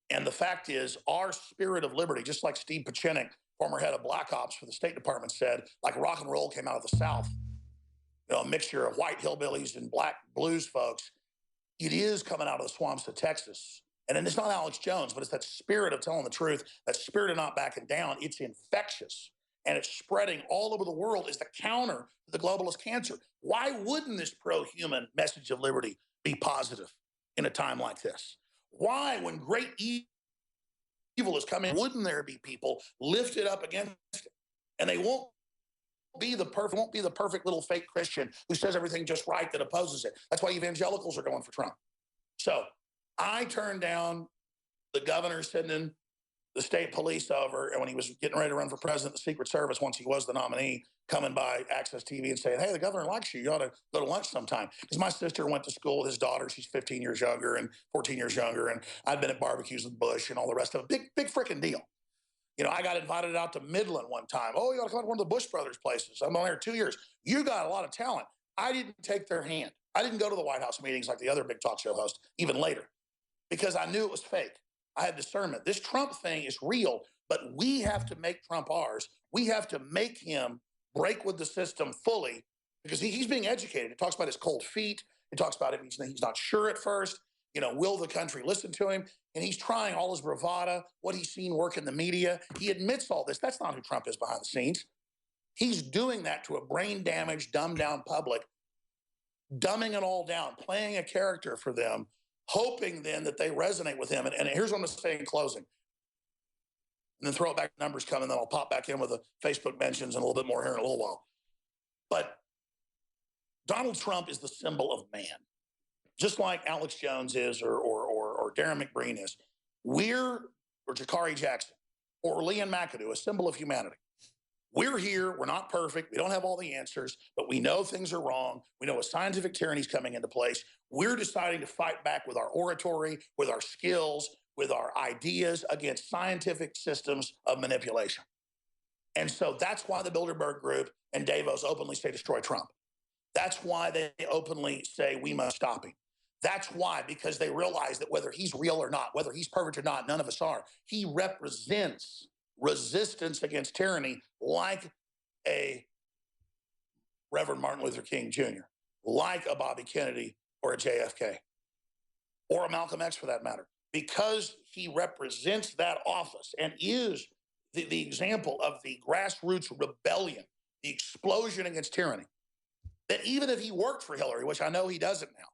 Speaker 6: And the fact is, our spirit of liberty, just like Steve Pachinik, former head of Black Ops for the State Department, said, like rock and roll came out of the South, a mixture of white hillbillies and black blues folks. It is coming out of the swamps of Texas. And it's not Alex Jones, but it's that spirit of telling the truth, that spirit of not backing down. It's infectious, and it's spreading all over the world as the counter to the globalist cancer. Why wouldn't this pro-human message of liberty be positive in a time like this? Why, when great evil is coming, wouldn't there be people lifted up against it? And they won't be the perfect little fake Christian who says everything just right that opposes it. That's why evangelicals are going for Trump. So I turned down the governor sending the state police over, and when he was getting ready to run for president, the Secret Service, once he was the nominee, coming by Access TV and saying, hey, the governor likes you. You ought to go to lunch sometime. Because my sister went to school with his daughter. She's 15 years younger and 14 years younger. And I'd been at barbecues with Bush and all the rest of it. Big freaking deal. I got invited out to Midland one time. Oh, you ought to come to one of the Bush brothers places. I'm on there 2 years. You got a lot of talent. I didn't take their hand. I didn't go to the White House meetings like the other big talk show host, even later, because I knew it was fake. I had discernment. This Trump thing is real, but we have to make Trump ours. We have to make him break with the system fully, because he's being educated. It talks about his cold feet. It talks about if he's not sure at first. Will the country listen to him? And he's trying all his bravado, what he's seen work in the media. He admits all this. That's not who Trump is behind the scenes. He's doing that to a brain-damaged, dumbed-down public, dumbing it all down, playing a character for them, hoping then that they resonate with him. And here's what I'm going to say in closing. And then throw it back to numbers coming, and then I'll pop back in with the Facebook mentions and a little bit more here in a little while. But Donald Trump is the symbol of man. Just like Alex Jones is or Darren McBreen is. Or Jakari Jackson, or Leanne McAdoo, a symbol of humanity. We're here. We're not perfect. We don't have all the answers, but we know things are wrong. We know a scientific tyranny is coming into place. We're deciding to fight back with our oratory, with our skills, with our ideas against scientific systems of manipulation. And so that's why the Bilderberg Group and Davos openly say destroy Trump. That's why they openly say we must stop him. That's why, because they realize that whether he's real or not, whether he's perfect or not, none of us are. He represents resistance against tyranny like a Reverend Martin Luther King Jr., like a Bobby Kennedy or a JFK, or a Malcolm X for that matter, because he represents that office and is the example of the grassroots rebellion, the explosion against tyranny, that even if he worked for Hillary, which I know he doesn't now,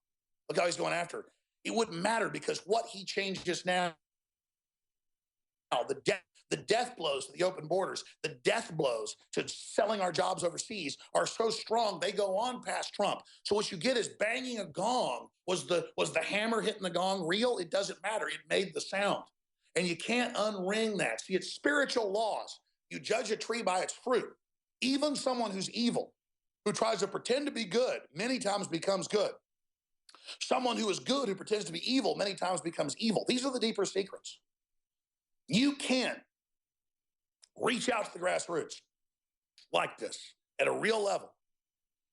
Speaker 6: look how he's going after her, it wouldn't matter, because what he changes now, the death blows to the open borders, the death blows to selling our jobs overseas are so strong they go on past Trump. So what you get is banging a gong. Was the hammer hitting the gong real? It doesn't matter. It made the sound. And you can't unring that. See, it's spiritual laws. You judge a tree by its fruit. Even someone who's evil, who tries to pretend to be good, many times becomes good. Someone who is good, who pretends to be evil, many times becomes evil. These are the deeper secrets. You can reach out to the grassroots like this at a real level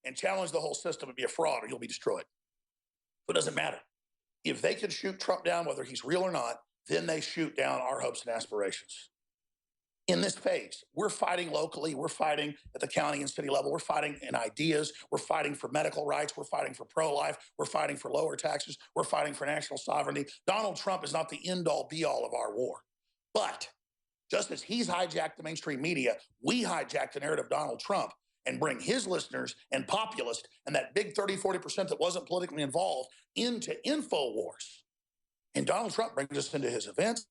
Speaker 6: and challenge the whole system and be a fraud, or you'll be destroyed. But it doesn't matter. If they can shoot Trump down, whether he's real or not, then they shoot down our hopes and aspirations. In this phase, we're fighting locally, we're fighting at the county and city level, we're fighting in ideas, we're fighting for medical rights, we're fighting for pro-life, we're fighting for lower taxes, we're fighting for national sovereignty. Donald Trump is not the end-all be-all of our war. But just as he's hijacked the mainstream media, we hijacked the narrative of Donald Trump and bring his listeners and populists and that big 30-40% that wasn't politically involved into InfoWars. And Donald Trump brings us into his events.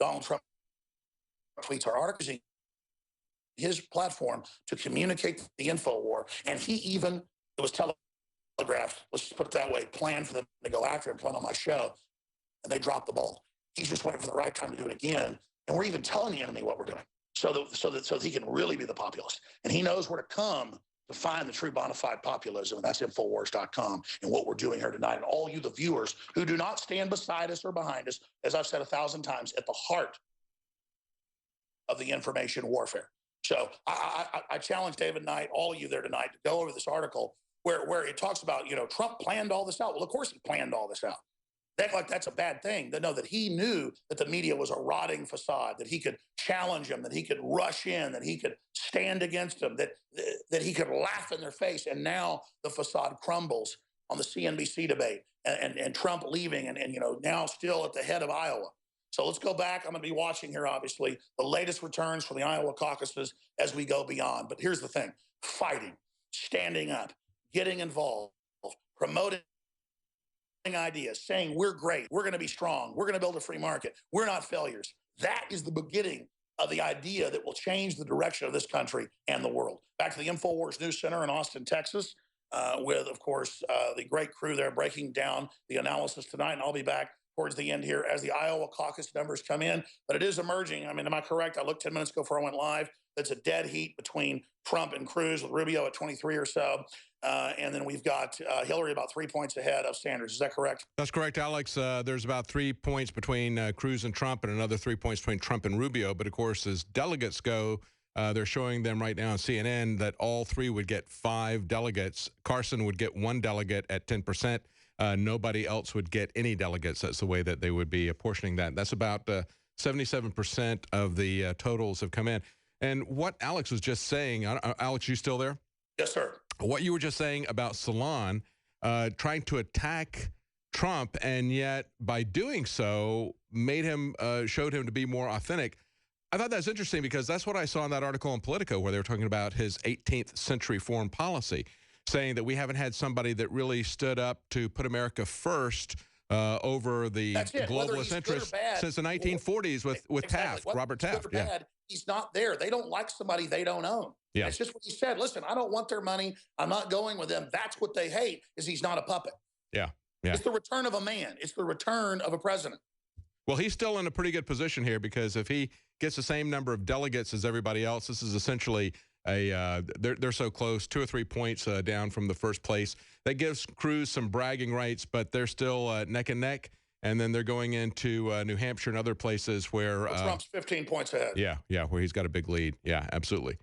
Speaker 6: Donald Trump tweets our articles, his platform to communicate the info war. And he even, it was telegraphed, let's just put it that way, planned for them to go after him, put on my show, and they dropped the ball. He's just waiting for the right time to do it again. And we're even telling the enemy what we're doing so that he can really be the populist. And he knows where to come to find the true bona fide populism, and that's NoWorldOrder.com, and what we're doing here tonight. And all you, the viewers, who do not stand beside us or behind us, as I've said 1,000 times, at the heart of the information warfare. So I challenge David Knight, all of you there tonight, to go over this article where it talks about, Trump planned all this out. Well, of course he planned all this out. They act like that's a bad thing. They know that he knew that the media was a rotting facade, that he could challenge them, that he could rush in, that he could stand against them, that he could laugh in their face. And now the facade crumbles on the CNBC debate and Trump leaving and now still at the head of Iowa. So let's go back. I'm going to be watching here, obviously, the latest returns from the Iowa caucuses as we go beyond. But here's the thing. Fighting, standing up, getting involved, promoting ideas, saying we're great, we're going to be strong, we're going to build a free market, we're not failures. That is the beginning of the idea that will change the direction of this country and the world. Back to the InfoWars News Center in Austin, Texas, with, of course, the great crew there breaking down the analysis tonight. And I'll be back towards the end here as the Iowa caucus numbers come in. But it is emerging. I mean, am I correct? I looked 10 minutes ago before I went live. That's a dead heat between Trump and Cruz, with Rubio at 23 or so. And then we've got Hillary about 3 points ahead of Sanders. Is that correct?
Speaker 2: That's correct, Alex. There's about 3 points between Cruz and Trump and another 3 points between Trump and Rubio. But, of course, as delegates go, they're showing them right now on CNN that all three would get 5 delegates. Carson would get 1 delegate at 10%. Nobody else would get any delegates. That's the way that they would be apportioning that. That's about 77% of the totals have come in. And what Alex was just saying, Alex, you still there?
Speaker 6: Yes, sir.
Speaker 2: What you were just saying about Salon trying to attack Trump, and yet by doing so showed him to be more authentic. I thought that's interesting because that's what I saw in that article in Politico where they were talking about his 18th century foreign policy, saying that we haven't had somebody that really stood up to put America first over the globalist interests since the 1940s with Taft, Robert Taft.
Speaker 6: Good or bad, he's not there. They don't like somebody they don't own.
Speaker 2: Yeah.
Speaker 6: It's just what he said. Listen, I don't want their money. I'm not going with them. That's what they hate, is he's not a puppet.
Speaker 2: Yeah. Yeah.
Speaker 6: It's the return of a man. It's the return of a president.
Speaker 2: Well, he's still in a pretty good position here because if he gets the same number of delegates as everybody else, this is essentially they're so close, 2 or 3 points down from the first place. That gives Cruz some bragging rights, but they're still neck and neck. And then they're going into New Hampshire and other places where
Speaker 6: Trump's 15 points ahead.
Speaker 2: Yeah, where he's got a big lead. Yeah, absolutely.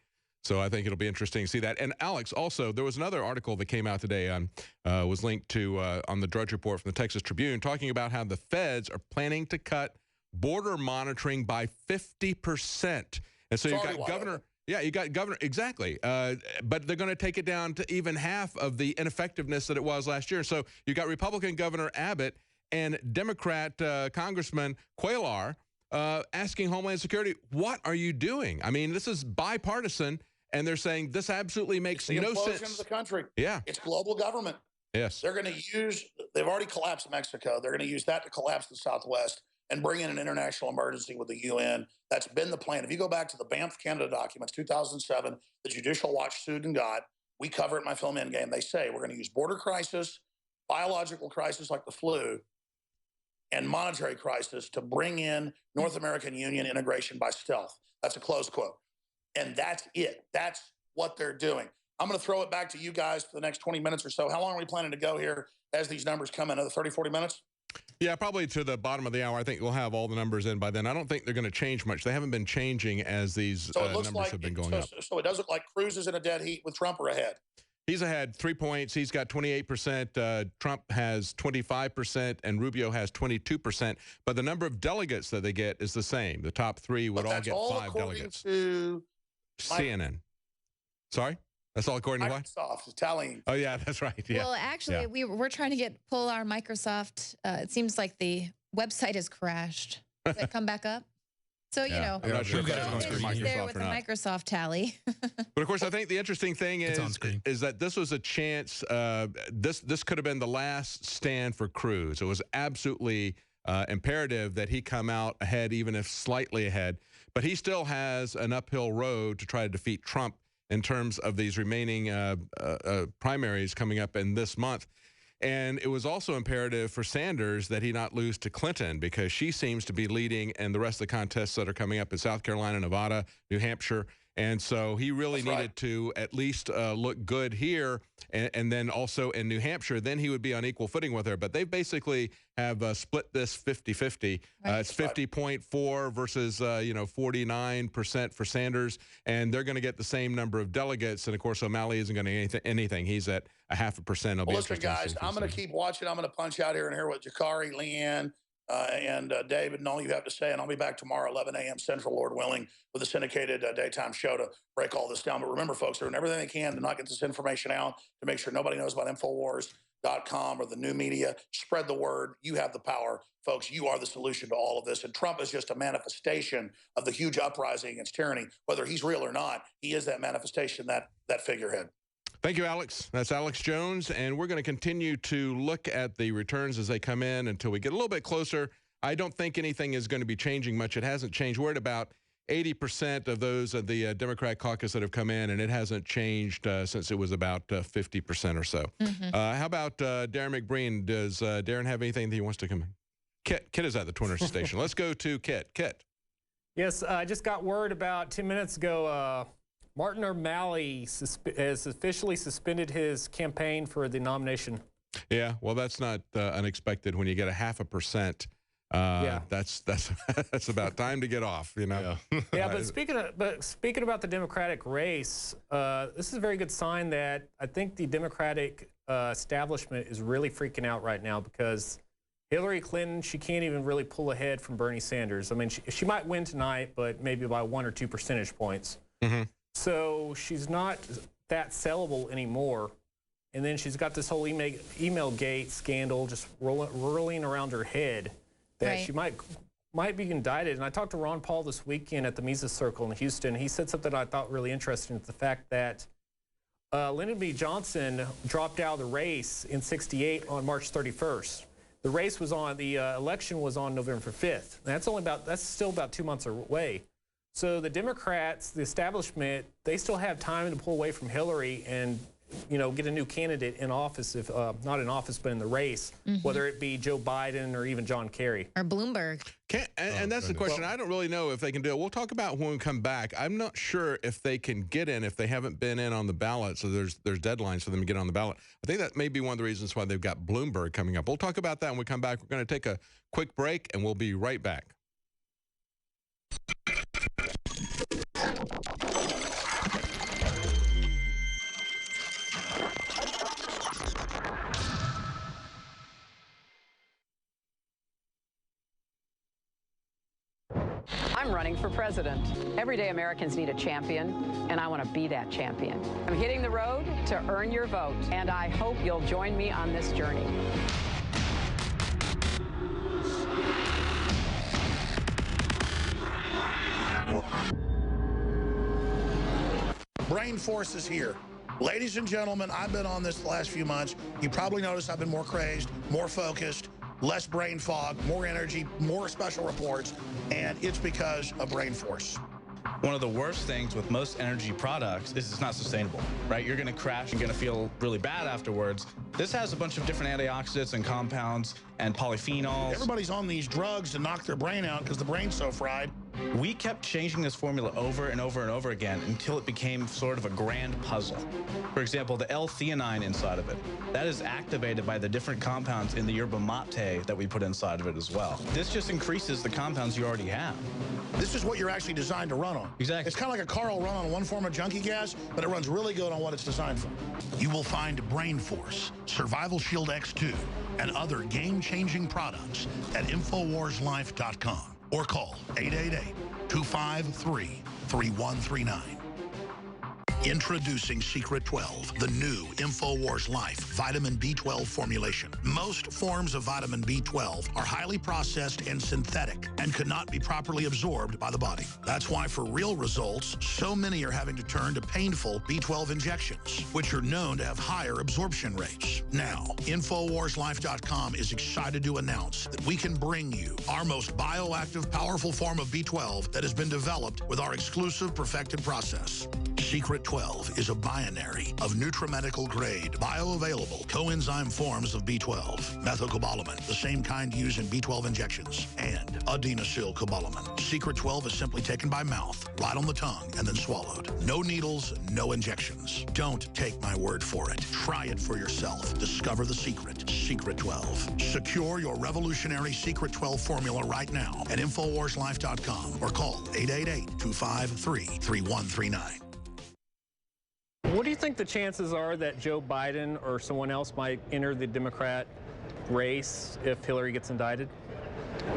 Speaker 2: So I think it'll be interesting to see that. And Alex, also, there was another article that came out today on was linked to on the Drudge Report from the Texas Tribune, talking about how the feds are planning to cut border monitoring by 50%. And so you've got Governor. Yeah, you got Governor, exactly. But they're going to take it down to even half of the ineffectiveness that it was last year. So you got Republican Governor Abbott and Democrat Congressman Cuellar asking Homeland Security, what are you doing? I mean, this is bipartisan, and they're saying this absolutely makes no sense.
Speaker 6: It's the implosion of the country.
Speaker 2: Yeah.
Speaker 6: It's global government.
Speaker 2: Yes.
Speaker 6: They're going to use, they've already collapsed Mexico. They're going to use that to collapse the Southwest and bring in an international emergency with the UN. That's been the plan. If you go back to the Banff Canada documents, 2007, the Judicial Watch sued and got, we cover it in my film Endgame. They say we're going to use border crisis, biological crisis like the flu, and monetary crisis to bring in North American Union integration by stealth. That's a close quote. And that's it. That's what they're doing. I'm going to throw it back to you guys for the next 20 minutes or so. How long are we planning to go here as these numbers come in, another 30, 40 minutes?
Speaker 2: Yeah, probably to the bottom of the hour. I think we'll have all the numbers in by then. I don't think they're going to change much. They haven't been changing as these numbers have been going up.
Speaker 6: So it does look like Cruz is in a dead heat with Trump or ahead.
Speaker 2: He's ahead 3 points. He's got 28%. Trump has 25%, and Rubio has 22%. But the number of delegates that they get is the same. The top three would all get 5 delegates.
Speaker 6: To
Speaker 2: CNN. Sorry? That's all according to what?
Speaker 6: Microsoft is tallying.
Speaker 2: Oh, yeah, that's right. Yeah.
Speaker 3: Well, actually, we're trying to pull our Microsoft. It seems like the website has crashed. Does it come back up? So, you know,
Speaker 2: I'm not sure if that's going through
Speaker 3: there
Speaker 2: Microsoft
Speaker 3: with
Speaker 2: or
Speaker 3: the
Speaker 2: not.
Speaker 3: Microsoft tally.
Speaker 2: But of course, I think the interesting thing is that this was a chance. This could have been the last stand for Cruz. It was absolutely imperative that he come out ahead, even if slightly ahead. But he still has an uphill road to try to defeat Trump in terms of these remaining primaries coming up in this month. And it was also imperative for Sanders that he not lose to Clinton, because she seems to be leading in the rest of the contests that are coming up in South Carolina, Nevada, New Hampshire. And so he really needed to at least look good here, and then also in New Hampshire. Then he would be on equal footing with her. But they basically have split this 50-50. It's 50.4 versus 49% for Sanders, and they're going to get the same number of delegates. And of course, O'Malley isn't going to get anything. He's at 0.5%.
Speaker 6: Well, listen, guys, I'm going to keep watching. I'm going to punch out here and hear what Jakari, Leanne, and David and all you have to say, and I'll be back tomorrow, 11 a.m. Central, Lord willing, with a syndicated daytime show to break all this down. But remember, folks, they're doing everything they can to not get this information out, to make sure nobody knows about NoWorldOrder.com or the new media. Spread the word. You have the power, folks. You are the solution to all of this. And Trump is just a manifestation of the huge uprising against tyranny. Whether he's real or not, he is that manifestation, that figurehead.
Speaker 2: Thank you, Alex. That's Alex Jones, and we're going to continue to look at the returns as they come in until we get a little bit closer. I don't think anything is going to be changing much. It hasn't changed. We're at about 80% of those of the Democrat caucus that have come in, and it hasn't changed since it was about 50% or so. How about Darren McBreen? Does Darren have anything that he wants to come in? Kit is at the Twinner station. Let's go to Kit. Kit.
Speaker 9: Yes, I just got word about 10 minutes ago. Martin O'Malley has officially suspended his campaign for the nomination.
Speaker 2: Yeah, well, that's not unexpected when you get 0.5%. Yeah, that's about time to get off, you know.
Speaker 9: Yeah, but speaking about the Democratic race, this is a very good sign that I think the Democratic establishment is really freaking out right now, because Hillary Clinton, she can't even really pull ahead from Bernie Sanders. I mean, she might win tonight, but maybe by 1 or 2 percentage points. So she's not that sellable anymore. And then she's got this whole email gate scandal just whirling around her head, that she might be indicted. And I talked to Ron Paul this weekend at the Mises Circle in Houston. He said something I thought really interesting, the fact that Lyndon B. Johnson dropped out of the race in '68 on March 31st. The race was on, the election was on November 5th. And that's still about 2 months away. So the Democrats, the establishment, they still have time to pull away from Hillary and, you know, get a new candidate in office, if not in office, but in the race, whether it be Joe Biden or even John Kerry.
Speaker 3: Or Bloomberg.
Speaker 2: And that's the question. I don't really know if they can do it. We'll talk about when we come back. I'm not sure if they can get in if they haven't been in on the ballot, so there's deadlines for them to get on the ballot. I think that may be one of the reasons why they've got Bloomberg coming up. We'll talk about that when we come back. We're going to take a quick break, and we'll be right back.
Speaker 7: I'm running for president. Everyday Americans need a champion, and I want to be that champion. I'm hitting the road to earn your vote, and I hope you'll join me on this journey.
Speaker 6: Brain Force is here. Ladies and gentlemen, I've been on this the last few months. You probably noticed I've been more crazed, more focused, less brain fog, more energy, more special reports, and it's because of Brain Force.
Speaker 22: One of the worst things with most energy products is it's not sustainable, right? You're going to crash, you're going to feel really bad afterwards. This has a bunch of different antioxidants and compounds and polyphenols.
Speaker 6: Everybody's on these drugs to knock their brain out because the brain's so fried.
Speaker 22: We kept changing this formula over and over and over again until it became sort of a grand puzzle. For example, the L-theanine inside of it, that is activated by the different compounds in the yerba mate that we put inside of it as well. This just increases the compounds you already have.
Speaker 12: This is what you're actually designed to run on.
Speaker 22: Exactly.
Speaker 12: It's kind of like a car will run on one form of junkie gas, but it runs really good on what it's designed for. You will find Brain Force, Survival Shield X2, and other game-changing products at InfoWarsLife.com or call 888-253-3139. Introducing Secret 12, the new InfoWars Life vitamin B12 formulation. Most forms of vitamin B12 are highly processed and synthetic and could not be properly absorbed by the body. That's why for real results, so many are having to turn to painful B12 injections, which are known to have higher absorption rates. Now, InfoWarsLife.com is excited to announce that we can bring you our most bioactive, powerful form of B12 that has been developed with our exclusive perfected process. Secret 12 is a binary of nutramedical grade, bioavailable coenzyme forms of B12, methylcobalamin, the same kind used in B12 injections, and adenosylcobalamin. Secret 12 is simply taken by mouth, right on the tongue, and then swallowed. No needles, no injections. Don't take my word for it. Try it for yourself. Discover the secret. Secret 12. Secure your revolutionary Secret 12 formula right now at InfoWarsLife.com or call 888-253-3139.
Speaker 9: What do you think the chances are that Joe Biden or someone else might enter the Democrat race if Hillary gets indicted?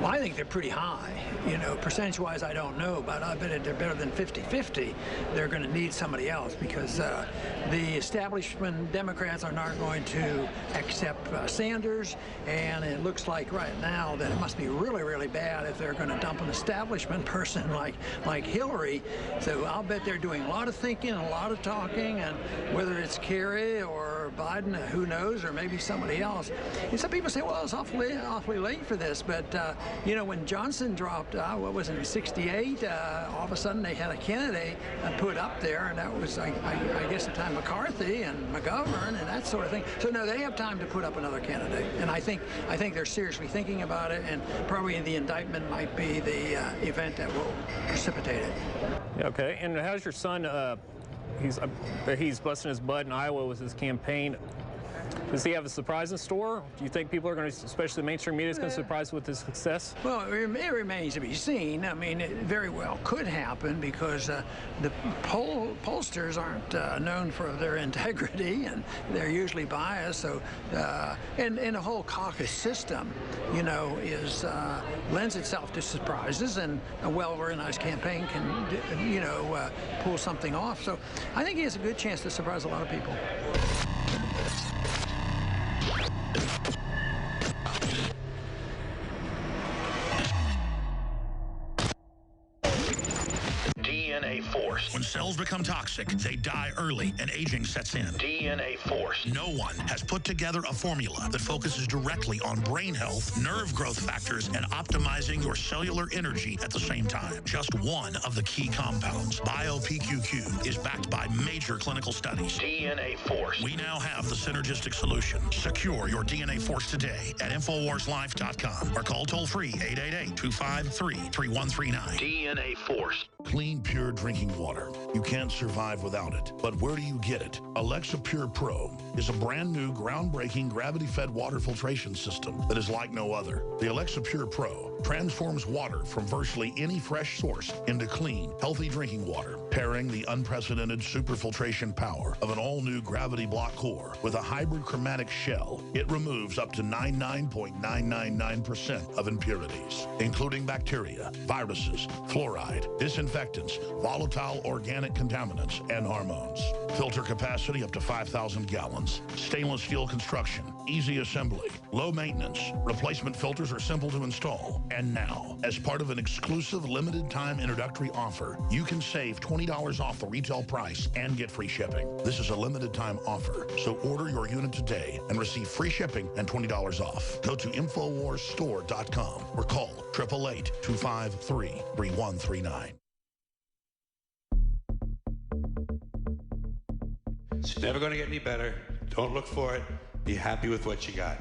Speaker 10: Well, I think they're pretty high. You know, percentage-wise, I don't know, but I bet they're better than 50-50. They're going to need somebody else because the establishment Democrats are not going to accept Sanders, and it looks like right now that it must be really, really bad if they're going to dump an establishment person like Hillary. So I'll bet they're doing a lot of thinking and a lot of talking, and whether it's Kerry or Biden, who knows, or maybe somebody else. And some people say, well, it's awfully late for this, but you know, when Johnson dropped, what was it, in 68, all of a sudden they had a candidate put up there, and that was, I guess, the time McCarthy and McGovern and that sort of thing. So no, they have time to put up another candidate, and I think they're seriously thinking about it, and probably the indictment might be the event that will precipitate it.
Speaker 9: Okay, and how's your son? He's busting his butt in Iowa with his campaign. Does he have a surprise in store? Do you think people are going to, especially the mainstream media, is going to surprise with his success?
Speaker 10: Well, it remains to be seen. I mean, it very well could happen because the pollsters aren't known for their integrity, and they're usually biased. So, and the whole caucus system, you know, lends itself to surprises, and a well-organized campaign can, you know, pull something off. So, I think he has a good chance to surprise a lot of people.
Speaker 12: DNA Force. When cells become toxic, they die early and aging sets in. DNA Force. No one has put together a formula that focuses directly on brain health, nerve growth factors, and optimizing your cellular energy at the same time. Just one of the key compounds, BioPQQ, is backed by major clinical studies. DNA Force. We now have the synergistic solution. Secure your DNA Force today at InfoWarsLife.com or call toll-free 888-253-3139. DNA Force. Clean, pure drinking water. You can't survive without it. But where do you get it? Alexa Pure Pro is a brand new, groundbreaking, gravity-fed water filtration system that is like no other. The Alexa Pure Pro transforms water from virtually any fresh source into clean, healthy drinking water, pairing the unprecedented superfiltration power of an all-new gravity block core with a hybrid chromatic shell. It removes up to 99.999% of impurities, including bacteria, viruses, fluoride, disinfectants, volatile organic contaminants, and hormones. Filter capacity up to 5,000 gallons. Stainless steel construction, easy assembly, low maintenance. Replacement filters are simple to install. And now, as part of an exclusive limited time introductory offer, you can save $20 off the retail price and get free shipping. This is a limited time offer, so order your unit today and receive free shipping and $20 off. Go to InfoWarsStore.com or call 888-253-3139.
Speaker 16: It's never going to get any better. Don't look for it. Be happy with what you got.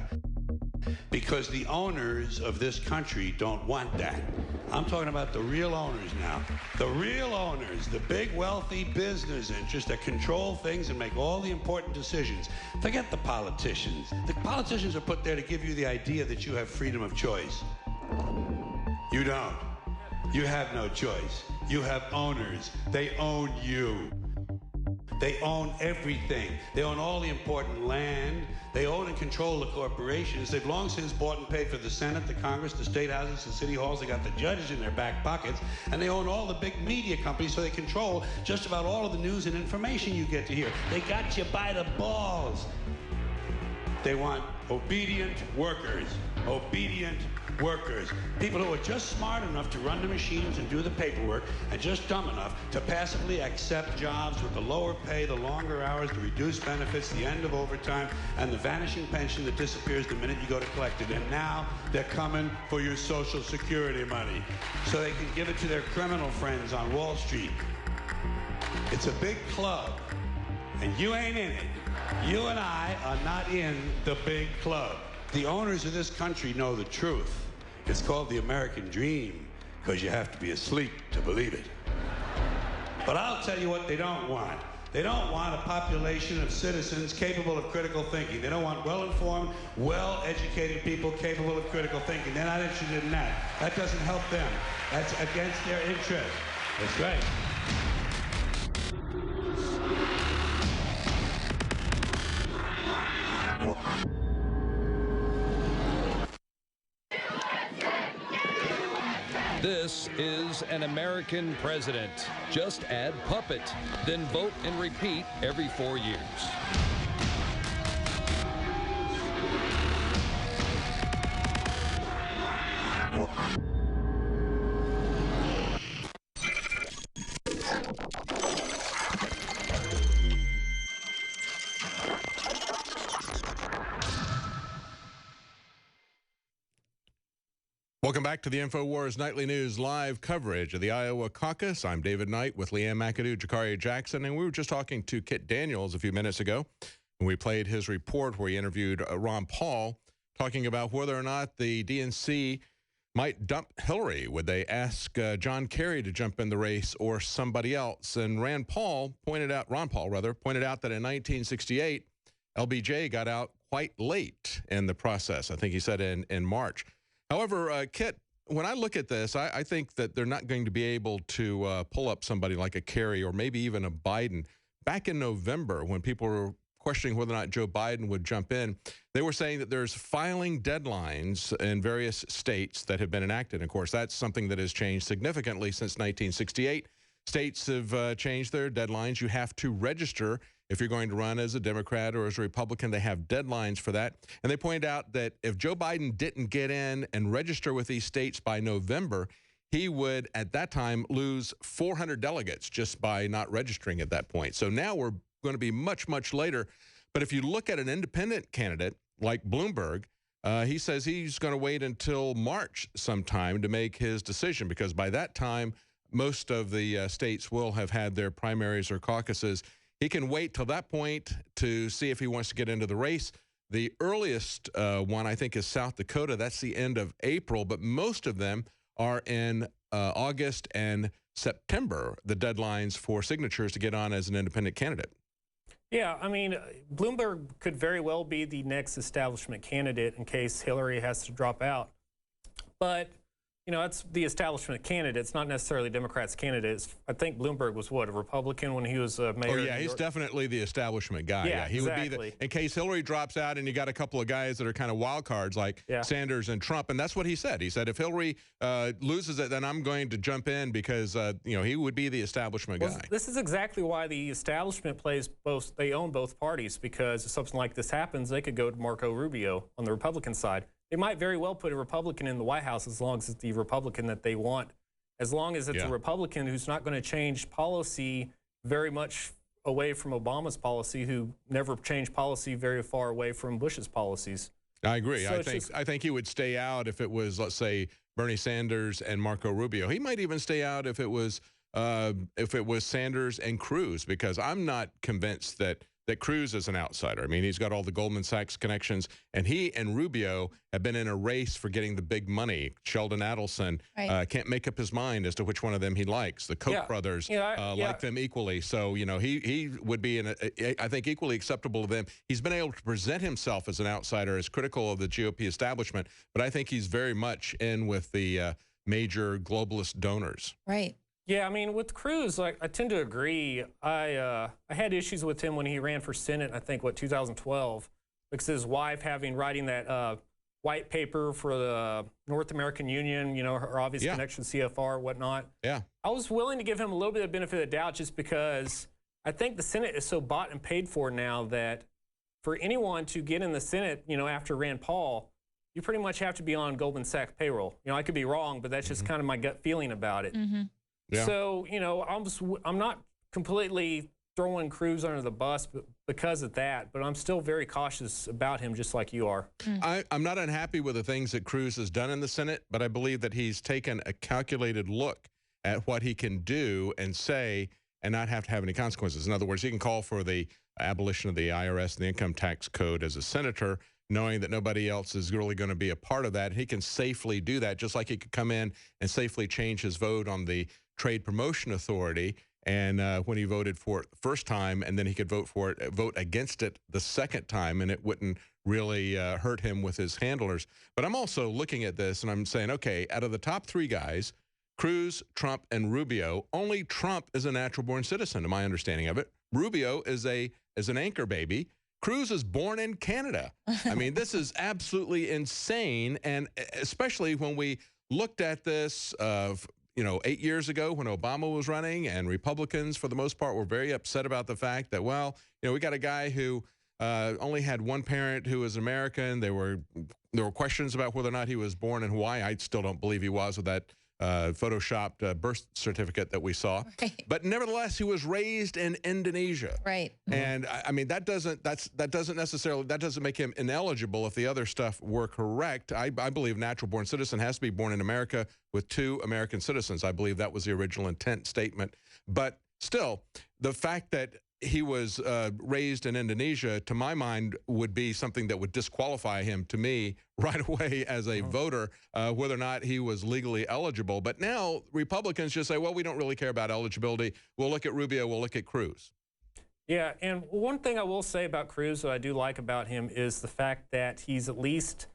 Speaker 16: because the owners of this country don't want that. I'm talking about the real owners now. The real owners, the big wealthy business interests that control things and make all the important decisions. Forget the politicians. The politicians are put there to give you the idea that you have freedom of choice. You don't. You have no choice. You have owners. They own you. They own everything. They own all the important land. They own and control the corporations. They've long since bought and paid for the Senate, the Congress, the state houses, the city halls. They got the judges in their back pockets. And they own all the big media companies, so they control just about all of the news and information you get to hear. They got you by the balls. They want obedient workers. Obedient workers. People who are just smart enough to run the machines and do the paperwork, and just dumb enough to passively accept jobs with the lower pay, the longer hours, the reduced benefits, the end of overtime, and the vanishing pension that disappears the minute you go to collect it. And now they're coming for your Social Security money so they can give it to their criminal friends on Wall Street. It's a big club, and you ain't in it. You and I are not in the big club. The owners of this country know the truth. It's called the American dream, because you have to be asleep to believe it. But I'll tell you what they don't want. They don't want a population of citizens capable of critical thinking. They don't want well-informed, well-educated people capable of critical thinking. They're not interested in that. That doesn't help them. That's against their interest. That's right.
Speaker 11: This is an American president. Just add puppet, then vote and repeat every 4 years.
Speaker 2: Welcome back to the InfoWars Nightly News live coverage of the Iowa caucus. I'm David Knight with Leanne McAdoo, Jakari Jackson, and we were just talking to Kit Daniels a few minutes ago, and we played his report where he interviewed Ron Paul, talking about whether or not the DNC might dump Hillary. Would they ask John Kerry to jump in the race or somebody else? And Ron Paul pointed out that in 1968, LBJ got out quite late in the process. I think he said in March. However, Kit, when I look at this, I think that they're not going to be able to pull up somebody like a Kerry or maybe even a Biden. Back in November, when people were questioning whether or not Joe Biden would jump in, they were saying that there's filing deadlines in various states that have been enacted. Of course, that's something that has changed significantly since 1968. States have changed their deadlines. You have to register if you're going to run as a Democrat or as a Republican. They have deadlines for that. And they pointed out that if Joe Biden didn't get in and register with these states by November, he would, at that time, lose 400 delegates just by not registering at that point. So now we're going to be much, much later. But if you look at an independent candidate like Bloomberg, he says he's going to wait until March sometime to make his decision, because by that time, most of the states will have had their primaries or caucuses. He can wait till that point to see if he wants to get into the race. The earliest one, I think, is South Dakota. That's the end of April, but most of them are in August and September, the deadlines for signatures to get on as an independent candidate.
Speaker 9: Yeah, I mean, Bloomberg could very well be the next establishment candidate in case Hillary has to drop out. But you know, that's the establishment candidate. It's not necessarily Democrats' candidates. I think Bloomberg was, what, a Republican when he was mayor?
Speaker 2: Oh, yeah, he's definitely the establishment guy.
Speaker 9: Yeah,
Speaker 2: he
Speaker 9: exactly.
Speaker 2: would be in case Hillary drops out and you got a couple of guys that are kind of wild cards like Sanders and Trump. And that's what he said. He said, if Hillary loses it, then I'm going to jump in because, you know, he would be the establishment guy.
Speaker 9: This is exactly why the establishment plays both. They own both parties, because if something like this happens, they could go to Marco Rubio on the Republican side. They might very well put a Republican in the White House as long as it's the Republican that they want, as long as it's a Republican who's not going to change policy very much away from Obama's policy, who never changed policy very far away from Bush's policies.
Speaker 2: I agree. So I think he would stay out if it was, let's say, Bernie Sanders and Marco Rubio. He might even stay out if it was Sanders and Cruz, because I'm not convinced that that Cruz is an outsider. I mean, he's got all the Goldman Sachs connections, and he and Rubio have been in a race for getting the big money. Sheldon Adelson can't make up his mind as to which one of them he likes. The Koch brothers like them equally. So, you know, he would be, I think, equally acceptable to them. He's been able to present himself as an outsider, as critical of the GOP establishment, but I think he's very much in with the major globalist donors.
Speaker 3: Right.
Speaker 9: Yeah, I mean, with Cruz, like, I tend to agree. I had issues with him when he ran for Senate, I think, 2012, because his wife writing that white paper for the North American Union, you know, her obvious connection to CFR, whatnot.
Speaker 2: Yeah.
Speaker 9: I was willing to give him a little bit of benefit of the doubt just because I think the Senate is so bought and paid for now that for anyone to get in the Senate, you know, after Rand Paul, you pretty much have to be on Goldman Sachs payroll. You know, I could be wrong, but that's just kind of my gut feeling about it.
Speaker 2: Yeah.
Speaker 9: So, you know, I'm not completely throwing Cruz under the bus because of that, but I'm still very cautious about him, just like you are.
Speaker 2: I'm not unhappy with the things that Cruz has done in the Senate, but I believe that he's taken a calculated look at what he can do and say and not have to have any consequences. In other words, he can call for the abolition of the IRS and the income tax code as a senator, knowing that nobody else is really going to be a part of that. He can safely do that, just like he could come in and safely change his vote on the Trade Promotion Authority, and when he voted for it the first time, and then he could vote against it the second time, and it wouldn't really hurt him with his handlers. But I'm also looking at this, and I'm saying, okay, out of the top three guys, Cruz, Trump, and Rubio, only Trump is a natural-born citizen, to my understanding of it. Rubio is an anchor baby. Cruz is born in Canada. I mean, this is absolutely insane, and especially when we looked at this you know, 8 years ago when Obama was running, and Republicans, for the most part, were very upset about the fact that, well, you know, we got a guy who only had one parent who was American. There were questions about whether or not he was born in Hawaii. I still don't believe he was with that photoshopped birth certificate that we saw.
Speaker 3: Right.
Speaker 2: But nevertheless, he was raised in Indonesia.
Speaker 3: Right.
Speaker 2: And I mean, that doesn't make him ineligible if the other stuff were correct. I believe natural-born citizen has to be born in America with 2 American citizens. I believe that was the original intent statement. But still, the fact that he was raised in Indonesia, to my mind, would be something that would disqualify him, to me, right away as a voter, whether or not he was legally eligible. But now Republicans just say, well, we don't really care about eligibility. We'll look at Rubio. We'll look at Cruz.
Speaker 9: Yeah, and one thing I will say about Cruz that I do like about him is the fact that he's at least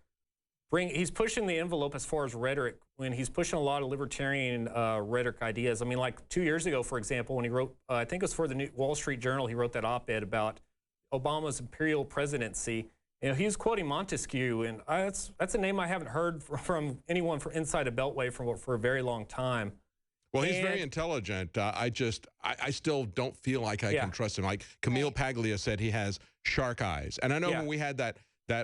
Speaker 9: he's pushing the envelope as far as rhetoric, when he's pushing a lot of libertarian rhetoric ideas. I mean, like 2 years ago, for example, when he wrote, I think it was for the Wall Street Journal, he wrote that op-ed about Obama's imperial presidency. You know, he was quoting Montesquieu, and that's a name I haven't heard from anyone from inside the Beltway for a very long time.
Speaker 2: Well, he's very intelligent. I still don't feel like I can trust him. Like Camille Paglia said, he has shark eyes. And I know when we had that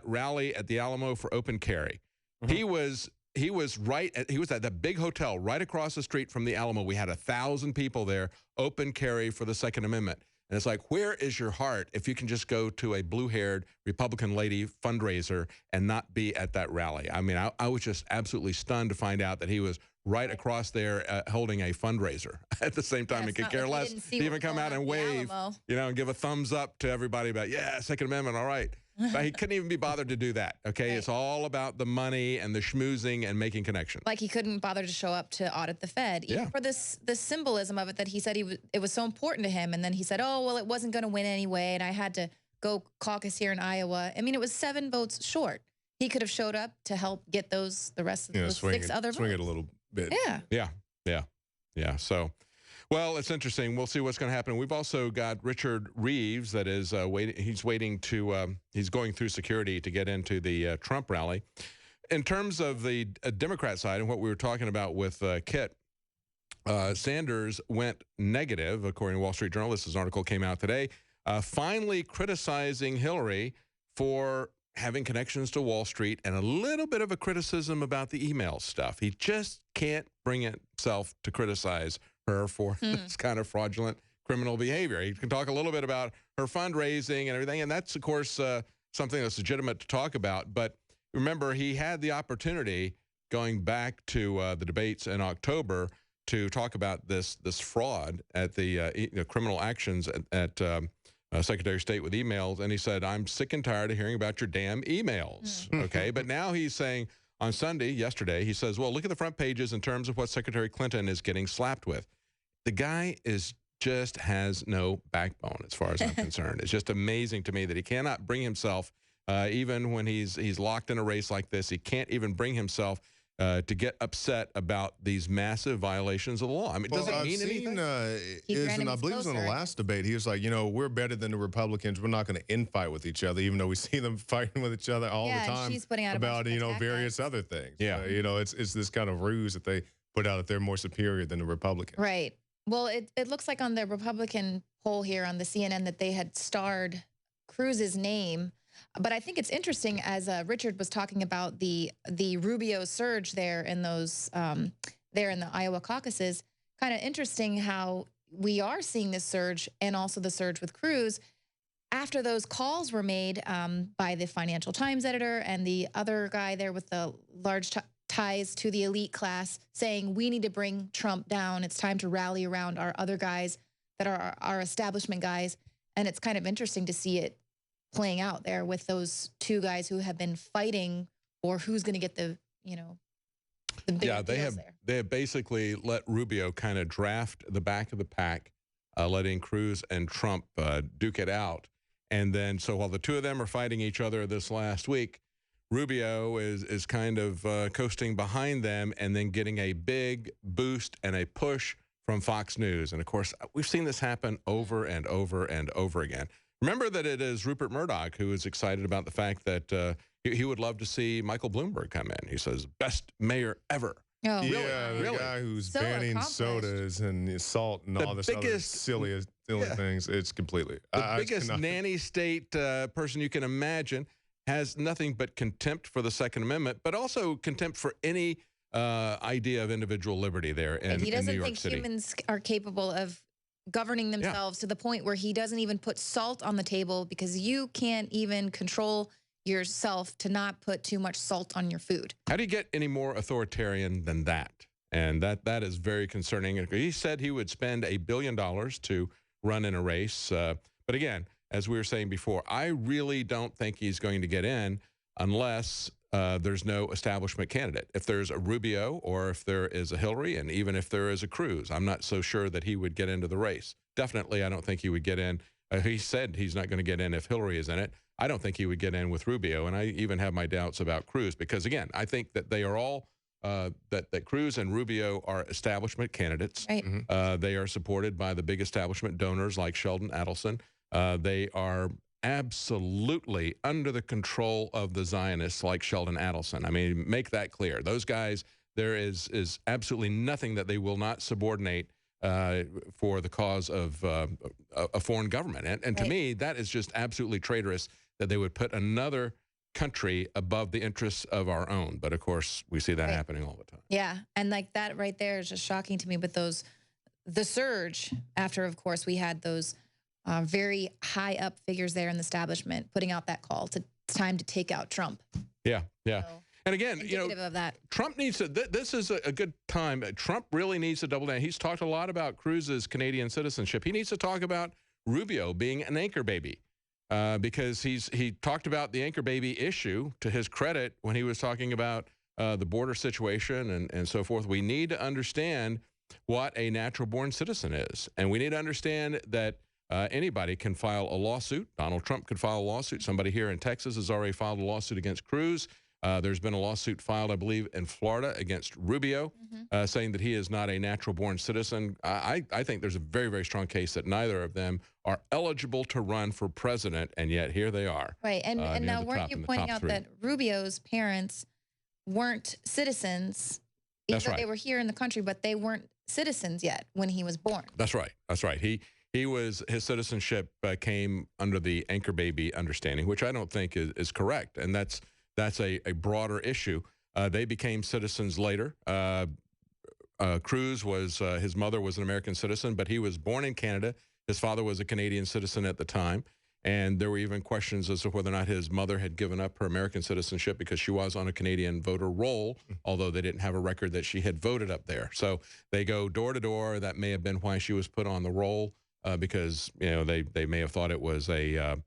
Speaker 2: rally at the Alamo for open carry, he was at the big hotel right across the street from the Alamo. We had 1,000 people there, open carry for the Second Amendment. And it's like, where is your heart if you can just go to a blue-haired Republican lady fundraiser and not be at that rally? I mean, I was just absolutely stunned to find out that he was right across there holding a fundraiser at the same time. He could care less to even come out and wave, you know, and give a thumbs up to everybody about, yeah, Second Amendment, all right. But he couldn't even be bothered to do that, okay? Right. It's all about the money and the schmoozing and making connections.
Speaker 3: Like he couldn't bother to show up to audit the Fed. Even for the symbolism of it, that he said it was so important to him. And then he said, oh, well, it wasn't going to win anyway, and I had to go caucus here in Iowa. I mean, it was 7 votes short. He could have showed up to help get the rest of those 6 other votes.
Speaker 4: Swing it a little bit.
Speaker 2: Yeah. So, well, it's interesting. We'll see what's going to happen. We've also got Richard Reeves that is waiting. He's he's going through security to get into the Trump rally. In terms of the Democrat side and what we were talking about with Kit, Sanders went negative, according to Wall Street Journal. This article came out today, finally criticizing Hillary for having connections to Wall Street and a little bit of a criticism about the email stuff. He just can't bring himself to criticize her for this kind of fraudulent criminal behavior. He can talk a little bit about her fundraising and everything, and that's, of course, something that's legitimate to talk about. But remember, he had the opportunity, going back to the debates in October, to talk about this fraud at the criminal actions at Secretary of State with emails, and he said, I'm sick and tired of hearing about your damn emails. Okay, but now he's saying on Sunday, yesterday, he says, well, look at the front pages in terms of what Secretary Clinton is getting slapped with. The guy just has no backbone as far as I'm concerned. It's just amazing to me that he cannot bring himself, even when he's locked in a race like this, he can't even bring himself to get upset about these massive violations of the law. I mean, does it mean anything?
Speaker 4: I believe it was in the last debate, he was like, you know, we're better than the Republicans. We're not going to infight with each other, even though we see them fighting with each other all the time
Speaker 3: she's putting out
Speaker 4: about, you know, various other things.
Speaker 2: Yeah.
Speaker 4: You know, it's this kind of ruse that they put out that they're more superior than the Republicans.
Speaker 3: Right. Well, it looks like on the Republican poll here on the CNN that they had starred Cruz's name. But I think it's interesting, as Richard was talking about the Rubio surge there in those there in the Iowa caucuses. Kind of interesting how we are seeing this surge, and also the surge with Cruz after those calls were made by the Financial Times editor and the other guy there with the large ties to the elite class, saying we need to bring Trump down. It's time to rally around our other guys that are our establishment guys. And it's kind of interesting to see it playing out there with those two guys who have been fighting for who's going to get the, you know, the big deals there.
Speaker 2: They have basically let Rubio kind of draft the back of the pack, letting Cruz and Trump duke it out. And then, so while the two of them are fighting each other this last week, Rubio is kind of coasting behind them and then getting a big boost and a push from Fox News. And of course, we've seen this happen over and over and over again. Remember that it is Rupert Murdoch who is excited about the fact that he would love to see Michael Bloomberg come in. He says, best mayor ever.
Speaker 3: Oh,
Speaker 4: yeah, the guy who's banning sodas and salt and all this other silly things. It's completely.
Speaker 2: The biggest nanny state person you can imagine has nothing but contempt for the Second Amendment, but also contempt for any idea of individual liberty there in New York City.
Speaker 3: He doesn't think humans are capable of governing themselves to the point where he doesn't even put salt on the table, because you can't even control yourself to not put too much salt on your food.
Speaker 2: How do you get any more authoritarian than that? And that is very concerning. He said he would spend $1 billion to run in a race. But again, as we were saying before, I really don't think he's going to get in unless there's no establishment candidate. If there's a Rubio or if there is a Hillary, and even if there is a Cruz, I'm not so sure that he would get into the race. Definitely, I don't think he would get in. He said he's not going to get in if Hillary is in it. I don't think he would get in with Rubio, and I even have my doubts about Cruz, because, again, I think that they are all that Cruz and Rubio are establishment candidates.
Speaker 3: Right.
Speaker 2: They are supported by the big establishment donors like Sheldon Adelson. They are absolutely under the control of the Zionists like Sheldon Adelson. I mean, make that clear. Those guys, there is absolutely nothing that they will not subordinate for the cause of a foreign government. And to me, that is just absolutely traitorous that they would put another country above the interests of our own. But of course, we see that happening all the time.
Speaker 3: Yeah, and like that right there is just shocking to me. But the surge after, of course, we had those very high up figures there in the establishment putting out that call to it's time to take out Trump.
Speaker 2: Yeah, yeah.
Speaker 3: So,
Speaker 2: and again, you know,
Speaker 3: of that.
Speaker 2: Trump needs to, this is a good time. Trump really needs to double down. He's talked a lot about Cruz's Canadian citizenship. He needs to talk about Rubio being an anchor baby, because he talked about the anchor baby issue, to his credit, when he was talking about the border situation and so forth. We need to understand what a natural born citizen is. And we need to understand that anybody can file a lawsuit. Donald Trump could file a lawsuit. Somebody here in Texas has already filed a lawsuit against Cruz. There's been a lawsuit filed, I believe, in Florida against Rubio, saying that he is not a natural-born citizen. I think there's a very, very strong case that neither of them are eligible to run for president, and yet here they are.
Speaker 3: Right, and now weren't you pointing out that Rubio's parents weren't citizens, even though they were here in the country, but they weren't citizens yet when he was born?
Speaker 2: That's right. That's right. His citizenship came under the anchor baby understanding, which I don't think is correct, and that's a broader issue. They became citizens later. Cruz was, his mother was an American citizen, but he was born in Canada. His father was a Canadian citizen at the time, and there were even questions as to whether or not his mother had given up her American citizenship because she was on a Canadian voter roll, although they didn't have a record that she had voted up there. So they go door to door. That may have been why she was put on the roll. because they may have thought it was a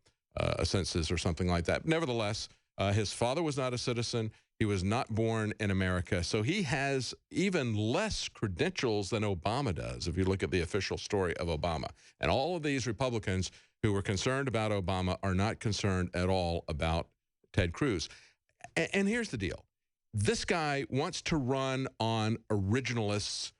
Speaker 2: census or something like that. Nevertheless, his father was not a citizen. He was not born in America, so he has even less credentials than Obama does, if you look at the official story of Obama. And all of these Republicans who were concerned about Obama are not concerned at all about Ted Cruz. And here's the deal. This guy wants to run on originalists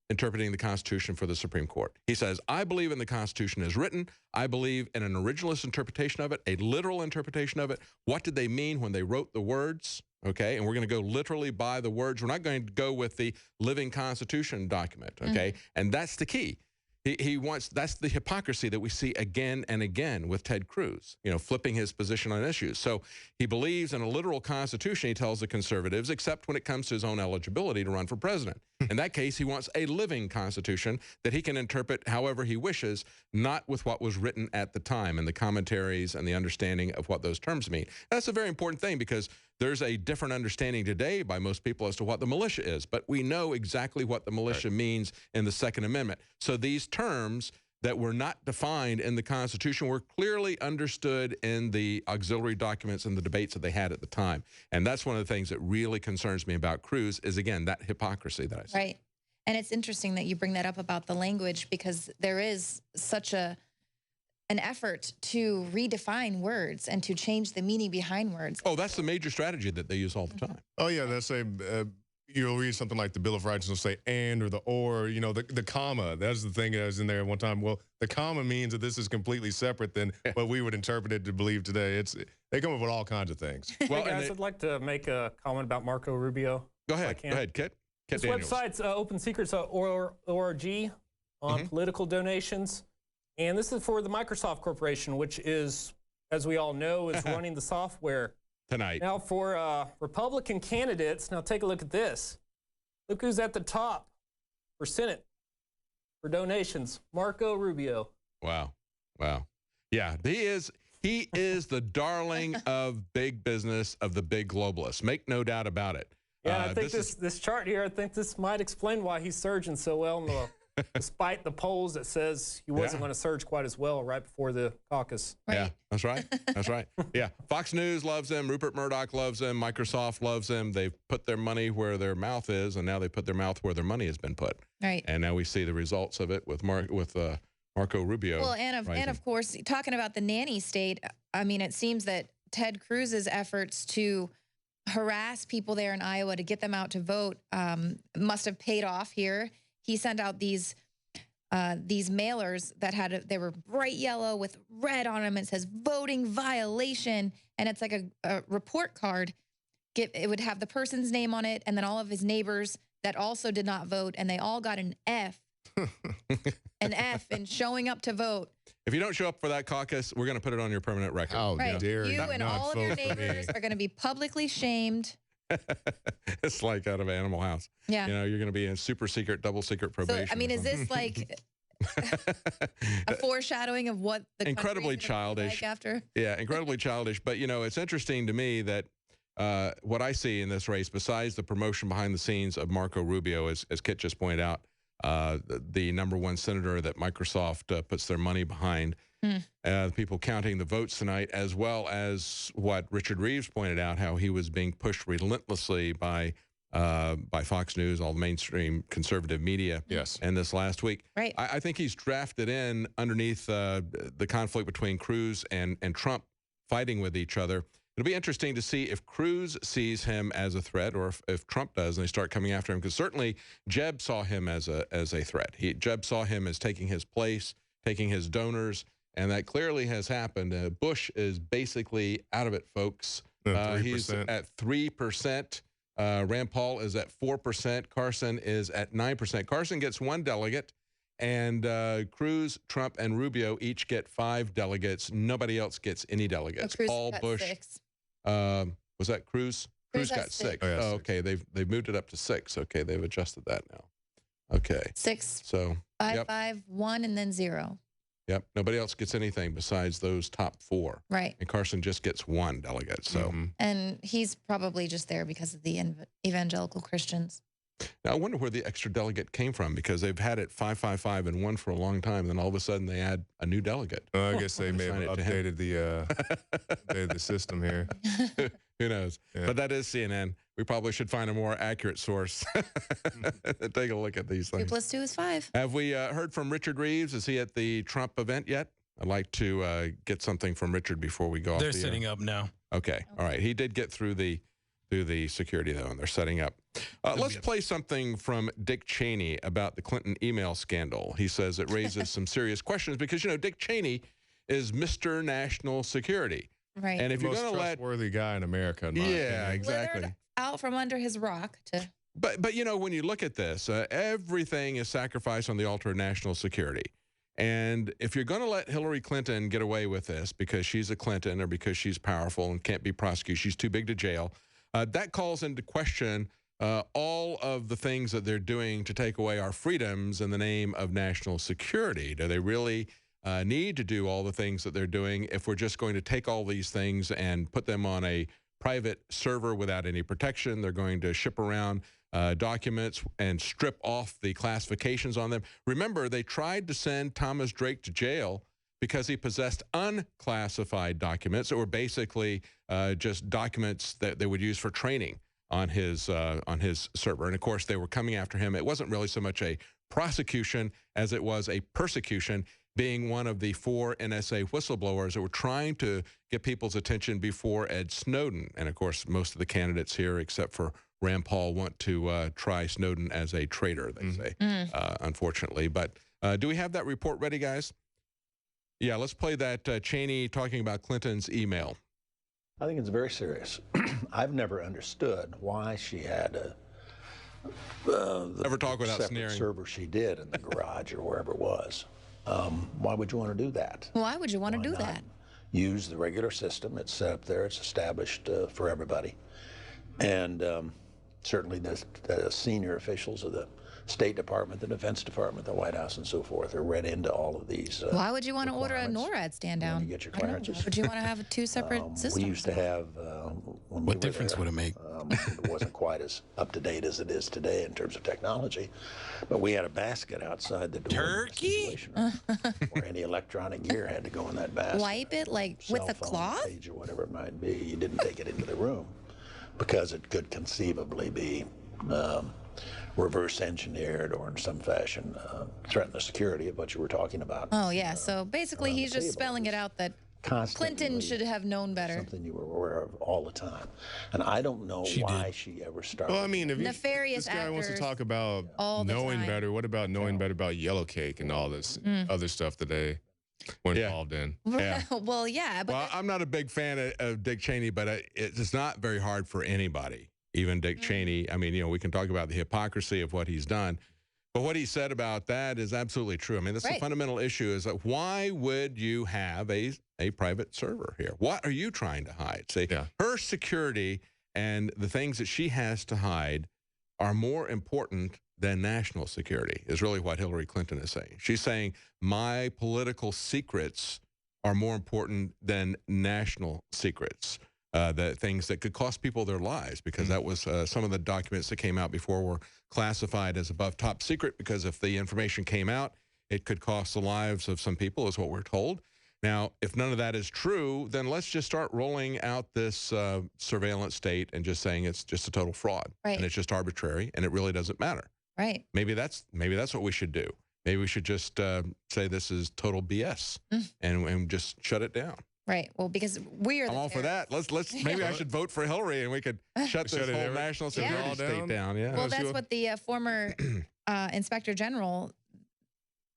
Speaker 2: interpreting the Constitution for the Supreme Court. He says, I believe in the Constitution as written. I believe in an originalist interpretation of it, a literal interpretation of it. What did they mean when they wrote the words? Okay, and we're going to go literally by the words. We're not going to go with the living Constitution document, okay? And that's the key. He wants, that's the hypocrisy that we see again and again with Ted Cruz, flipping his position on issues. So he believes in a literal Constitution, he tells the conservatives, except when it comes to his own eligibility to run for president. In that case, he wants a living Constitution that he can interpret however he wishes, not with what was written at the time and the commentaries and the understanding of what those terms mean. That's a very important thing because there's a different understanding today by most people as to what the militia is, but we know exactly what the militia means in the Second Amendment. So these terms that were not defined in the Constitution were clearly understood in the auxiliary documents and the debates that they had at the time. And that's one of the things that really concerns me about Cruz is, again, that hypocrisy that I see.
Speaker 3: Right. And it's interesting that you bring that up about the language because there is such an effort to redefine words and to change the meaning behind words.
Speaker 2: Oh, that's the major strategy that they use all the time.
Speaker 4: Oh, yeah, that's you'll read something like the Bill of Rights will say and or the or, the comma. That's the thing that was in there at one time. Well, the comma means that this is completely separate than what we would interpret it to believe today. They come up with all kinds of things.
Speaker 9: Well, hey guys, I'd like to make a comment about Marco Rubio.
Speaker 2: Go ahead. Go ahead, Kit.
Speaker 9: This website's OpenSecrets.org on political donations. And this is for the Microsoft Corporation, which is, as we all know, is running the software.
Speaker 2: Tonight.
Speaker 9: Now, for Republican candidates, now take a look at this. Look who's at the top for Senate for donations. Marco Rubio.
Speaker 2: Wow. Wow. Yeah, he is the darling of big business, of the big globalists. Make no doubt about it.
Speaker 9: Yeah, I think this chart here, I think this might explain why he's surging so well in the despite the polls that says he wasn't going to surge quite as well right before the caucus.
Speaker 3: Right.
Speaker 2: Yeah, that's right. That's right. Yeah, Fox News loves him. Rupert Murdoch loves him. Microsoft loves him. They've put their money where their mouth is, and now they put their mouth where their money has been put.
Speaker 3: Right.
Speaker 2: And now we see the results of it with Marco Rubio.
Speaker 3: Well, and of course, talking about the nanny state, I mean, it seems that Ted Cruz's efforts to harass people there in Iowa to get them out to vote must have paid off here. He sent out these mailers that they were bright yellow with red on them. It says voting violation, and it's like a report card. It would have the person's name on it, and then all of his neighbors that also did not vote, and they all got an F. An F in showing up to vote.
Speaker 2: If you don't show up for that caucus, we're going to put it on your permanent record.
Speaker 4: Oh,
Speaker 3: right.
Speaker 4: dare
Speaker 3: you and all of your neighbors are going to be publicly shamed.
Speaker 2: It's like out of Animal House.
Speaker 3: Yeah.
Speaker 2: You're going to be in super secret, double secret probation.
Speaker 3: So, I mean, is this like a foreshadowing of what the
Speaker 2: incredibly childish
Speaker 3: like after?
Speaker 2: Yeah, incredibly childish. But, it's interesting to me that what I see in this race, besides the promotion behind the scenes of Marco Rubio, as Kit just pointed out, the #1 senator that Microsoft puts their money behind, people counting the votes tonight, as well as what Richard Reeves pointed out, how he was being pushed relentlessly by Fox News, all the mainstream conservative media.
Speaker 4: Yes.
Speaker 2: And this last week,
Speaker 3: right.
Speaker 2: I think he's drafted in underneath the conflict between Cruz and Trump fighting with each other. It'll be interesting to see if Cruz sees him as a threat, or if Trump does, and they start coming after him. Because certainly Jeb saw him as a threat. Jeb saw him as taking his place, taking his donors, and that clearly has happened. Bush is basically out of it, folks. He's at 3%. Rand Paul is at 4%. Carson is at 9%. Carson gets 1 delegate, and Cruz, Trump, and Rubio each get 5 delegates. Nobody else gets any delegates.
Speaker 3: Paul, Bush.
Speaker 2: 6. Was that Cruz? Cruz got 6.
Speaker 4: Oh, yeah, 6.
Speaker 2: Okay, they've moved it up to 6. Okay, they've adjusted that now. Okay.
Speaker 3: 6.
Speaker 2: So
Speaker 3: 5, 5, 1, and then 0.
Speaker 2: Yep. Nobody else gets anything besides those top 4.
Speaker 3: Right.
Speaker 2: And Carson just gets 1 delegate. So.
Speaker 3: And he's probably just there because of the evangelical Christians.
Speaker 2: Now, I wonder where the extra delegate came from, because they've had it 555 and 1 for a long time, and then all of a sudden they add a new delegate.
Speaker 4: I guess they may have updated the system here.
Speaker 2: Who knows? Yeah. But that is CNN. We probably should find a more accurate source. Take a look at these things.
Speaker 3: 2 + 2 is 5.
Speaker 2: Have we heard from Richard Reeves? Is he at the Trump event yet? I'd like to get something from Richard before we go off the air.
Speaker 8: They're setting up now.
Speaker 2: Okay. All right. He did get through the security, though, and they're setting up. Let's play something from Dick Cheney about the Clinton email scandal. He says it raises some serious questions because, you know, Dick Cheney is Mr. National Security.
Speaker 3: Right.
Speaker 2: And if you're
Speaker 4: going to
Speaker 2: let...
Speaker 4: trustworthy guy in America, in my opinion.
Speaker 2: Exactly.
Speaker 3: Withered out from under his rock to...
Speaker 2: But you know, when you look at this, everything is sacrificed on the altar of national security. And if you're going to let Hillary Clinton get away with this because she's a Clinton or because she's powerful and can't be prosecuted, she's too big to jail, that calls into question all of the things that they're doing to take away our freedoms in the name of national security. Do they really need to do all the things that they're doing if we're just going to take all these things and put them on a private server without any protection? They're going to ship around documents and strip off the classifications on them. Remember, they tried to send Thomas Drake to jail because he possessed unclassified documents that were basically just documents that they would use for training on his server. And of course, they were coming after him. It wasn't really so much a prosecution as it was a persecution, being one of the 4 NSA whistleblowers that were trying to get people's attention before Ed Snowden. And of course, most of the candidates here, except for Rand Paul, want to try Snowden as a traitor, they say, unfortunately. But do we have that report ready, guys? Yeah, let's play that Cheney talking about Clinton's email.
Speaker 13: I think it's very serious. I've never understood why she had
Speaker 2: never talk without
Speaker 13: separate
Speaker 2: sneering
Speaker 13: server she did in the garage or wherever it was. Why would you want to do that?
Speaker 3: Why would you want to do that?
Speaker 13: Use the regular system. It's set up there. It's established for everybody. And certainly the senior officials of the State Department, the Defense Department, the White House, and so forth are read into all of these.
Speaker 3: Why would you want to order a NORAD stand down?
Speaker 13: You get your clearances.
Speaker 3: Would you want to have 2 separate systems?
Speaker 13: We used to have.
Speaker 8: What difference would it make?
Speaker 13: It wasn't quite as up to date as it is today in terms of technology, but we had a basket outside the door.
Speaker 8: Turkey?
Speaker 13: Where any electronic gear had to go in that basket.
Speaker 3: Wipe it like with a cloth?
Speaker 13: Page or whatever it might be. You didn't take it into the room because it could conceivably be reverse engineered or in some fashion threaten the security of what you were talking about.
Speaker 3: Oh, yeah. So basically, he's just spelling it out that Clinton should have known better.
Speaker 13: Something you were aware of all the time. And I don't know why she ever started.
Speaker 4: Well, I mean, if
Speaker 3: nefarious
Speaker 4: this guy wants to talk about knowing better, what about knowing better about Yellow Cake and all this other stuff that they were involved in?
Speaker 2: Yeah.
Speaker 3: Well, yeah. But
Speaker 2: well, I'm not a big fan of Dick Cheney, but it's not very hard for anybody. Even Dick Cheney, I mean, you know, we can talk about the hypocrisy of what he's done, but what he said about that is absolutely true. I mean, that's the fundamental issue is that why would you have a private server here? What are you trying to hide? Say, her security and the things that she has to hide are more important than national security, is really what Hillary Clinton is saying. She's saying my political secrets are more important than national secrets. The things that could cost people their lives, because that was some of the documents that came out before were classified as above top secret, because if the information came out, it could cost the lives of some people, is what we're told. Now, if none of that is true, then let's just start rolling out this surveillance state and just saying it's just a total fraud. And it's just arbitrary and it really doesn't matter.
Speaker 3: Right.
Speaker 2: Maybe that's what we should do. Maybe we should just say this is total BS and just shut it down.
Speaker 3: Right. Well, because we are.
Speaker 2: I'm all for that. Let's. Maybe I should vote for Hillary, and we could shut this whole national security state down. Yeah.
Speaker 3: Well, that's what the former Inspector General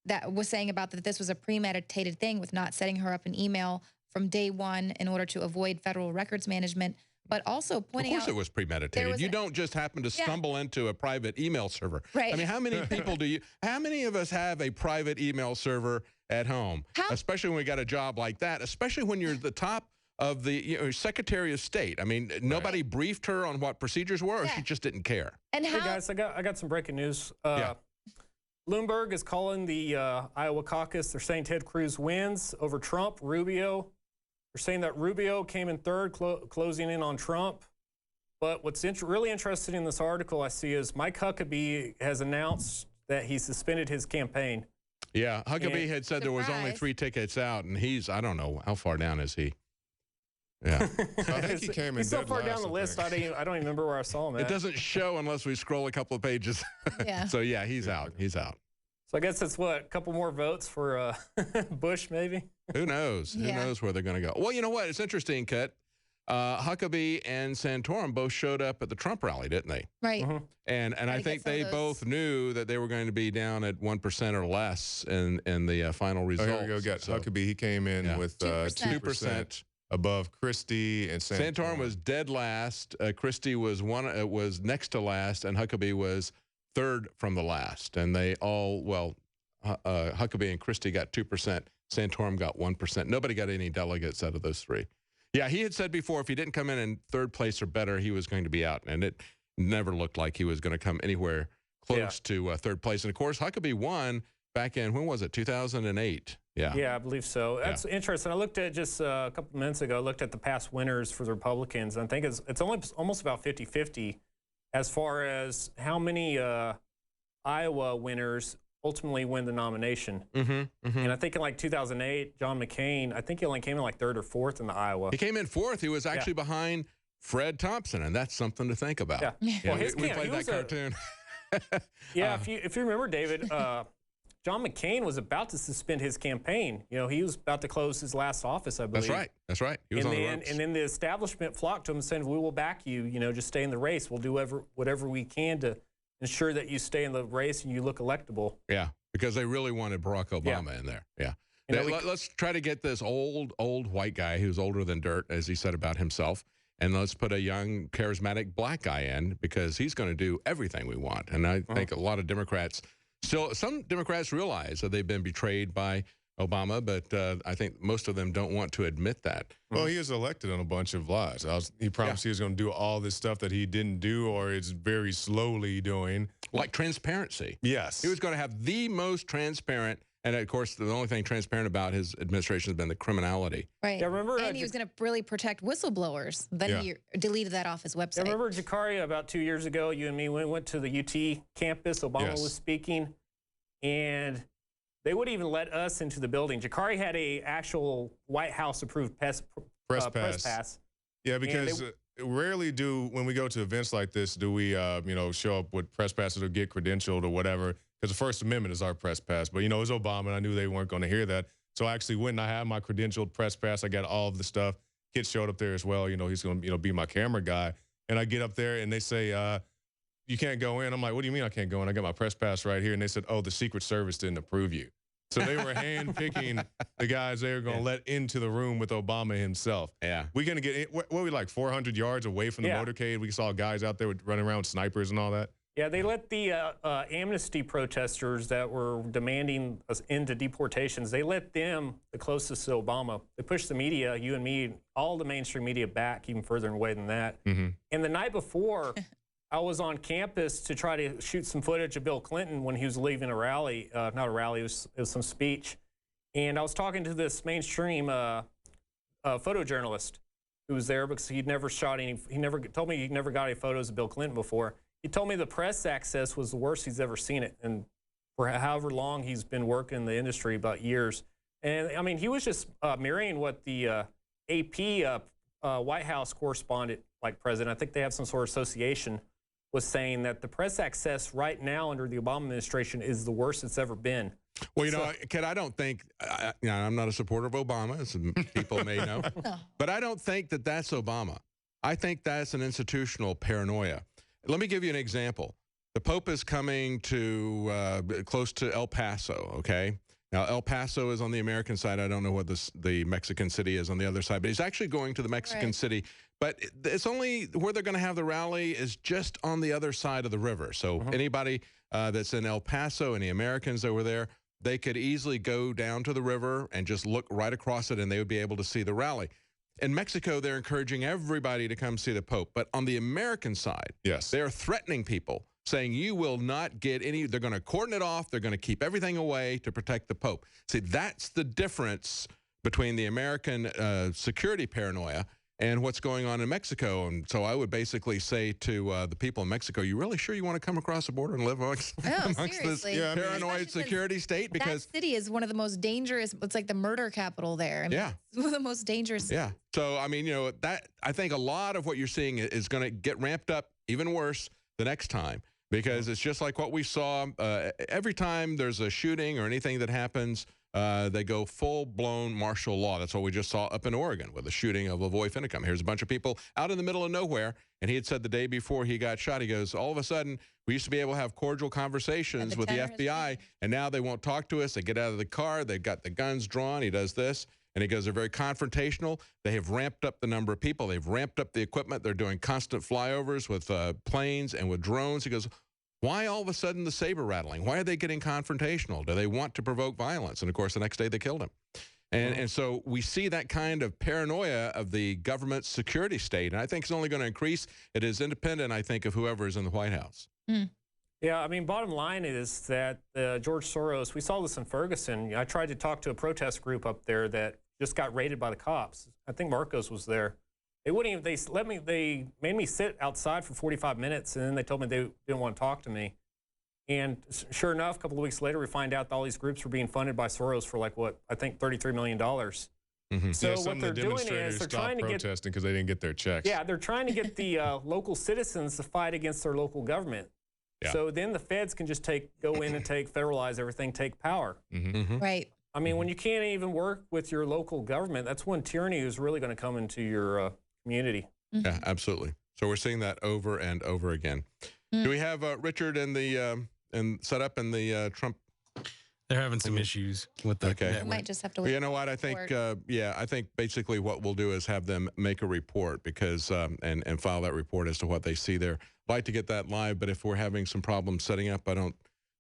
Speaker 3: that was saying about that. This was a premeditated thing with not setting her up an email from day one in order to avoid federal records management, but also pointing out.
Speaker 2: Of course, it was premeditated. You don't just happen to stumble into a private email server.
Speaker 3: Right.
Speaker 2: I mean, how many people do you? How many of us have a private email server at home, especially when we got a job like that, especially when you're the top of the Secretary of State. I mean, nobody briefed her on what procedures were, or she just didn't care.
Speaker 9: And hey guys, I got some breaking news. Bloomberg is calling the Iowa caucus. They're saying Ted Cruz wins over Trump, Rubio. They're saying that Rubio came in third, closing in on Trump. But what's really interesting in this article I see is Mike Huckabee has announced that he suspended his campaign.
Speaker 2: Yeah, Huckabee had said there was only 3 tickets out, and he's, I don't know, how far down is he? Yeah.
Speaker 4: I think he came in
Speaker 9: He's so
Speaker 4: dead
Speaker 9: far
Speaker 4: last,
Speaker 9: down the list, I don't even remember where I saw him at.
Speaker 2: It doesn't show unless we scroll a couple of pages.
Speaker 3: Yeah.
Speaker 2: So, yeah, he's out. He's out.
Speaker 9: So I guess it's what, a couple more votes for Bush, maybe?
Speaker 2: Who knows?
Speaker 3: Yeah.
Speaker 2: Who knows where they're going to go? Well, you know what? It's interesting, Kat. Huckabee and Santorum both showed up at the Trump rally, didn't they?
Speaker 3: Right.
Speaker 2: And I think they both knew that they were going to be down at 1% or less in the final results.
Speaker 4: Oh, here we go. Got Huckabee. He came in with 2% above Christie, and
Speaker 2: Santorum was dead last. Christie was was next to last, and Huckabee was third from the last. And they all, well, Huckabee and Christie got 2%. Santorum got 1%. Nobody got any delegates out of those 3. Yeah, he had said before if he didn't come in third place or better, he was going to be out. And it never looked like he was going to come anywhere close to third place. And, of course, Huckabee won back in, when was it, 2008? Yeah.
Speaker 9: Yeah, I believe so. That's interesting. I looked at just a couple minutes ago, I looked at the past winners for the Republicans. And I think it's almost about 50-50 as far as how many Iowa winners ultimately win the nomination. And I think in like 2008, John McCain, I think he only came in like 3rd or 4th in the Iowa.
Speaker 2: He came in 4th. He was actually behind Fred Thompson, and that's something to think about.
Speaker 9: Yeah. Well,
Speaker 2: we played that cartoon.
Speaker 9: If you remember, David, John McCain was about to suspend his campaign. You know, he was about to close his last office, I believe.
Speaker 2: That's right. That's right. He was on the ropes.
Speaker 9: And then the establishment flocked to him and said, we will back you, you know, just stay in the race. We'll do whatever we can to ensure that you stay in the race and you look electable.
Speaker 2: Yeah, because they really wanted Barack Obama in there. Yeah. Let's try to get this old white guy who's older than dirt, as he said about himself, and let's put a young, charismatic black guy in because he's going to do everything we want. And I think a lot of Democrats some Democrats realize that they've been betrayed by Obama, but I think most of them don't want to admit that.
Speaker 4: Well, he was elected on a bunch of lies. He promised he was going to do all this stuff that he didn't do or is very slowly doing.
Speaker 2: Like transparency.
Speaker 4: Yes.
Speaker 2: He was going to have the most transparent, and of course, the only thing transparent about his administration has been the criminality.
Speaker 3: Right.
Speaker 9: Yeah, remember,
Speaker 3: and he was going to really protect whistleblowers. Then he deleted that off his website.
Speaker 9: I remember, Jakari, about 2 years ago, you and me went to the UT campus. Obama was speaking, and they wouldn't even let us into the building. Jakari had a actual White House approved press pass.
Speaker 4: Yeah, because rarely when we go to events like this, do we show up with press passes or get credentialed or whatever. Because the First Amendment is our press pass. But it was Obama, and I knew they weren't going to hear that. So I actually went and I had my credentialed press pass. I got all of the stuff. Kid showed up there as well. He's going to be my camera guy. And I get up there and they say, you can't go in. I'm like, what do you mean I can't go in? I got my press pass right here. And they said, oh, the Secret Service didn't approve you. So they were handpicking the guys they were going to let into the room with Obama himself.
Speaker 2: Yeah.
Speaker 4: We're going to get, what were we, like 400 yards away from the motorcade? We saw guys out there running around with snipers and all that.
Speaker 9: Yeah, they let the amnesty protesters that were demanding us into deportations, they let them, the closest to Obama, they pushed the media, you and me, all the mainstream media back even further away than that. And the night before, I was on campus to try to shoot some footage of Bill Clinton when he was leaving a rally. Not a rally, it was some speech. And I was talking to this mainstream photojournalist who was there because he'd never shot any, told me he never got any photos of Bill Clinton before. He told me the press access was the worst he's ever seen it. And for however long he's been working in the industry, about years. And I mean, he was just mirroring what the AP White House correspondent, like president, I think they have some sort of association, was saying that the press access right now under the Obama administration is the worst it's ever been.
Speaker 2: Well, Kat, I don't think, I'm not a supporter of Obama, as people may know, but I don't think that that's Obama. I think that's an institutional paranoia. Let me give you an example. The Pope is coming to close to El Paso, okay? Now, El Paso is on the American side. I don't know what the Mexican city is on the other side, but he's actually going to the Mexican city. But it's only where they're going to have the rally is just on the other side of the river. So anybody that's in El Paso, any Americans that were there, they could easily go down to the river and just look right across it, and they would be able to see the rally. In Mexico, they're encouraging everybody to come see the Pope. But on the American side, they're threatening people, saying you will not get any, they're going to cordon it off, they're going to keep everything away to protect the Pope. See, that's the difference between the American security paranoia and what's going on in Mexico. And so I would basically say to the people in Mexico, you really sure you want to come across the border and live amongst this paranoid security state? Because
Speaker 3: that city is one of the most dangerous. It's like the murder capital there. I mean, it's one of the most dangerous.
Speaker 2: Yeah. So, I mean, that I think a lot of what you're seeing is going to get ramped up even worse the next time, because it's just like what we saw every time there's a shooting or anything that happens. They go full-blown martial law. That's what we just saw up in Oregon with the shooting of Lavoy Finicum. Here's a bunch of people out in the middle of nowhere, and he had said the day before he got shot, he goes, all of a sudden, we used to be able to have cordial conversations with the FBI, and now they won't talk to us. They get out of the car. They've got the guns drawn. He does this, and he goes, they're very confrontational. They have ramped up the number of people. They've ramped up the equipment. They're doing constant flyovers with planes and with drones. He goes, why all of a sudden the saber rattling? Why are they getting confrontational? Do they want to provoke violence? And, of course, the next day they killed him. And so we see that kind of paranoia of the government security state. And I think it's only going to increase. It is independent, I think, of whoever is in the White House.
Speaker 9: Yeah, I mean, bottom line is that George Soros, we saw this in Ferguson. I tried to talk to a protest group up there that just got raided by the cops. I think Marcos was there. They wouldn't even, they made me sit outside for 45 minutes, and then they told me they didn't want to talk to me. And sure enough, a couple of weeks later, we find out that all these groups were being funded by Soros for like, what, I think $33 million. So what they're doing is they're trying to get
Speaker 4: protesting because they didn't get their checks.
Speaker 9: Yeah, they're trying to get the local citizens to fight against their local government.
Speaker 2: Yeah.
Speaker 9: So then the feds can just go in and federalize everything, take power.
Speaker 3: Right.
Speaker 9: I mean, when you can't even work with your local government, that's when tyranny is really going to come into your community.
Speaker 2: Yeah, absolutely. So we're seeing that over and over again. Do we have Richard and the set up in the Trump?
Speaker 8: They're having some issues with the network.
Speaker 3: We might just have to.
Speaker 2: Well, you know what? I think I think basically what we'll do is have them make a report because and file that report as to what they see there. I'd like to get that live, but if we're having some problems setting up,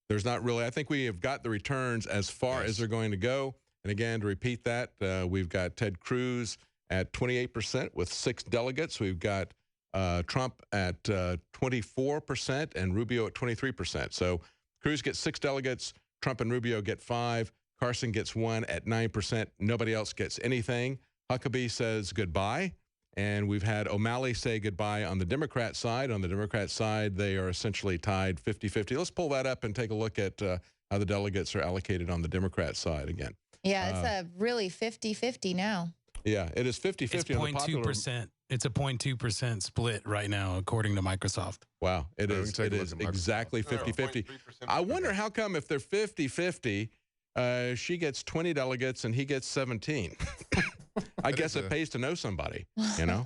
Speaker 2: there's not really. I think we have got the returns as far as they're going to go. And again, to repeat that, we've got Ted Cruz at 28% with 6 delegates. We've got Trump at 24% and Rubio at 23%. So Cruz gets 6 delegates, Trump and Rubio get 5, Carson gets 1 at 9%. Nobody else gets anything. Huckabee says goodbye. And we've had O'Malley say goodbye on the Democrat side. On the Democrat side, they are essentially tied 50-50. Let's pull that up and take a look at how the delegates are allocated on the Democrat side again.
Speaker 3: Yeah, it's a really 50-50 now.
Speaker 2: Yeah, it is 50-50.
Speaker 8: It's 0.2%. It's a 0.2% split right now, according to Microsoft.
Speaker 2: Wow, it is exactly 50-50. I wonder how come if they're 50-50, she gets 20 delegates and he gets 17. I guess it pays to know somebody, you know?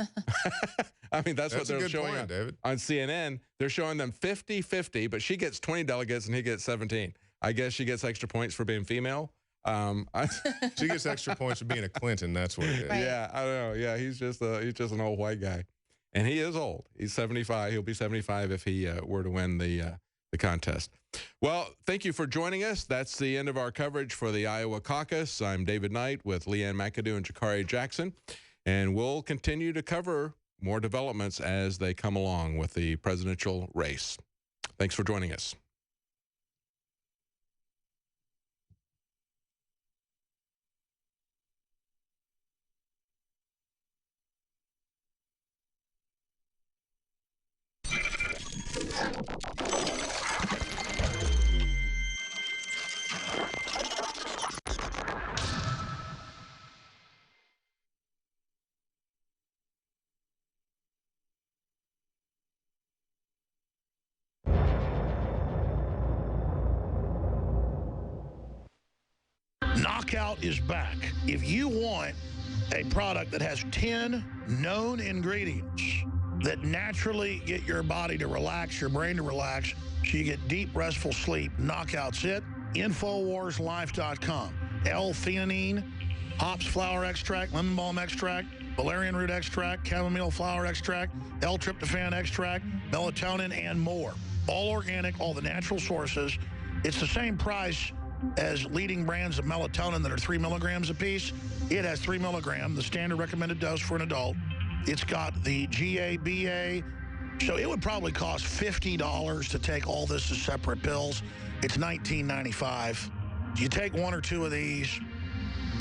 Speaker 2: I mean, that's what they're showing on CNN. They're showing them 50-50, but she gets 20 delegates and he gets 17. I guess she gets extra points for being female.
Speaker 4: She gets extra points for being a Clinton. That's what it is.
Speaker 3: Right.
Speaker 2: Yeah, I don't know. Yeah, he's just an old white guy, and he is old. He's 75. He'll be 75 if he were to win the contest. Well, thank you for joining us. That's the end of our coverage for the Iowa caucus. I'm David Knight with Leanne McAdoo and Jakari Jackson, and we'll continue to cover more developments as they come along with the presidential race. Thanks for joining us.
Speaker 12: Knockout is back. If you want a product that has 10 known ingredients that naturally get your body to relax, your brain to relax, so you get deep, restful sleep, Knockout's it. InfoWarsLife.com. L-theanine, hops flower extract, lemon balm extract, valerian root extract, chamomile flower extract, L-tryptophan extract, melatonin, and more. All organic, all the natural sources. It's the same price as leading brands of melatonin that are 3 milligrams a piece. It has 3 milligrams, the standard recommended dose for an adult. It's got the GABA. So it would probably cost $50 to take all this as separate pills. It's $19.95. You take 1 or 2 of these,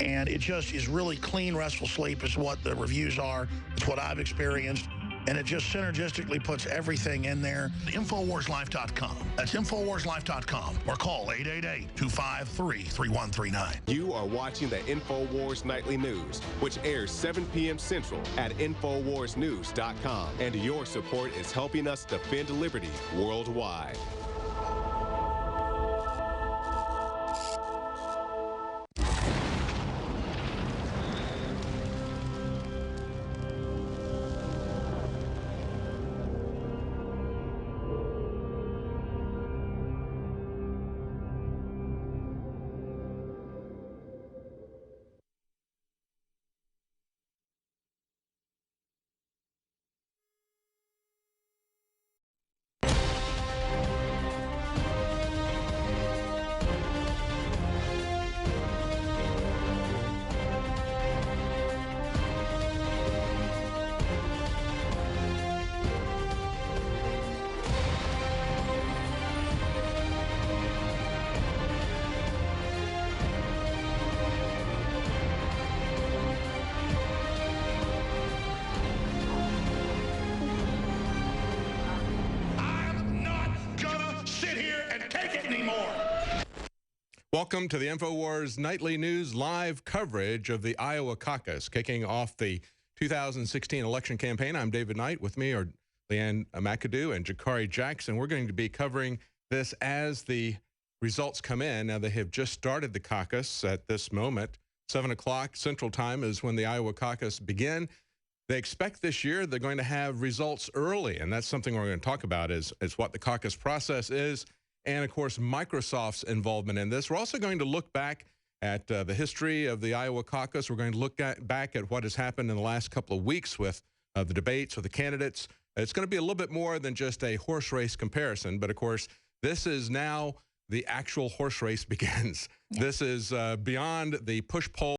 Speaker 12: And it just is really clean, restful sleep is what the reviews are. It's what I've experienced. And it just synergistically puts everything in there. InfoWarsLife.com. That's InfoWarsLife.com. Or call 888-253-3139.
Speaker 5: You are watching the InfoWars Nightly News, which airs 7 p.m. Central at InfoWarsNews.com. And your support is helping us defend liberty worldwide.
Speaker 2: Welcome to the InfoWars Nightly News live coverage of the Iowa caucus, kicking off the 2016 election campaign. I'm David Knight. With me are Leanne McAdoo and Jakari Jackson. We're going to be covering this as the results come in. Now, they have just started the caucus at this moment. 7 o'clock Central Time is when the Iowa caucus begin. They expect this year they're going to have results early, and that's something we're going to talk about is what the caucus process is. And, of course, Microsoft's involvement in this. We're also going to look back at the history of the Iowa caucus. We're going to look back at what has happened in the last couple of weeks with the debates with the candidates. It's going to be a little bit more than just a horse race comparison. But, of course, this is now the actual horse race begins. This is beyond the push-pull